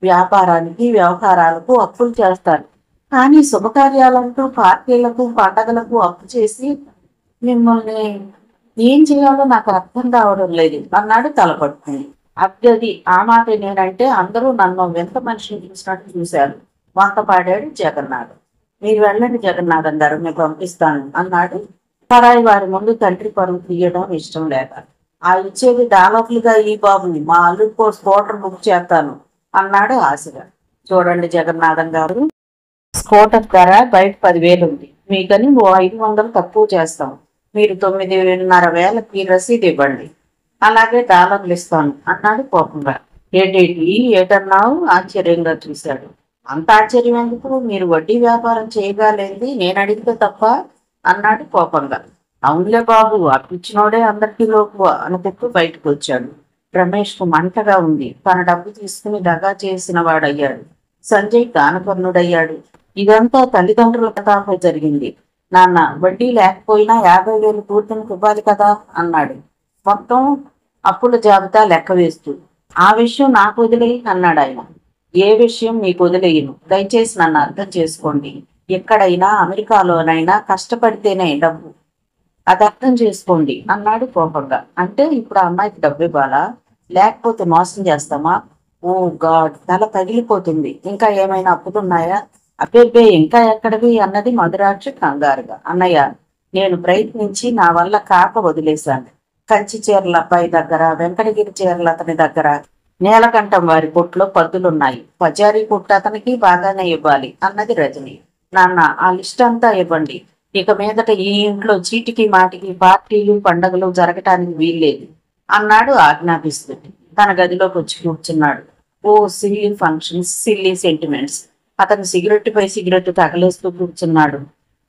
వ్యాపారానికి వ్యవహారాలకు అప్పులు చేస్తారు, కానీ శుభకార్యాలంటూ పార్టీలకు పండగలకు అప్పు చేసి మిమ్మల్ని ఏం చేయాలో నాకు అర్థం కావడం లేదు అన్నాడు తలపట్టుకుని. అబ్బది ఆ మాట నేనంటే అందరూ నన్ను వింత మనిషిని చూసినట్టు చూశారు వంత పాడాడు జగన్నాథం. మీరు వెళ్ళండి జగన్నాథం గారు, నేను పంపిస్తాను అన్నాడు. పరాయి వారి ముందు తండ్రి పరువు తీయడం ఇష్టం లేక. ఆ ఇచ్చేది డాలర్లుగా ఈ బాబు, మా అల్లుడికో స్కూటర్ బుక్ చేస్తాను అన్నాడు ఆశగా. చూడండి జగన్నాథం గారు, స్కూటర్ ధర బయట 10,000 ఉంది, మీకని ఓ 500 తక్కువ చేస్తాం. మీరు 9,500కి రసీదు ఇవ్వండి, అలాగే డాలర్లు ఇస్తాను అన్నాడు కోపంగా. ఏటన్నావు? ఆశ్చర్యంగా చూశాడు. అంత ఆశ్చర్యం ఎందుకు? మీరు వడ్డీ వ్యాపారం చేయగలేంది నేను అడిగితే తప్ప అన్నాడు కోపంగా. అవునులే బాబు, అప్పిచ్చినోడే అందరికీ లోపు అనుకుంటూ బయటకు వచ్చాడు. రమేష్కు మంటగా ఉంది. తన డబ్బు తీసుకుని దగా చేసిన వాడయ్యాడు. సంజయ్ దానకర్ణుడయ్యాడు. ఇదంతా తల్లిదండ్రుల కథాపై జరిగింది. నాన్న, వడ్డీ లేకపోయినా 50,000 పూర్తికి ఇవ్వాలి కదా అన్నాడు మొత్తం అప్పుల జాబితా లెక్క వేస్తూ. ఆ విషయం నాకు వదిలేయి అన్నాడు ఆయన. ఏ విషయం మీకు వదిలేయను, దయచేసి నన్ను అర్థం చేసుకోండి. ఎక్కడైనా అమెరికాలోనైనా కష్టపడితేనే డబ్బు, అది అర్థం చేసుకోండి అన్నాడు కోపంగా. అంటే ఇప్పుడు ఆ అమ్మాయికి డబ్బు ఇవ్వాలా, లేకపోతే మోసం చేస్తామా? ఓ గాడ్, తల పగిలిపోతుంది. ఇంకా ఏమైనా అప్పులున్నాయా? అబ్బే ఇంకా ఎక్కడివి అన్నది మధురాక్షి కంగారుగా. అన్నయ్య, నేను ప్రయత్నించి నా వల్ల కాక వదిలేశాను. కంచి చీరల అబ్బాయి దగ్గర, వెంకటగిరి చీరల అతని దగ్గర, నీలకంఠం వారి కొట్లో పద్దులున్నాయి. పచారీ కొట్టు అతనికి బాగానే ఇవ్వాలి అన్నది రజని. నాన్న, ఆ లిస్ట్ అంతా ఇవ్వండి. ఇక మీదట ఈ ఇంట్లో చీటికి మాటికి పార్టీలు పండగలు జరగటానికి వీల్లేదు అన్నాడు ఆజ్ఞాపిస్తూ. తన గదిలోకి వచ్చి కూర్చున్నాడు. ఓ సిల్లీ ఫంక్షన్స్, సిల్లీ సెంటిమెంట్స్. అతను సిగరెట్టుపై సిగరెట్టు తగలేస్తూ కూర్చున్నాడు.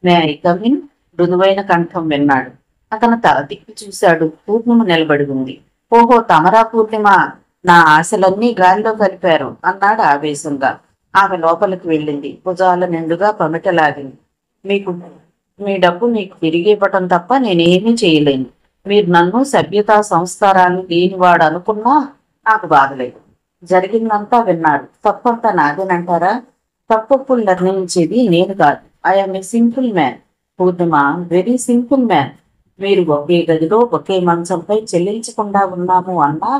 May I come in? మృదువైన కంఠం విన్నాడు. అతను తల తిప్పి చూశాడు. పూర్ణిమ నిలబడి ఉంది. ఓహో, తమరా పూర్ణిమ, నా ఆశలన్నీ గాలిలో కలిపారు అన్నాడు ఆవేశంగా. ఆమె లోపలికి వెళ్ళింది. భుజాల నిండుగా పమిటలాగింది. మీకు మీ డబ్బు మీకు తిరిగి ఇవ్వటం తప్ప నేనేమీ చేయలేను. మీరు నన్ను సభ్యతా సంస్కారాలు లేనివాడు అనుకున్నా నాకు బాధలేదు. జరిగిందంతా విన్నారు. తప్పంతా నాదేనంటారా? తప్పప్పుడు నిర్ణయించేది నేను కాదు. I'm a simple man. Purnima very simple man. మీరు ఒకే గదిలో ఒకే మంచంపై చెల్లించకుండా ఉన్నాము అన్నా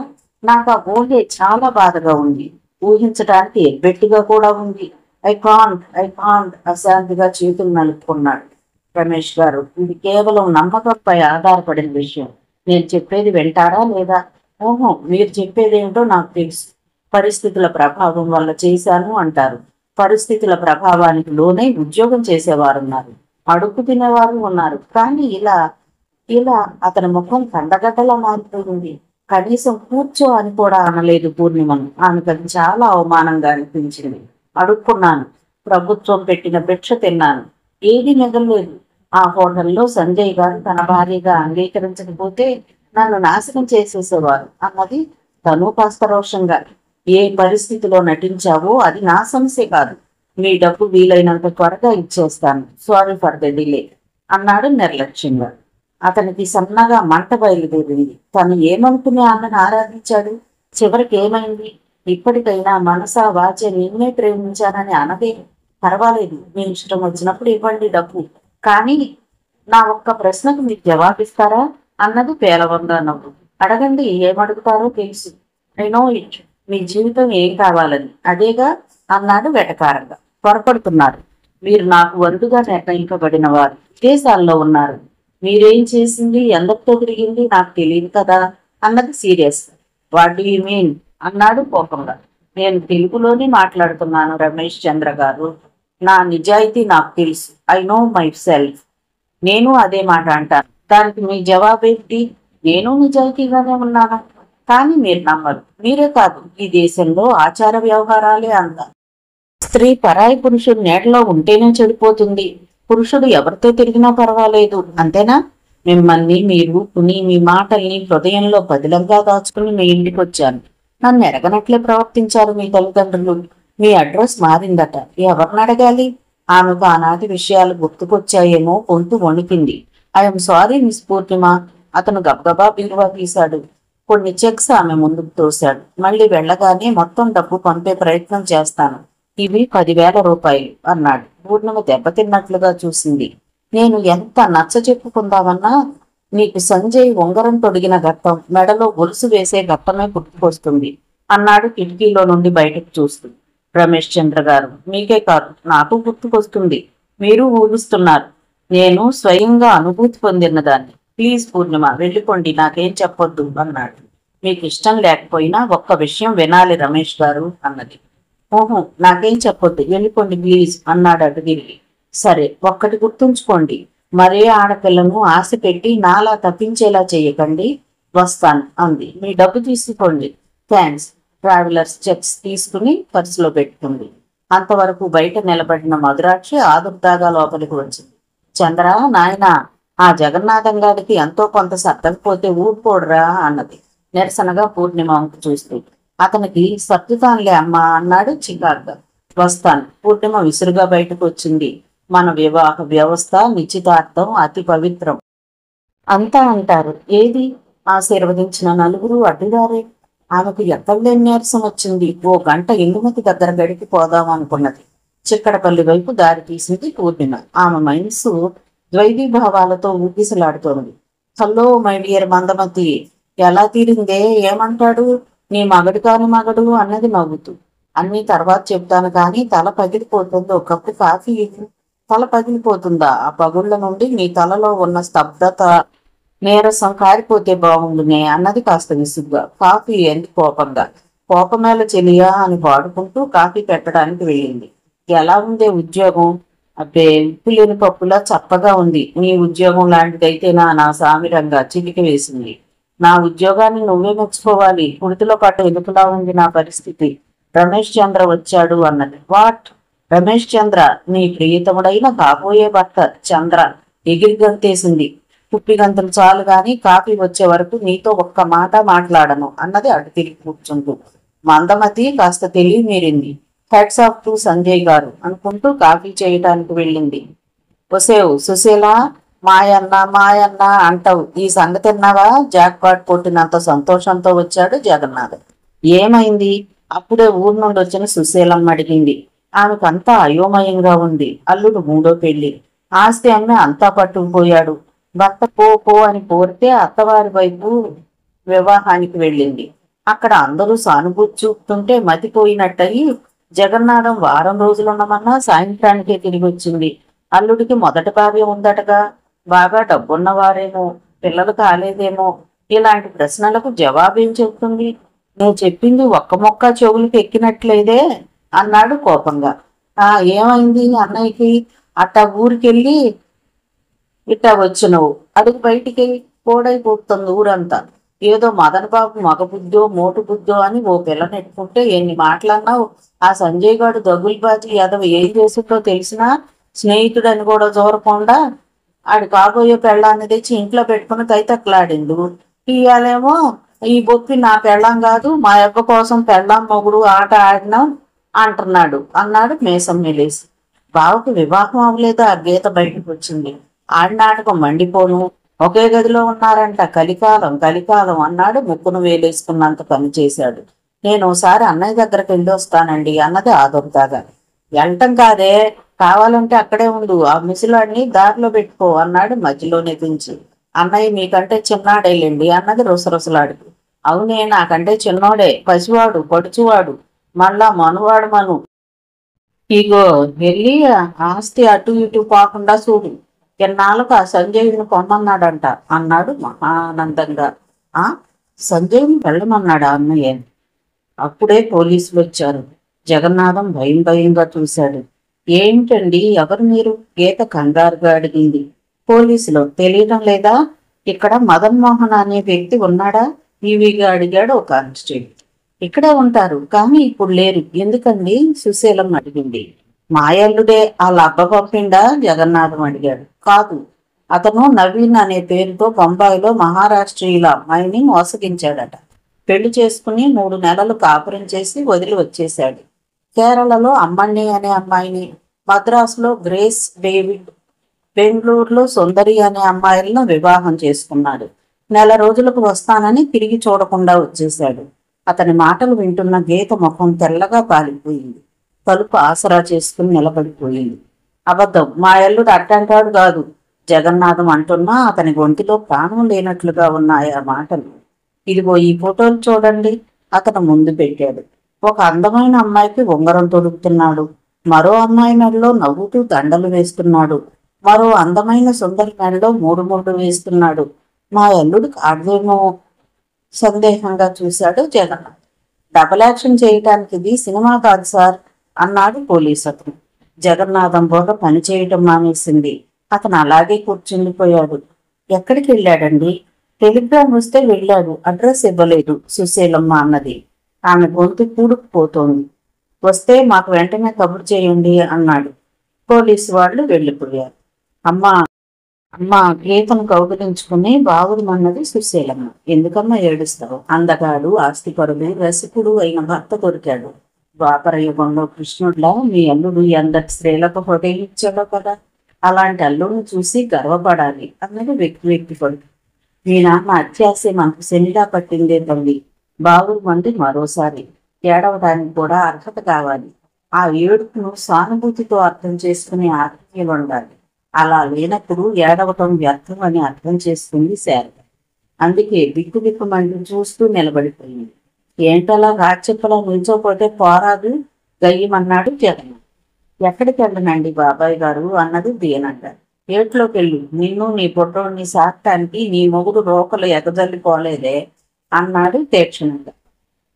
నాకు ఆ ఊహే చాలా బాధగా ఉంది. ఊహించడానికి ఎబ్బెట్టుగా కూడా ఉంది. ఐ కాంట్ అశాంతిగా చేతులు నలుపుకున్నాడు రమేష్ గారు. ఇది కేవలం నమ్మకంపై ఆధారపడిన విషయం. నేను చెప్పేది వింటారా లేదా? ఓహో, మీరు చెప్పేదేమిటో నాకు తెలుసు. పరిస్థితుల ప్రభావం వల్ల చేశాను అంటారు. పరిస్థితుల ప్రభావానికి లోనై ఉద్యోగం చేసేవారు ఉన్నారు, అడుగు తినేవారు ఉన్నారు. కానీ ఇలా ఇలా అతని ముఖం కండగడ్డలా మారిపోయింది. కనీసం కూర్చో అని కూడా అనలేదు పూర్ణిమను. ఆమెకు అది చాలా అవమానంగా అనిపించింది. అడుక్కున్నాను, ప్రభుత్వం పెట్టిన భిక్ష తిన్నాను, ఏది మిగలలేదు. ఆ హోటల్లో సంజయ్ గారు తన భార్యగా అంగీకరించకపోతే నన్ను నాశనం చేసేసేవారు అన్నది తను కాస్త రోషంగా. ఏ పరిస్థితిలో నటించావో అది నా సమస్య కాదు. మీ డబ్బు వీలైనంత త్వరగా ఇచ్చేస్తాను. సారీ ఫర్ ద డిలే అన్నాడు నిర్లక్ష్యంగా. అతనికి సన్నగా మంట బయలుదేరింది. తను ఏమనుకునే ఆమెను ఆరాధించాడు. చివరికి ఏమైంది? ఇప్పటికైనా మనసా వాచే నిన్నే ప్రేమించానని అనదే. పర్వాలేదు, మీ ఇష్టం వచ్చినప్పుడు ఇవ్వండి డబ్బు, కానీ నా ఒక్క ప్రశ్నకు మీరు జవాబిస్తారా అన్నది పేలవంగా నవ్వు. అడగండి, ఏమడుగుతారో తెలుసు. I know it. మీ జీవితం ఏం కావాలని అదేగా అన్నాడు వెటకారంగా. పొరపడుతున్నారు. మీరు నాకు వంతుగా నిర్ణయింపబడిన వారు విదేశాల్లో ఉన్నారు. మీరేం చేసింది, ఎందరితో తిరిగింది నాకు తెలియదు కదా అన్నది serious. What do you mean అన్నాడు కోపంగా. నేను తెలుగులోనే మాట్లాడుతున్నాను రమేష్ చంద్ర గారు. నా నిజాయితీ నాకు తెలుసు. I know my self. నేను అదే మాట అంటాను. దానికి మీ జవాబేంటి? నేను నిజాయితీగానే ఉన్నాను, కానీ మీరు నమ్మరు. మీరే కాదు, ఈ దేశంలో ఆచార వ్యవహారాలే అంత. స్త్రీ పరాయి పురుషుడు నీడలో ఉంటేనే చెడిపోతుంది. పురుషుడు ఎవరితో తిరిగినా పర్వాలేదు, అంతేనా? మిమ్మల్ని, మీ రూపుని, మీ మాటల్ని హృదయంలో పదిలంగా దాచుకుని మీ ఇంటికి వచ్చాను. నన్ను ఎరగనట్లే ప్రవర్తించారు మీ తల్లిదండ్రులు. మీ అడ్రస్ మారిందట. ఎవరిని అడగాలి? ఆమెకు ఆనాటి విషయాలు గుర్తుకొచ్చాయేమో. గొంతు వణికింది. ఐఎమ్ సారీ మిస్ పూర్ణిమ. అతను గబగబా బీరువా తీశాడు. కొన్ని చెక్స్ ఆమె ముందుకు తోశాడు. మళ్ళీ వెళ్ళగానే మొత్తం డబ్బు పంపే ప్రయత్నం చేస్తాను. ఇవి 10,000 రూపాయలు అన్నాడు. పూర్ణిమ దెబ్బతిన్నట్లుగా చూసింది. నేను ఎంత నచ్చ చెప్పుకుందామన్నా నీకు సంజయ్ ఉంగరం తొడిగిన ఘట్టం, మెడలో గొలుసు వేసే ఘట్టమే గుర్తుకొస్తుంది అన్నాడు కిటికీలో నుండి బయటకు చూస్తూ. రమేష్ చంద్ర గారు, మీకే కాదు నాకు గుర్తుకొస్తుంది. మీరు ఊహిస్తున్నారు. నేను స్వయంగా అనుభూతి పొందిన దాన్ని. ప్లీజ్ పూర్ణిమ, వెళ్ళిపోండి, నాకేం చెప్పొద్దు అన్నాడు. మీకు ఇష్టం లేకపోయినా ఒక్క విషయం వినాలి రమేష్ గారు అన్నది. ఓహో, నాకేం చెప్పొద్దు, వెళ్ళిపోండి ప్లీజ్ అన్నాడు అటు తిరిగి. సరే, ఒక్కటి గుర్తుంచుకోండి. మరే ఆడపిల్లను ఆశ పెట్టి నాలా తప్పించేలా చేయకండి. వస్తాను అంది. మీ డబ్బు తీసుకోండి. థ్యాంక్స్. ట్రావెలర్స్ చెక్స్ తీసుకుని పర్సులో పెట్టుకుంది. అంతవరకు బయట నిలబడిన మధురాక్షి ఆదుర్దాగా లోపలికి వచ్చింది. చంద్ర, నాయనా, ఆ జగన్నాథం గారికి ఎంతో కొంత సర్దకపోతే ఊరుకోడురా అన్నది నిరసనగా పూర్ణిమ వంక చూస్తూ. అతనికి సర్దుతానులే అమ్మా అన్నాడు చికాగ్గా. వస్తాను. పూర్ణిమ విసురుగా బయటకు వచ్చింది. మన వివాహ వ్యవస్థ, నిశ్చితార్థం అతి పవిత్రం అంతా అంటారు. ఏది? ఆశీర్వదించిన నలుగురు అడ్డుదారే. ఆమెకు ఎక్కడలేని నీరసం వచ్చింది. ఓ గంట ఇందుమతి దగ్గర గడికి పోదాం అనుకున్నది. చిక్కడపల్లి వైపు దారి తీసింది పూర్ణిమ. ఆమె మనసు ద్వైతీభావాలతో ఊగిసలాడుతోంది. హలో మై డియర్ మందమతి, ఎలా తీరిందే? ఏమంటాడు నీ మగడు కాని మగడు అన్నది నవ్వుతూ. అన్ని తర్వాత చెప్తాను, కానీ తల పగిలిపోతుంది. ఒక కప్పు కాఫీ ఇవ్వు. తల పగిలిపోతుందా? ఆ పగుళ్ల నుండి నీ తలలో ఉన్న స్తబ్దత, నీరసం కారిపోతే బాగుండునే అన్నది కాస్త విసుగ్గా. కాఫీ ఎందుకు కోపంగా. కోపమేళ చెలియా అని పాడుకుంటూ కాఫీ పెట్టడానికి వెళ్ళింది. ఎలా ఉందే ఉద్యోగం? అబ్బే, ఉప్పు లేని పప్పులా చప్పగా ఉంది. నీ ఉద్యోగం లాంటిదైతేనా? నా సామిరంగా చిటికి వేసింది. నా ఉద్యోగాన్ని నువ్వే మెచ్చుకోవాలి. కుడితిలో పాటు ఎదుపులా ఉంది నా పరిస్థితి. రమేష్ చంద్ర వచ్చాడు అన్నది. వాట్? రమేష్ చంద్ర? నీ ప్రియతముడైన కాబోయే భర్త చంద్ర ఎగిరి గంతేసింది. కుప్పి గంతులు చాలు గాని కాఫీ వచ్చే వరకు నీతో ఒక్క మాట మాట్లాడను అన్నది అటు తిరిగి కూర్చుంటూ. మందమతి కాస్త తెలివి మీరింది. హెడ్స్ ఆఫ్ టు సంజయ్ గారు అనుకుంటూ కాఫీ చేయటానికి వెళ్ళింది. ఒసేవు సుశీల, మాయన్న మాయన్న అంటావు, ఈ సంగతి విన్నావా? జాక్పాట్ కొట్టినంత సంతోషంతో వచ్చాడు జగన్నాథం. ఏమైంది? అప్పుడే ఊరు నుండి వచ్చిన సుశీలమ్మ అడిగింది. ఆమెకంతా అయోమయంగా ఉంది. అల్లుడు మూడో పెళ్లి, ఆస్తి అమ్మి అంతా పట్టుకుపోయాడు. భర్త పో పో అని కోరితే అత్తవారి వైపు వివాహానికి వెళ్ళింది. అక్కడ అందరూ సానుభూతి చూపుతుంటే మతిపోయినట్టయి జగన్నాథం వారం రోజులున్నమన్నా సాయంత్రానికే తిరిగి వచ్చింది. అల్లుడికి మొదటి భార్య ఉందటగా, బాగా డబ్బున్నవారేమో, పిల్లలు కాలేదేమో, ఇలాంటి ప్రశ్నలకు జవాబేం చెప్తుంది? నువ్వు చెప్పింది ఒక్క మొక్క చెవులకు ఎక్కినట్లేదే అన్నాడు కోపంగా. ఏమైంది అన్నయ్యకి? అట్టా ఊరికెళ్ళి ఇట్టా వచ్చినవు, అడుగు బయటికి పోడైపోతుంది ఊరంతా. ఏదో మదన్ బాబు మగ బుద్ధో మోటు బుద్ధో అని ఓ పిల్ల నెట్టుకుంటే ఎన్ని మాటలన్నావు. ఆ సంజయ్ గారు దగులుబాజీ యాదవ్ ఏం చేసిందో తెలిసినా స్నేహితుడని కూడా చూరకుండా ఆడి కాబోయే పెళ్ళాన్ని తెచ్చి ఇంట్లో పెట్టుకుని తైతక్కలాడిండు. ఇవాళేమో ఈ బొప్పి నా పెళ్ళాం కాదు, మా అబ్బ కోసం పెళ్ళాం మొగుడు ఆట ఆడినాం అంటున్నాడు అన్నాడు మీసం మెలేసి. బావకు వివాహం అవ్వలేదు. ఆ గీత బయటకు వచ్చింది. ఆడినాటకం మండిపోను. ఒకే గదిలో ఉన్నారంట. కలికాలం కలికాలం అన్నాడు. ముక్కును వేలేసుకున్నంత పని చేశాడు. నేను ఒకసారి అన్నయ్య దగ్గరికి వెళ్ళి వస్తానండి అన్నది ఆదుర్దాగా. వెళ్ళటం కాదే, కావాలంటే అక్కడే ఉండు, ఆ ముసలాడిని దారిలో పెట్టుకో అన్నాడు మధ్యలోనే దించి. అన్నయ్య మీకంటే చిన్నాడేలేండి అన్నది రుసరుసలాడుతూ. అవునే, నాకంటే చిన్నోడే, పసివాడు పడుచువాడు, మళ్ళా మనువాడు మను. ఇగో వెళ్ళి ఆస్తి అటు ఇటు పోకుండా చూడు. ఎన్నాళ్ళకు ఆ సంజయ్ని పొమ్మన్నాడంట అన్నాడు మహానందంగా. ఆ సంజయ్ని వెళ్ళమన్నాడా అన్నయ్య? అప్పుడే పోలీసులు వచ్చారు. జగన్నాథం భయం భయంగా చూశాడు. ఏమిటండి, ఎవరు మీరు? గీత కంగారుగా అడిగింది. పోలీసులు తెలియడం లేదా? ఇక్కడ మదన్ మోహన్ అనే వ్యక్తి ఉన్నాడా? టీవీగా అడిగాడు ఒక కానిస్టేబుల్. ఇక్కడే ఉంటారు, కానీ ఇప్పుడు లేరు. ఎందుకండి? సుశీలం అడిగింది. మాయల్లుడే వాళ్ళ అబ్బ పంపిండా? జగన్నాథం అడిగాడు. కాదు, అతను నవీన్ అనే పేరుతో బొంబాయిలో మహారాష్ట్రీయుల అమ్మాయిని మోసగించాడట. పెళ్లి చేసుకుని 3 నెలలు కాపురం చేసి వదిలి వచ్చేశాడు. కేరళలో అమ్మణ్ణి అనే అమ్మాయిని, మద్రాసులో గ్రేస్ డేవిడ్, బెంగళూరులో సుందరి అనే అమ్మాయిలను వివాహం చేసుకున్నాడు. నెల రోజులకు వస్తానని తిరిగి చూడకుండా వచ్చేశాడు. అతని మాటలు వింటున్న గీత ముఖం తెల్లగా పాలిపోయింది. తలుపు ఆసరా చేసుకుని నిలబడిపోయింది. అబద్ధం, మా అల్లుడు అట్టంటాడు కాదు జగన్నాథం అంటున్నా అతని గొంతులో ప్రాణం లేనట్లుగా ఉన్నాయి ఆ మాటలు. ఇదిగో ఈ ఫోటోలు చూడండి అతను ముందు పెట్టాడు. ఒక అందమైన అమ్మాయికి ఉంగరం తొడుగుతున్నాడు. మరో అమ్మాయి మెడలో నవ్వుతూ దండలు వేస్తున్నాడు. మరో అందమైన సుందరి మెడలో 3 వేస్తున్నాడు. మా అల్లుడు కాదేమో సందేహంగా చూశాడు జగన్నాథ్. డబల్ యాక్షన్ చేయటానికి ఇది సినిమా కాదు సార్ అన్నాడు పోలీసు అతను. జగన్నాథం బోర్ర పని చేయటం మానేసింది. అతను అలాగే కూర్చుండిపోయాడు. ఎక్కడికి వెళ్ళాడండి? టెలిగ్రామ్ వస్తే వెళ్ళాడు, అడ్రస్ ఇవ్వలేదు సుశీలమ్మ అన్నది. ఆమె గొంతు పూడుకుపోతోంది. వస్తే మాకు వెంటనే కబురు చేయండి అన్నాడు. పోలీసు వాళ్ళు వెళ్ళిపోయారు. అమ్మా గీతను కౌగిలించుకుని బావురుమన్నది సుశీలమ్మ. ఎందుకమ్మా ఏడుస్తావు? అందగాడు, ఆస్తిపరుడు, రసికుడు అయిన భర్త దొరికాడు. ద్వాపర యుగంలో కృష్ణుడిలా మీ అల్లుడు ఎందటి స్త్రీలకు హోటల్ ఇచ్చాడో కదా. అలాంటి అల్లుడిని చూసి గర్వపడాలి అన్నది వ్యక్తి పడు. మీ నాన్న అత్యాశే మనకు శనిలా పట్టిందే తల్లి. బావురు మంది మరోసారి. ఏడవడానికి కూడా అర్హత కావాలి. ఆ ఏడుపును సానుభూతితో అర్థం చేసుకునే ఆత్మీయులు ఉండాలి. అలా లేనప్పుడు ఏడవటం వ్యర్థం అని అర్థం చేసుకుంది శారద. అందుకే బిక్కుమంటూ చూస్తూ నిలబడిపోయింది. ఏంటలా రాచెప్పలా నిల్చోపోతే పోరాదు గయ్యమన్నాడు జగన్. ఎక్కడికి వెళ్ళనండి బాబాయ్ గారు అన్నది దీనంగా. ఏట్లోకి వెళ్ళు, నిన్ను నీ పుట్రోడిని సాకటానికి నీ మొగుడు రోకలు ఎగజల్లిపోలేదే అన్నాడు తీక్షణంగా.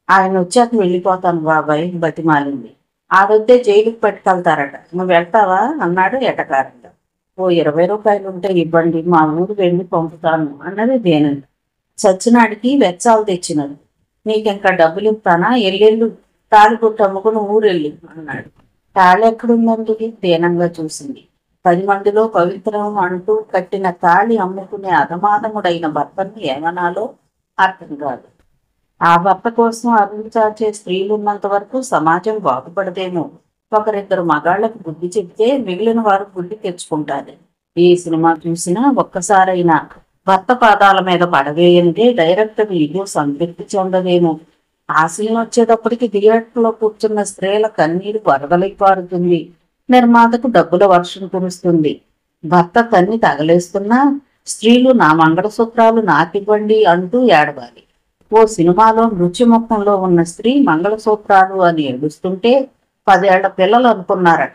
ఆయన వచ్చాక వెళ్ళిపోతాను బాబాయ్ బతిమాలింది. ఆడొద్దే జైలుకి పట్టుకెళ్తారట, నువ్వు వెళ్తావా అన్నాడు ఎటకారంగా. ఓ 20 రూపాయలు ఉంటే ఇవ్వండి, మా ఊరు వెళ్ళి పంపుతాను అన్నది దేనంగా. సచ్చినాడికి వెచ్చాలు తెచ్చినది. నీకింకా డబ్బులు ఇస్తానా? ఎల్లెళ్ళు తాలిపుట్టు అమ్ముకుని ఊరెళ్ళు అన్నాడు. తాళి ఎక్కడుందండి? దీనంగా చూసింది. 10 మందిలో పవిత్రం అంటూ కట్టిన తాళి అమ్ముకునే అధమానముడైన భర్తను ఏమనాలో అర్థం కాదు. ఆ భర్త కోసం అరువు చాచే స్త్రీలున్నంత వరకు సమాజం బాగుపడదేమో. ఒకరిద్దరు మగాళ్ళకు బుద్ధి చెప్తే మిగిలిన వారు బుద్ధి తెచ్చుకుంటారు. ఈ సినిమా చూసినా ఒక్కసారైనా భర్త పాదాల మీద పడవేయంటే డైరెక్టర్ ఇల్లు సంతృప్తి చెందదేమో. ఆ సీన్ వచ్చేటప్పటికి థియేటర్లో కూర్చున్న స్త్రీల కన్నీరు వరదలై పారుతుంది. నిర్మాతకు డబ్బుల వర్షం కురుస్తుంది. భర్త తన్ని తగలేస్తున్నా స్త్రీలు నా మంగళసూత్రాలు నాకివ్వండి అంటూ ఏడవాలి. ఓ సినిమాలో నృత్యముఖంలో ఉన్న స్త్రీ మంగళసూత్రాలు అని ఏడుస్తుంటే 10 ఏళ్ల పిల్లలు అనుకున్నారట.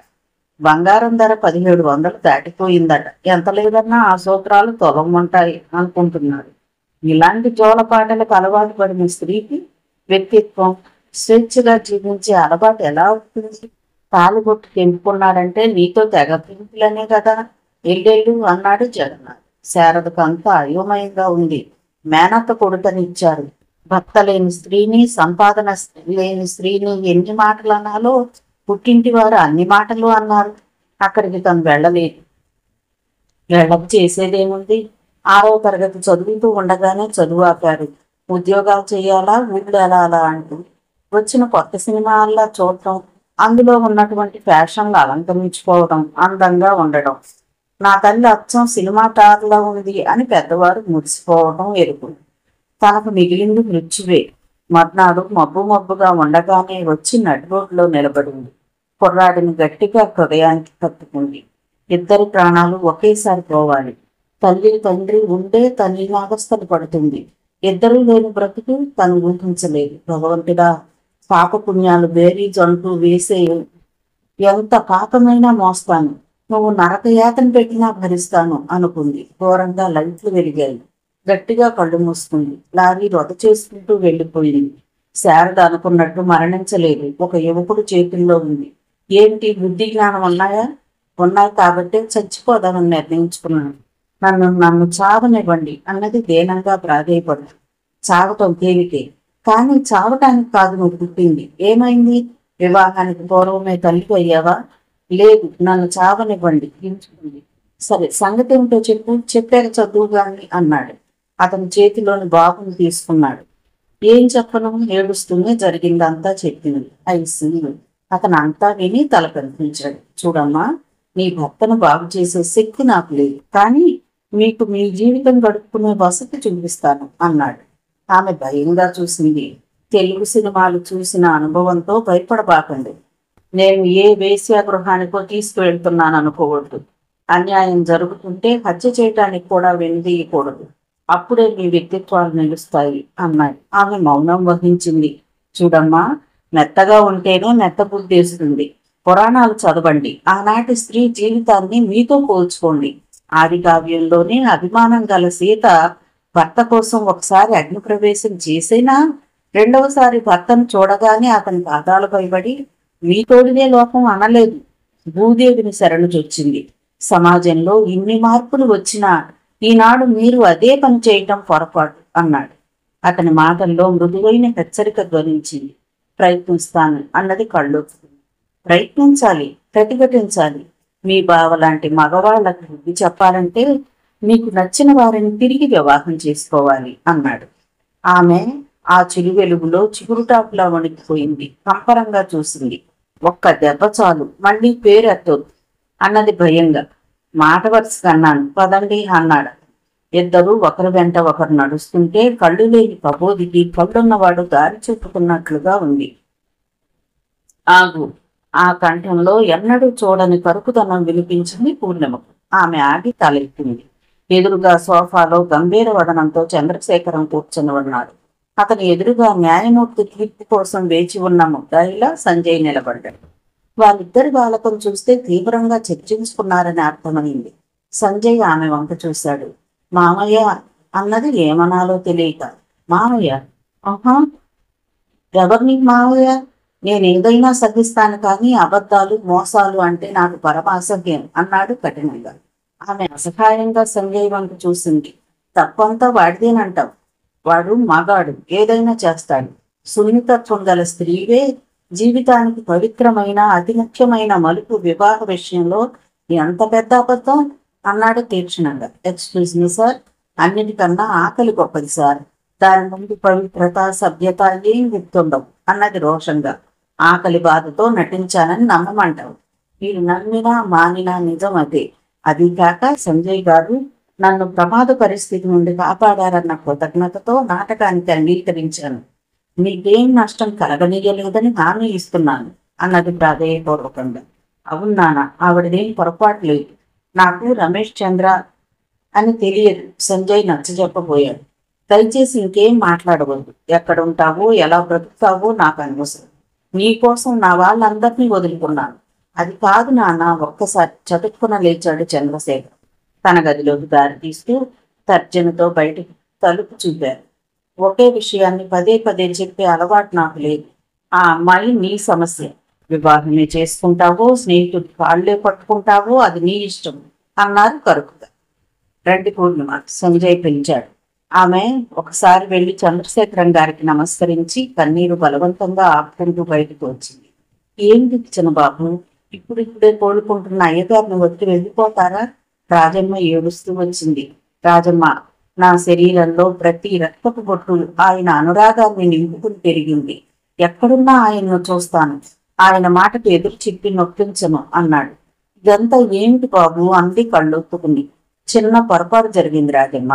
బంగారం ధర 1700 దాటిపోయిందట. ఎంత లేదన్నా ఆ సూత్రాలు తొలగమంటాయి అనుకుంటున్నారు. ఇలాంటి జోలపాటలకు అలవాటు పడిన స్త్రీకి వ్యక్తిత్వం, స్వేచ్ఛగా జీవించే అలవాటు ఎలా అవుతుంది? తాలిబొట్టు తెంపుకున్నాడంటే నీతో తెగ ప్రింపులనే కదా. ఎల్లెళ్ళు అన్నాడు జగన్నాథ్. శారదకు అంతా అయోమయంగా ఉంది. మేనత్త కొడుకనిచ్చారు. భర్త లేని స్త్రీని, సంపాదన లేని స్త్రీని ఎన్ని మాటలు అనాలో పుట్టింటి వారు అన్ని మాటలు అన్నారు. అక్కడికి తను వెళ్ళలేదు. వెళ్ళక చేసేదేముంది? 6వ తరగతి చదువుతూ ఉండగానే చదువు ఆపారు. ఉద్యోగాలు చేయాలా, ఊళ్ళు వెళ్ళాలా అంటూ వచ్చిన కొత్త సినిమాల్లా చూడటం, అందులో ఉన్నటువంటి ఫ్యాషన్లు అలంకరించుకోవడం, అందంగా ఉండడం. నా తల్లి అచ్చం సినిమా తారలా ఉంది అని పెద్దవారు మురిసిపోవడం ఎరుకు. తనకు మిగిలింది మృత్యువే. మర్నాడు మబ్బు మబ్బుగా ఉండగానే వచ్చి నడి రోడ్లో నిలబడింది. కుర్రాడిని గట్టిగా హృదయానికి కట్టుకుంది. ఇద్దరి ప్రాణాలు ఒకేసారి పోవాలి. తల్లి తండ్రి ఉండే తల్లి నాగస్థలు పడుతుంది. ఇద్దరూ లేని బ్రతుకు తను ఊహించలేదు. భగవంతుడా, పాపపుణ్యాలు బేరీజు అంటూ వేసే ఎంత పాపమైనా మోస్తాను, నువ్వు నరకయాతన పెట్టినా భరిస్తాను అనుకుంది. ఘోరంగా లైట్లు వెలిగాయి. గట్టిగా కళ్ళు మూసుకుంది. లారీ రొద చేసుకుంటూ వెళ్ళిపోయింది. శారద అనుకున్నట్టు మరణించలేదు. ఒక యువకుడు చేతుల్లో ఉంది. ఏంటి, బుద్ధి జ్ఞానం ఉన్నాయా? ఉన్నాయి కాబట్టే చచ్చిపోదామని నిర్ణయించుకున్నాను. నన్ను చావనివ్వండి అన్నది దీనంగా ప్రాధేయపడు. చావటం తేలికే, కానీ చావటానికి కాదు నువ్వు పుట్టింది. ఏమైంది? వివాహానికి పూర్వమే తల్లి అయ్యావా? లేదు, నన్ను చావనివ్వండి గించుకుంది. సరే, సంగతి ఏమిటో చెప్పు, చెప్పాక చదువు గాని అన్నాడు. అతని చేతిలోని బాబుని తీసుకున్నాడు. ఏం చెప్పను, ఏడుస్తూనే జరిగిందంతా చెప్పింది. ఐసి అతను అంతా విని తల కనిపించాడు. చూడమ్మా, నీ భర్తను బాగు చేసే శక్తి నాకు లేదు, కానీ మీకు మీ జీవితం గడుపుకునే వసతి చూపిస్తాను అన్నాడు. ఆమె భయంగా చూసింది. తెలుగు సినిమాలు చూసిన అనుభవంతో భయపడబాకండి. నేను ఏ వేశ్యాగృహానికో తీసుకువెళ్తున్నాను అనుకోవద్దు. అన్యాయం జరుగుతుంటే హత్య చేయటానికి కూడా వెనుదీయకూడదు. అప్పుడే మీ వ్యక్తిత్వాలు నిలుస్తాయి అన్నాడు. ఆమె మౌనం వహించింది. చూడమ్మా, మెత్తగా ఉంటేనే మెత్త బుద్ధేస్తుంది. పురాణాలు చదవండి. ఆనాటి స్త్రీ జీవితాన్ని మీతో పోల్చుకోండి. ఆది కావ్యంలోనే అభిమానం గల సీత భర్త కోసం ఒకసారి అగ్ని ప్రవేశం చేసినా రెండవసారి భర్తను చూడగానే అతని పాదాలపై పడి మీ తోడినే లోకం అనలేదు. భూదేవిని శరణుజొచ్చింది. సమాజంలో ఇన్ని మార్పులు వచ్చినా ఈనాడు మీరు అదే పని చేయటం పొరపాటు అన్నాడు. అతని మాటల్లో మృదువైన హెచ్చరిక ధ్వనించింది. ప్రయత్నిస్తాను అన్నది కళ్ళొచ్చుకుంది. ప్రయత్నించాలి, ప్రతిఘటించాలి. మీ బావ లాంటి మగవాళ్లకు బుద్ధి చెప్పాలంటే మీకు నచ్చిన వారిని తిరిగి వివాహం చేసుకోవాలి అన్నాడు. ఆమె ఆ చిరు వెలుగులో చిగురుటాకులా వణికిపోయింది. కంపరంగా చూసింది. ఒక్క దెబ్బ చాలు, మళ్ళీ పేరెత్తొద్దు అన్నది భయంగా. మాట వరుస కన్నాను, పదండి అన్నాడు. ఇద్దరూ ఒకరి వెంట ఒకరు నడుస్తుంటే కళ్ళు లేని కబోదికి కళ్ళున్నవాడు దారి చెప్పుకున్నట్లుగా ఉంది. ఆగు! ఆ కంఠంలో ఎన్నడూ చూడని కరుకుదనం వినిపించింది పూర్ణిమకు. ఆమె ఆగి తలెత్తింది. ఎదురుగా సోఫాలో గంభీర వదనంతో చంద్రశేఖరం కూర్చొని ఉన్నాడు. అతని ఎదురుగా న్యాయమూర్తి తీర్పు కోసం వేచి ఉన్న ముద్దాయిలా సంజయ్ నిలబడ్డాడు. వాళ్ళిద్దరి బాలకం చూస్తే తీవ్రంగా చర్చించుకున్నారని అర్థమైంది. సంజయ్ ఆమె వంక చూశాడు. మామయ్య అన్నది ఏమనాలో తెలియక. మామయ్య? ఆహా, ఎవరిని మామయ్య? నేనేదైనా సహిస్తాను, కానీ అబద్ధాలు, మోసాలు అంటే నాకు పరమాసహ్యం అన్నాడు కఠినంగా. ఆమె అసహాయంగా సంజయ్ వంక చూసింది. తప్పంతా వాడిదేనంటావు. వాడు మగాడు, ఏదైనా చేస్తాడు. సున్నితత్వం గల స్త్రీవే జీవితానికి పవిత్రమైన అతి ముఖ్యమైన మలుపు వివాహ విషయంలో ఎంత పెద్ద అబద్ధం అన్నాడు తీక్షణంగా. ఎక్స్క్యూజ్ మీ సార్, అన్నిటికన్నా ఆకలి గొప్పది సార్. దాని ముందు పవిత్రత, సభ్యత ఏం గుర్తుండవు అన్నది రోషంగా. ఆకలి బాధతో నటించానని నమ్మమంటావు. మీరు నమ్మినా మానినా నిజం అదే. అది కాక సంజయ్ గారు నన్ను ప్రమాద పరిస్థితి నుండి కాపాడారన్న కృతజ్ఞతతో నాటకానికి అంగీకరించాను. మీకేం నష్టం కలగనీయలేదని హామీ ఇస్తున్నాను అన్నది ప్రాధేయపూర్వకంగా. అవును నాన్న, ఆవిడదేం పొరపాటు లేదు. నాకు రమేష్ చంద్ర అని తెలియదు. సంజయ్ నచ్చజెప్పబోయాడు. దయచేసి ఇంకేం మాట్లాడవద్దు. ఎక్కడుంటావో ఎలా బ్రతుకుతావో నాకు అనవసరం. నీకోసం నా వాళ్ళందరినీ వదులుకున్నాను. అది కాదు నాన్న. ఒక్కసారి చటుక్కున లేచాడు చంద్రశేఖర్. తన గదిలోకి దారి తీస్తూ తర్జనతో బయటకు తలుపు చూపారు. ఒకే విషయాన్ని పదే పదే చెప్పే అలవాటు నాకు లేదు. ఆ అమ్మాయి నీ సమస్య. వివాహమే చేసుకుంటావో స్నేహితుడి కాళ్ళే పట్టుకుంటావో అది నీ ఇష్టం అన్నారు కరుకుగా. రండి పూర్ణిమ, సంజయ్ పిలిచాడు. ఆమె ఒకసారి వెళ్లి చంద్రశేఖరం గారికి నమస్కరించి కన్నీరు బలవంతంగా ఆపుకుంటూ బయటకు వచ్చింది. ఏంటి చిన్నబాబు, ఇప్పుడిప్పుడే కోలుకుంటున్న అయ్యగారిని వదిలి వెళ్ళిపోతారా? రాజమ్మ ఏడుస్తూ వచ్చింది. రాజమ్మ, నా శరీరంలో ప్రతి రక్తపు బొట్టు ఆయన అనురాగాన్ని నింపుకుని పెరిగింది. ఎక్కడున్నా ఆయన్ను చూస్తాను. ఆయన మాటకు ఎదురు చెప్పి నొప్పించను అన్నాడు. ఇదంతా ఏమిటి బాబు అంది కళ్ళొత్తుకుంది. చిన్న పొరపాటు జరిగింది రాజమ్మ.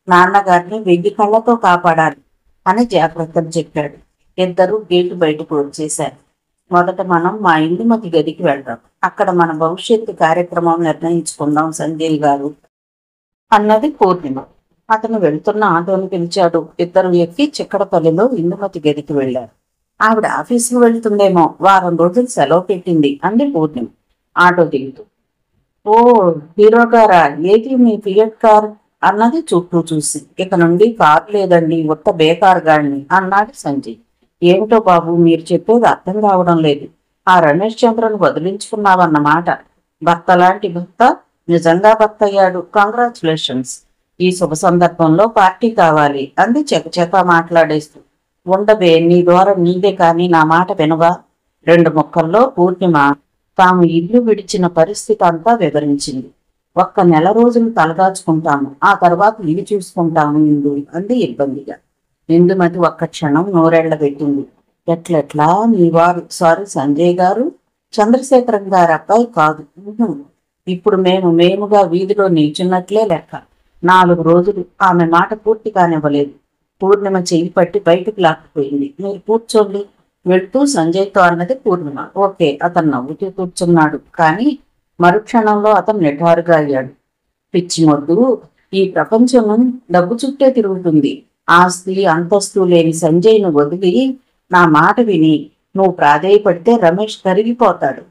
నాన్నగారిని 1000 కళ్ళతో కాపాడాలి అని జాగ్రత్తలు చెప్పాడు. ఇద్దరు గేటు బయటకు వచ్చేశారు. మొదట మనం మా ఇందుమతి గదికి వెళ్దాం. అక్కడ మన భవిష్యత్తు కార్యక్రమం నిర్ణయించుకుందాం సంజయ్ గారు అన్నది పూర్ణిమ. అతను వెళ్తున్న ఆటోని పిలిచాడు. ఇద్దరు ఎక్కి చిక్కడపల్లిలో ఇందుమతి గదికి వెళ్లారు. ఆవిడ ఆఫీసుకు వెళ్తుందేమో, వారం రోజులు సెలవు పెట్టింది అంది పూర్ణిమ ఆటో దిగుతూ. ఓ హీరో గారా, ఏది మీ ఫియట్ కార్ అన్నది చుట్టూ చూసి. ఇక నుండి కారు లేదండి, ఉత్త బేకార్ గాడిని అన్నాడు సంజయ్. ఏమిటో బాబు మీరు చెప్పేది అర్థం కావడం లేదు. ఆ రమేష్ చంద్రను వదిలించుకున్నావన్నమాట. భర్త లాంటి భర్త నిజంగా భర్త అయ్యాడు. కంగ్రాచులేషన్స్. ఈ శుభ సందర్భంలో పార్టీ కావాలి అంది చెకచెక మాట్లాడేస్తూ. ఉండబే, నీ ద్వారా నీదే కానీ నా మాట వినవా? 2 ముక్కల్లో పూర్ణిమ తాము ఇల్లు విడిచిన పరిస్థితి అంతా వివరించింది. 1 నెల రోజులు తలదాచుకుంటాము, ఆ తర్వాత ఇల్లు చూసుకుంటాము ఇందు అంది ఇబ్బందిగా. ఇందుమతి ఒక్క క్షణం నోరెళ్ల పెట్టింది. ఎట్లెట్లా మీ వారు? సారీ సంజయ్ గారు, చంద్రశేఖరం గారి అబ్బాయి కాదు. ఇప్పుడు మేముగా వీధిలో నిల్చున్నట్లే లెక్క. 4 రోజులు ఆమె మాట పూర్తి కానివ్వలేదు. పూర్ణిమ చెయ్యి పట్టి బయటకు లాక్కుపోయింది. మీరు కూర్చోండి వెళ్తూ సంజయ్తో అన్నది పూర్ణిమ. ఓకే. అతను నవ్వుతూ కూర్చున్నాడు. కానీ మరుక్షణంలో అతను నిఠారుగా అయ్యాడు. పిచ్చి మొద్దు, ఈ ప్రపంచం డబ్బు చుట్టే తిరుగుతుంది. ఆస్తి అంతస్తు లేని సంజయ్ను వదిలి నా మాట విని నువ్వు ప్రాధేయపడితే రమేష్ కరిగిపోతాడు.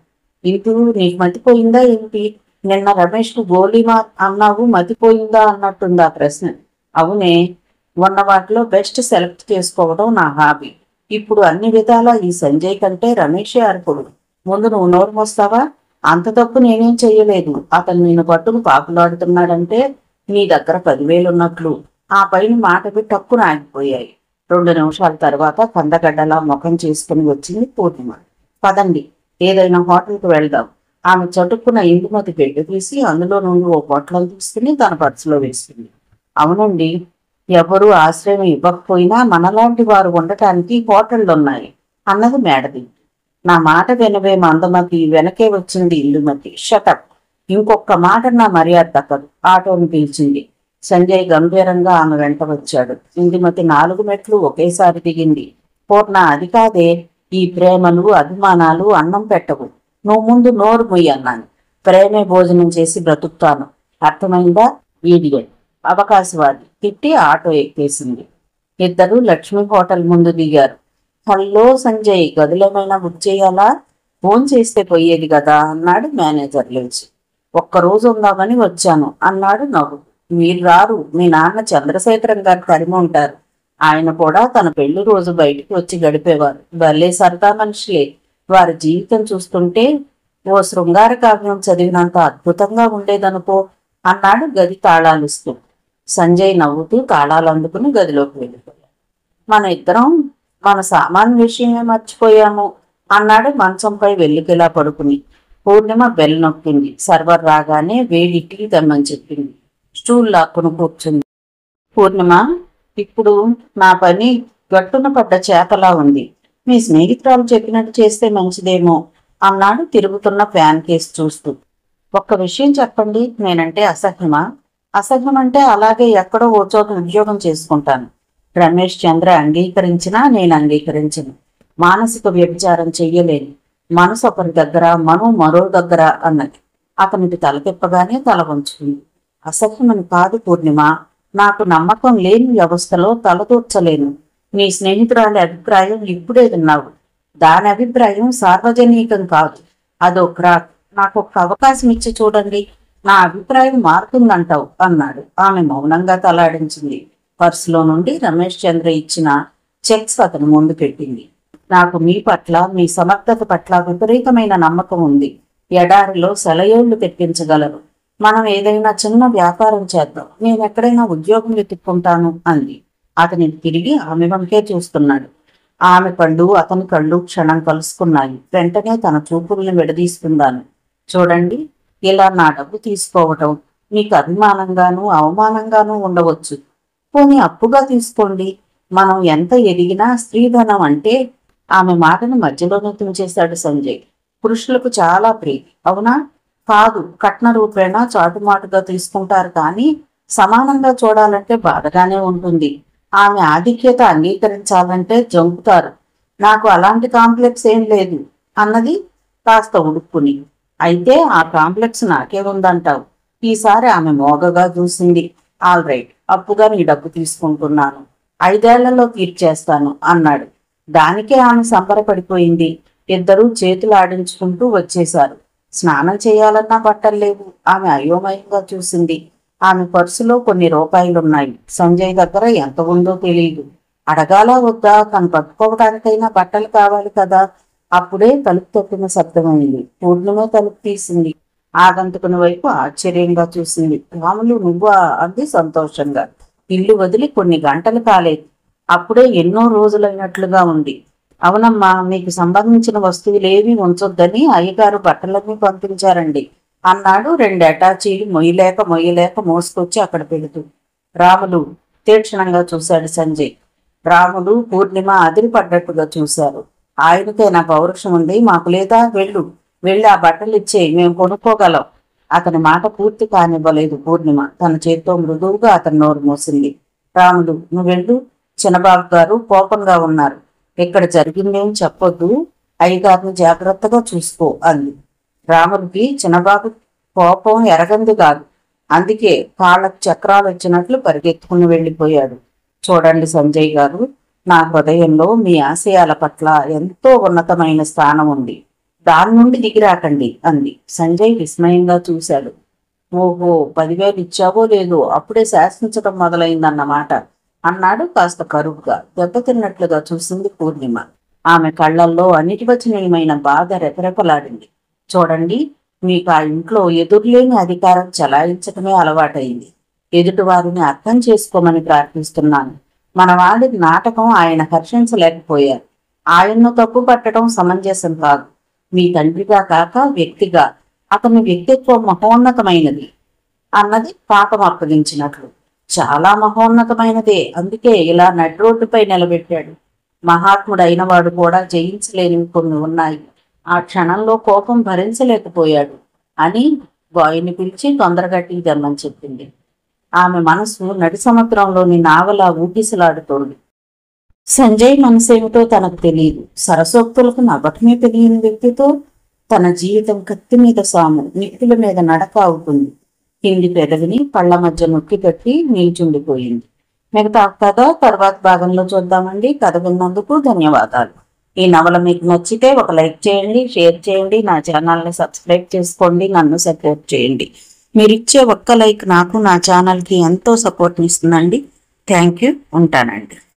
ఇంటూ నీకు మతిపోయిందా ఏంటి? నిన్న రమేష్కు గోలీమా అన్నావు, మతిపోయిందా అన్నట్టుందా ప్రశ్న? అవునే, ఉన్న వాటిలో బెస్ట్ సెలెక్ట్ చేసుకోవడం నా హాబీ. ఇప్పుడు అన్ని విధాలా ఈ సంజయ్ కంటే రమేషే అర్హుడు. ముందు నువ్వు నోరు మోస్తావా? అంత తప్పు నేనేం చెయ్యలేదు. అతను నిన్ను పట్టుకు పాకులాడుతున్నాడంటే నీ దగ్గర 10,000 ఉన్నట్లు. ఆ పైన మాట టక్కున ఆగిపోయాయి. 2 నిమిషాల తర్వాత కందగడ్డలా ముఖం చేసుకుని వచ్చింది పూర్ణిమ. పదండి, ఏదైనా హోటల్కి వెళ్దాం. ఆమె చటుక్కున ఇందుమతి పెళ్లి తీసి అందులో నుండి ఓ పొట్లం తీసుకుని తన పర్సులో వేసింది. అవునండి, ఎవరూ ఆశ్రయం ఇవ్వకపోయినా మనలాంటి వారు ఉండటానికి హోటళ్లున్నాయి అన్నది మేడది. నా మాట వినవే మందమతి, వెనకే వచ్చింది ఇందుమతి. షటప్, ఇంకొక మాట నా మర్యాద దక్కదు. ఆటోను పిలిచింది. సంజయ్ గంభీరంగా ఆమె వెంట వచ్చాడు. ఇందుమతి 4 మెట్లు ఒకేసారి దిగింది. పూర్ణ, అది కాదే, ఈ ప్రేమలు అభిమానాలు అన్నం పెట్టవు. నువ్వు ముందు నోరు మొయ్యి అన్నాను. ప్రేమే భోజనం చేసి బ్రతుకుతాను, అర్థమైందా? ఈడియట్, అవకాశవాది తిట్టి ఆటో ఎక్కేసింది. ఇద్దరు లక్ష్మీ హోటల్ ముందు దిగారు. హలో సంజయ్, గదులేమైనా బుక్ చేయాలా? ఫోన్ చేస్తే పోయేది కదా అన్నాడు మేనేజర్ లేచి. 1 రోజు ఉందామని వచ్చాను అన్నాడు నవ్వు. మీరు రారు, మీ నాన్న చంద్రశేఖరం గారు తరిమి ఉంటారు. ఆయన కూడా తన పెళ్లి రోజు బయటికి వచ్చి గడిపేవారు. భలే సరదా మనుషులే. వారి జీవితం చూస్తుంటే ఓ శృంగార కావ్యం చదివినంత అద్భుతంగా ఉండేదనుకో అన్నాడు గది తాళాలిస్తూ. సంజయ్ నవ్వుతూ తాళాలు అందుకుని గదిలోకి వెళ్ళిపోయాడు. మన ఇద్దరం మన సామాన్ విషయమే మర్చిపోయాము అన్నాడు మంచంపై వెల్లికిలా పడుకుని. పూర్ణిమ బెల్ నొక్కింది. సర్వర్ రాగానే వేడి టీ తెమ్మని చెప్పింది. స్టూల్ లాక్కుని కూర్చుంది. పూర్ణిమ, ఇప్పుడు నా పని గట్టున పడ్డ చేపలా ఉంది. మీ స్నేహితురాలు చెప్పినట్టు చేస్తే మంచిదేమో అన్నాడు తిరుగుతున్న ఫ్యాన్ కేసు చూస్తూ. ఒక్క విషయం చెప్పండి, నేనంటే అసహ్యమా? అసహ్యం అంటే అలాగే ఎక్కడో ఓ చోట ఉద్యోగం చేసుకుంటాను. రమేష్ చంద్ర అంగీకరించినా నేను అంగీకరించను. మానసిక వ్యభిచారం చెయ్యలేను. మనసు ఒకరి దగ్గర, మరో దగ్గర అన్నది. అతనికి తల తిప్పగానే తల వంచుకుంది. అసహ్యమని కాదు పూర్ణిమ, నాకు నమ్మకం లేని వ్యవస్థలో తలదూర్చలేను. నీ స్నేహితురాలి అభిప్రాయం ఇప్పుడే విన్నావు. దాని అభిప్రాయం సార్వజనీకం కాదు, అదో క్రాక్. నాకు ఒక్క అవకాశం ఇచ్చి చూడండి, నా అభిప్రాయం మారుతుందంటావు అన్నాడు. ఆమె మౌనంగా తలాడించింది. పర్సులో నుండి రమేష్ చంద్ర ఇచ్చిన చెక్స్ అతను ముందు పెట్టింది. నాకు మీ పట్ల, మీ సమర్థత పట్ల విపరీతమైన నమ్మకం ఉంది. ఎడారిలో సెలయేళ్లు తెప్పించగలరు. మనం ఏదైనా చిన్న వ్యాపారం చేద్దాం. నేను ఎక్కడైనా ఉద్యోగం వెతుక్కుంటాను అంది. అతని తిరిగి ఆమె వంకే చూస్తున్నాడు. ఆమె కళ్ళు అతని కళ్ళు క్షణం కలుసుకున్నాయి. వెంటనే తన చూపుల్ని విడదీస్తున్నాను. చూడండి, ఇలా నా డబ్బు తీసుకోవటం మీకు అభిమానంగానూ అవమానంగానూ ఉండవచ్చు. పోనీ అప్పుగా తీసుకోండి. మనం ఎంత ఎదిగినా స్త్రీధనం అంటే. ఆమె మాటను మధ్యలోనే తుంచేశాడు సంజయ్. పురుషులకు చాలా ప్రీతి, అవునా? కాదు, కట్న రూపేణా చాటుమాటుగా తీసుకుంటారు, కానీ సమానంగా చూడాలంటే బాధగానే ఉంటుంది. ఆమె ఆధిక్యత అంగీకరించాలంటే జంకుతారు. నాకు అలాంటి కాంప్లెక్స్ ఏం లేదు అన్నది కాస్త ఉడుక్కుని. అయితే ఆ కాంప్లెక్స్ నాకే ఉందంటావు? ఈసారి ఆమె మోగగా చూసింది. ఆల్ రైట్, అప్పుగా నీ డబ్బు తీసుకుంటున్నాను, 5 ఏళ్లలో తీర్చేస్తాను అన్నాడు. దానికే ఆమె సంబరపడిపోయింది. ఇద్దరూ చేతులు ఆడించుకుంటూ వచ్చేశారు. స్నానం చేయాలన్నా బట్టలు లేవు. ఆమె అయోమయంగా చూసింది. ఆమె పర్సులో కొన్ని రూపాయలున్నాయి. సంజయ్ దగ్గర ఎంత ఉందో తెలియదు. అడగాలా వద్దా? తను పట్టుకోవడానికైనా బట్టలు కావాలి కదా. అప్పుడే తలుపు తప్పిన శబ్దమైంది. పూర్ణిమ తలుపు తీసింది. ఆగంతుకుని వైపు ఆశ్చర్యంగా చూసింది. రాములు, నువ్వా అంది సంతోషంగా. ఇల్లు వదిలి కొన్ని గంటలు కాలేదు. అప్పుడే ఎన్నో రోజులైనట్లుగా ఉంది. అవునమ్మా, మీకు సంబంధించిన వస్తువులేవి ఉంచొద్దని అయ్యగారు బట్టలన్నీ పంపించారండి అన్నాడు. 2 అటాచీలు మొయ్యలేక మోసుకొచ్చి అక్కడ పెడుతూ. రాములు తీక్షణంగా చూశాడు సంజయ్. రాములు, పూర్ణిమ అదిరిపడ్డట్టుగా చూశారు. ఆయనకే నా పౌరుషం ఉంది, మాకు లేదా? వెళ్ళి ఆ బట్టలు ఇచ్చేయి, మేము కొనుక్కోగలం. అతని మాట పూర్తి కానివ్వలేదు పూర్ణిమ. తన చేత్తో మృదువుగా అతని నోరు మూసింది. రాములు, నువ్వు వెళ్ళు. చిన్నబాబు గారు కోపంగా ఉన్నారు. ఇక్కడ జరిగిందేం చెప్పొద్దు, అయ్యగారిని జాగ్రత్తగా చూసుకో అంది. రాముడికి చిన్నబాబు కోపం ఎరగంది కాదు. అందుకే కాళ్ళకు చక్రాలు వచ్చినట్లు పరిగెత్తుకుని వెళ్ళిపోయాడు. చూడండి సంజయ్ గారు, నా హృదయంలో మీ ఆశయాల పట్ల ఎంతో ఉన్నతమైన స్థానం ఉంది. దాని నుండి దిగిరాకండి అంది. సంజయ్ విస్మయంగా చూశాడు. ఓహో, 10,000 ఇచ్చావో లేదో అప్పుడే శాసించడం మొదలైందన్నమాట అన్నాడు కాస్త కరువుగా. దెబ్బతిన్నట్లుగా చూసింది పూర్ణిమ. ఆమె కళ్లల్లో అనిర్వచనీయమైన బాధ రెపరెపలాడింది. చూడండి, మీకు ఆ ఇంట్లో ఎదురులేని అధికారం చలాయించటమే అలవాటైంది. ఎదుటివారిని అర్థం చేసుకోమని ప్రార్థిస్తున్నాను. మన వాడి నాటకం ఆయన హర్షించలేకపోయారు. ఆయన్ను తప్పు పట్టడం సమంజసం కాదు. మీ తండ్రిగా కాక వ్యక్తిగా అతని వ్యక్తిత్వం మహోన్నతమైనది అన్నది పాపం అప్పగించినట్లు. చాలా మహోన్నతమైనదే, అందుకే ఇలా నడి రోడ్డుపై నిలబెట్టాడు. మహాత్ముడైన వాడు కూడా జయించలేనివి కొన్ని ఉన్నాయి. ఆ క్షణంలో కోపం భరించలేకపోయాడు అని బాయ్ని పిలిచి తొందరగా టీ తెమ్మని చెప్పింది. ఆమె మనసు నడి సముద్రంలోని నావలా ఊగిసలాడుతోంది. సంజయ్ మనసేమిటో తనకు తెలియదు. సరసోక్తులకు నవ్వటమే తెలియని వ్యక్తితో తన జీవితం కత్తి మీద సాము, నిప్పుల మీద నడక అవుతుంది. కింది పెదవిని పళ్ల మధ్య నొక్కి పెట్టి నిల్చుండిపోయింది. మిగతా కథ తర్వాత భాగంలో చూద్దామండి. కథ విన్నందుకు ధన్యవాదాలు. ఈ నవల మీకు నచ్చితే ఒక లైక్ చేయండి, షేర్ చేయండి, నా ఛానల్ని సబ్స్క్రైబ్ చేసుకోండి, నన్ను సపోర్ట్ చేయండి. మీరు ఇచ్చే ఒక్క లైక్ నాకు, నా ఛానల్కి ఎంతో సపోర్ట్ని ఇస్తుందండి. Thank you. ఉంటానండి.